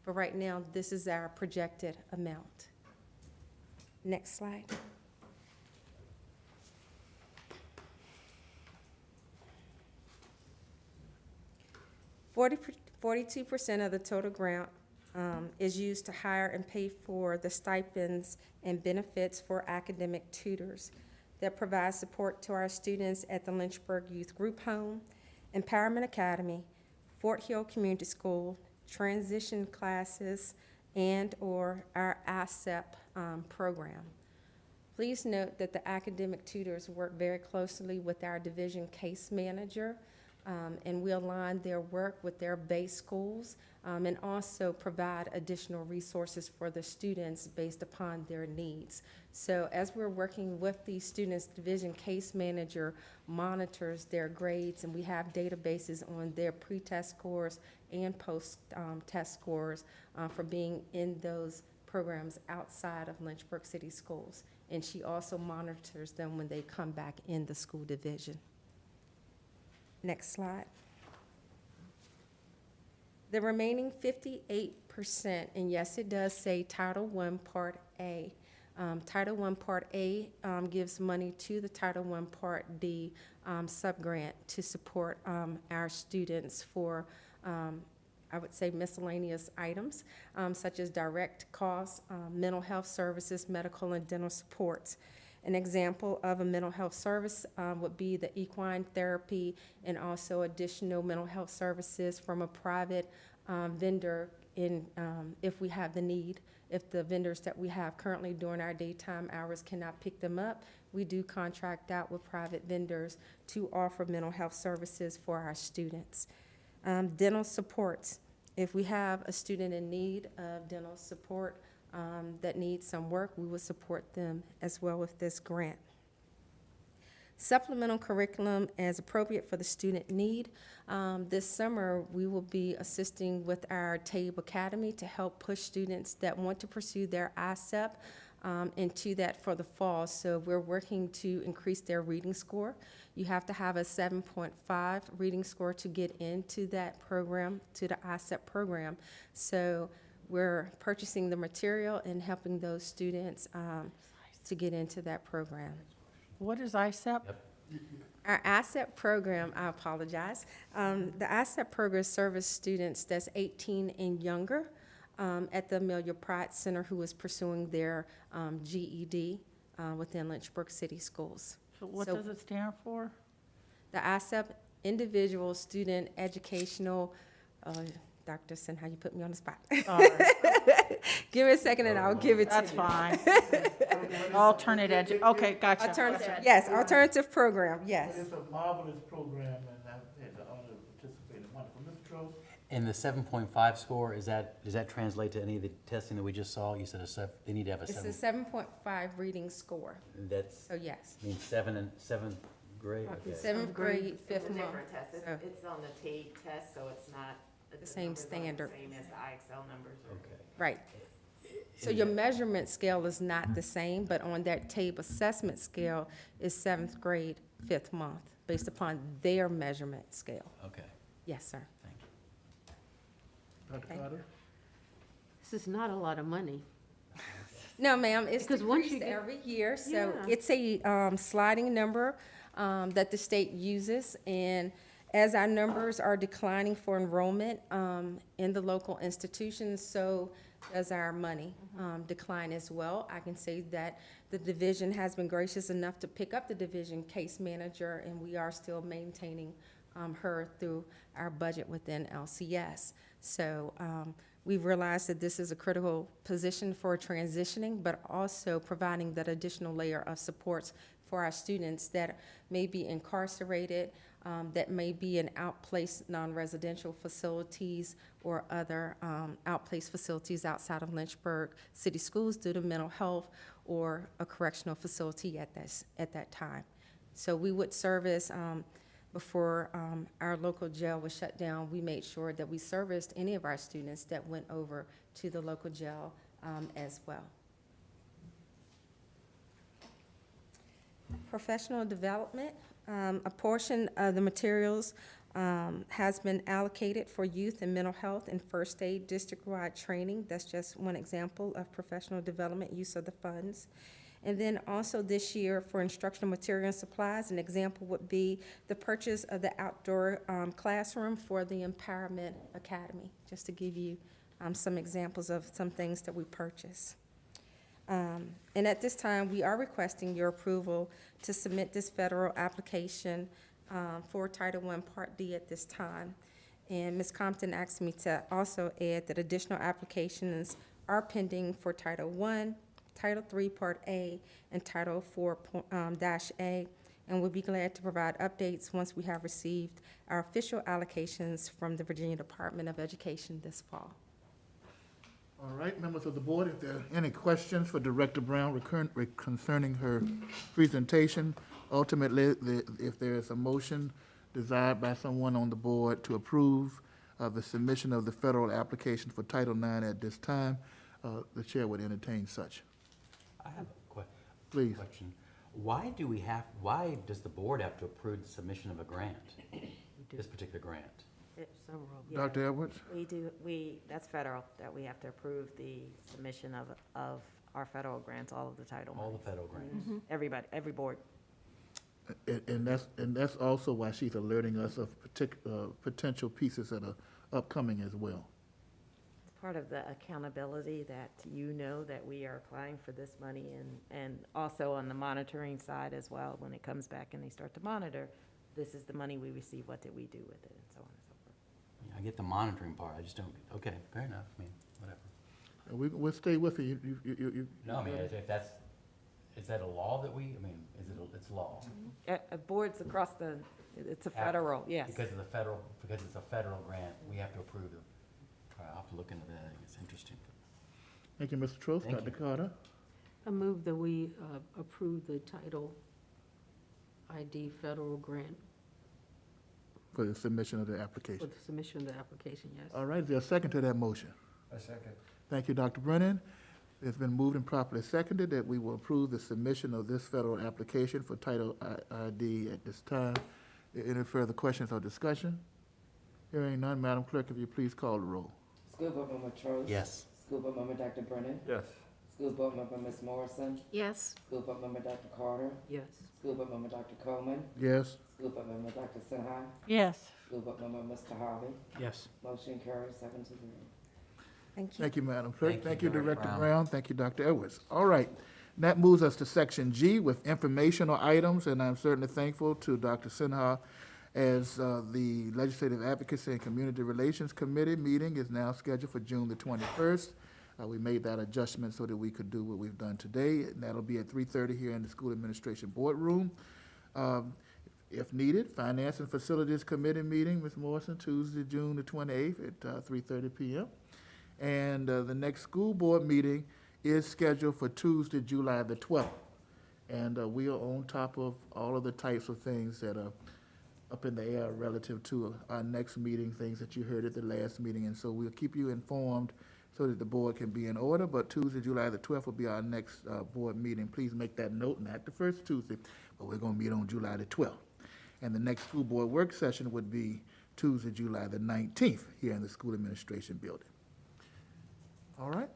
but right now, this is our projected amount. Next slide. Forty-two percent of the total grant is used to hire and pay for the stipends and benefits for academic tutors that provide support to our students at the Lynchburg Youth Group Home, Empowerment Academy, Fort Hill Community School, transition classes, and/or our ISEP program. Please note that the academic tutors work very closely with our division case manager, and we align their work with their base schools, and also provide additional resources for the students based upon their needs. So as we're working with these students, division case manager monitors their grades, and we have databases on their pre-test scores and post-test scores for being in those programs outside of Lynchburg City Schools. And she also monitors them when they come back in the school division. Next slide. The remaining 58%, and yes, it does say Title I Part A, Title I Part A gives money to the Title I Part D subgrant to support our students for, I would say, miscellaneous items, such as direct costs, mental health services, medical and dental supports. An example of a mental health service would be the equine therapy and also additional mental health services from a private vendor if we have the need. If the vendors that we have currently during our daytime hours cannot pick them up, we do contract out with private vendors to offer mental health services for our students. Dental supports. If we have a student in need of dental support that needs some work, we will support them as well with this grant. Supplemental curriculum as appropriate for the student need. This summer, we will be assisting with our TABE Academy to help push students that want to pursue their ISEP into that for the fall. So we're working to increase their reading score. You have to have a 7.5 reading score to get into that program, to the ISEP program. So we're purchasing the material and helping those students to get into that program. What is ISEP? Our ISEP program, I apologize. The ISEP program serves students that's 18 and younger at the Amelia Pratt Center who is pursuing their GED within Lynchburg City Schools. So what does it stand for? The ISEP, Individual Student Educational, Dr. Sinha, you put me on the spot. Sorry. Give me a second and I'll give it to you. That's fine. Okay, gotcha. Alternative program, yes. It's a marvelous program, and I've had the honor of participating. Wonderful. Mr. Trost? And the 7.5 score, does that translate to any of the testing that we just saw? You said they need to have a It's 7. a 7.5 reading score, That's, so yes. means 7th grade? Okay. Seventh grade, fifth It's a month. different test. So- It's on the TABE test, so it's not. The same numbers aren't standard. The same as the IXL numbers. Okay. Right. So your measurement scale is not the same, but on that TABE assessment scale is 7th grade, 5th month, based upon their measurement scale. Okay, Yes, sir. thank you. Dr. Okay. Carter? This is not a lot of money. No, ma'am, it's Because once you decreased get- every year, so Yeah. it's a sliding number that the state uses, and as our numbers are declining for enrollment in the local institutions, so does our money decline as well. I can say that the division has been gracious enough to pick up the division case manager, and we are still maintaining her through our budget within LCS. So we've realized that this is a critical position for transitioning, but also providing that additional layer of supports for our students that may be incarcerated, that may be in outplaced non-residential facilities or other outplaced facilities outside of Lynchburg City Schools due to mental health or a correctional facility at that time. So we would service, before our local jail was shut down, we made sure that we serviced any of our students that went over to the local jail as well. Professional development, a portion of the materials has been allocated for youth and mental health and first aid district-wide training. That's just one example of professional development use of the funds. And then also this year for instructional material and supplies, an example would be the purchase of the outdoor classroom for the Paramount Academy, just to give you some examples of some things that we purchase. And at this time, we are requesting your approval to submit this federal application for Title I Part D at this time. And Ms. Compton asked me to also add that additional applications are pending for Title I, Title III Part A, and Title IV-A, and we'll be glad to provide updates once we have received our official allocations from the Virginia Department of Education this fall. All right, members of the board, if there are any questions for Director Brown concerning her presentation, ultimately, if there is a motion desired by someone on the board to approve the submission of the federal application for Title IX at this time, the chair would entertain such. I have a Please. question. Why does the board have to approve the submission of a grant, this particular grant? Dr. Edwards? We do, that's federal, that we have to approve the submission of our federal grants, all of the title All the monies. federal grants. Everybody, every board. And that's also why she's alerting us of potential pieces that are upcoming as well. It's part of the accountability that you know that we are applying for this money, and also on the monitoring side as well, when it comes back and they start to monitor, this is the money we receive, what did we do with it, and so on and so forth. Yeah, I get the monitoring part, I just don't, okay, fair enough, I mean, whatever. We'll stay with you. No, I mean, if that's, is that a law that we, I mean, it's law? Boards across it's a federal, yes. Because it's a federal grant, we have to approve it. All right, I'll have to look into that, I think it's interesting. Thank you, Mr. Trost. Thank Dr. you. Carter? I move that we approve the Title ID federal grant For the submission of the for application. the submission of the application, yes. All right, is there a second to that motion? A second. Thank you, Dr. Brennan. It's been moved and properly seconded that we will approve the submission of this federal application for Title ID at this time. Any further questions or discussion? Hearing none, Madam Clerk, if you please call the roll. School Board Member Trost. Yes. School Board Member Dr. Brennan. Yes. School Board Member Ms. Morrison. Yes. School Board Member Dr. Carter. Yes. School Board Member Dr. Coleman. Yes? School Board Member Dr. Sinha. Yes. School Board Member Mr. Harvey. Yes. Motion carries 7-0. Thank you. Thank you, Madam Clerk. Thank you, Thank you, Director Director Brown. Brown. Thank you, Dr. Edwards. All right. And that moves us to Section G with informational items, and I'm certainly thankful to Dr. Sinha as the Legislative Advocacy and Community Relations Committee meeting is now scheduled for June the 21st. We made that adjustment so that we could do what we've done today, and that'll be at 3:30 here in the School Administration Boardroom. If needed, Finance and Facilities Committee meeting, Ms. Morrison, Tuesday, June the 28th at 3:30 p.m. And the next school board meeting is scheduled for Tuesday, July the 12th. And we are on top of all of the types of things that are up in the air relative to our next meeting, things that you heard at the last meeting. And so we'll keep you informed so that the board can be in order. But Tuesday, July the 12th will be our next board meeting. Please make that note, not the first Tuesday, but we're going to meet on July the 12th. And the next school board work session would be Tuesday, July the 19th here in the School Administration Building. All right?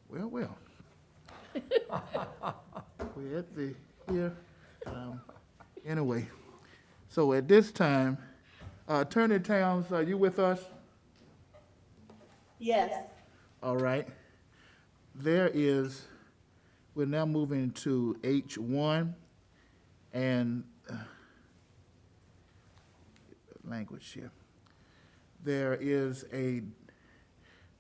Well. We're at the, here. Anyway, so at this time, Attorney Towns, are you with us? Yes. All right. We're now moving to H1 and language here. There is a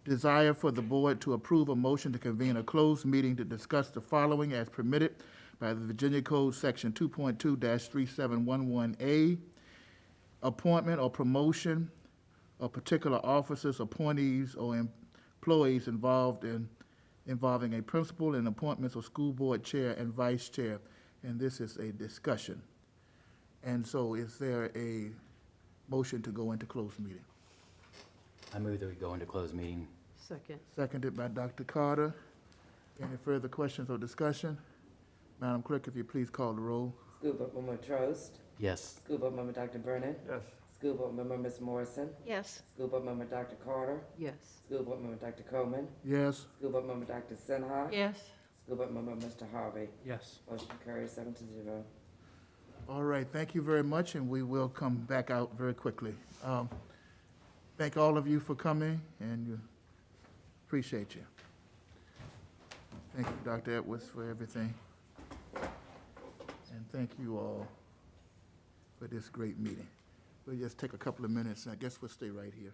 desire for the board to approve a motion to convene a closed meeting to discuss the following as permitted by the Virginia Code Section 2.2-3711A, appointment or promotion of particular officers, appointees, or employees involving a principal in appointments of school board chair and vice chair. And this is a discussion. And so is there a motion to go into closed meeting? I move that we go into closed meeting. Second. Seconded by Dr. Carter. Any further questions or discussion? Madam Clerk, if you please call the roll. School Board Member Trost. Yes. School Board Member Dr. Brennan. Yes. School Board Member Ms. Morrison. Yes. School Board Member Dr. Carter. Yes. School Board Member Dr. Coleman. Yes? School Board Member Dr. Sinha. Yes. School Board Member Mr. Harvey. Yes. Motion carries 7-0. All right, thank you very much, and we will come back out very quickly. Thank all of you for coming, and appreciate you. Thank you, Dr. Edwards, for everything. And thank you all for this great meeting. We'll just take a couple of minutes, and I guess we'll stay right here.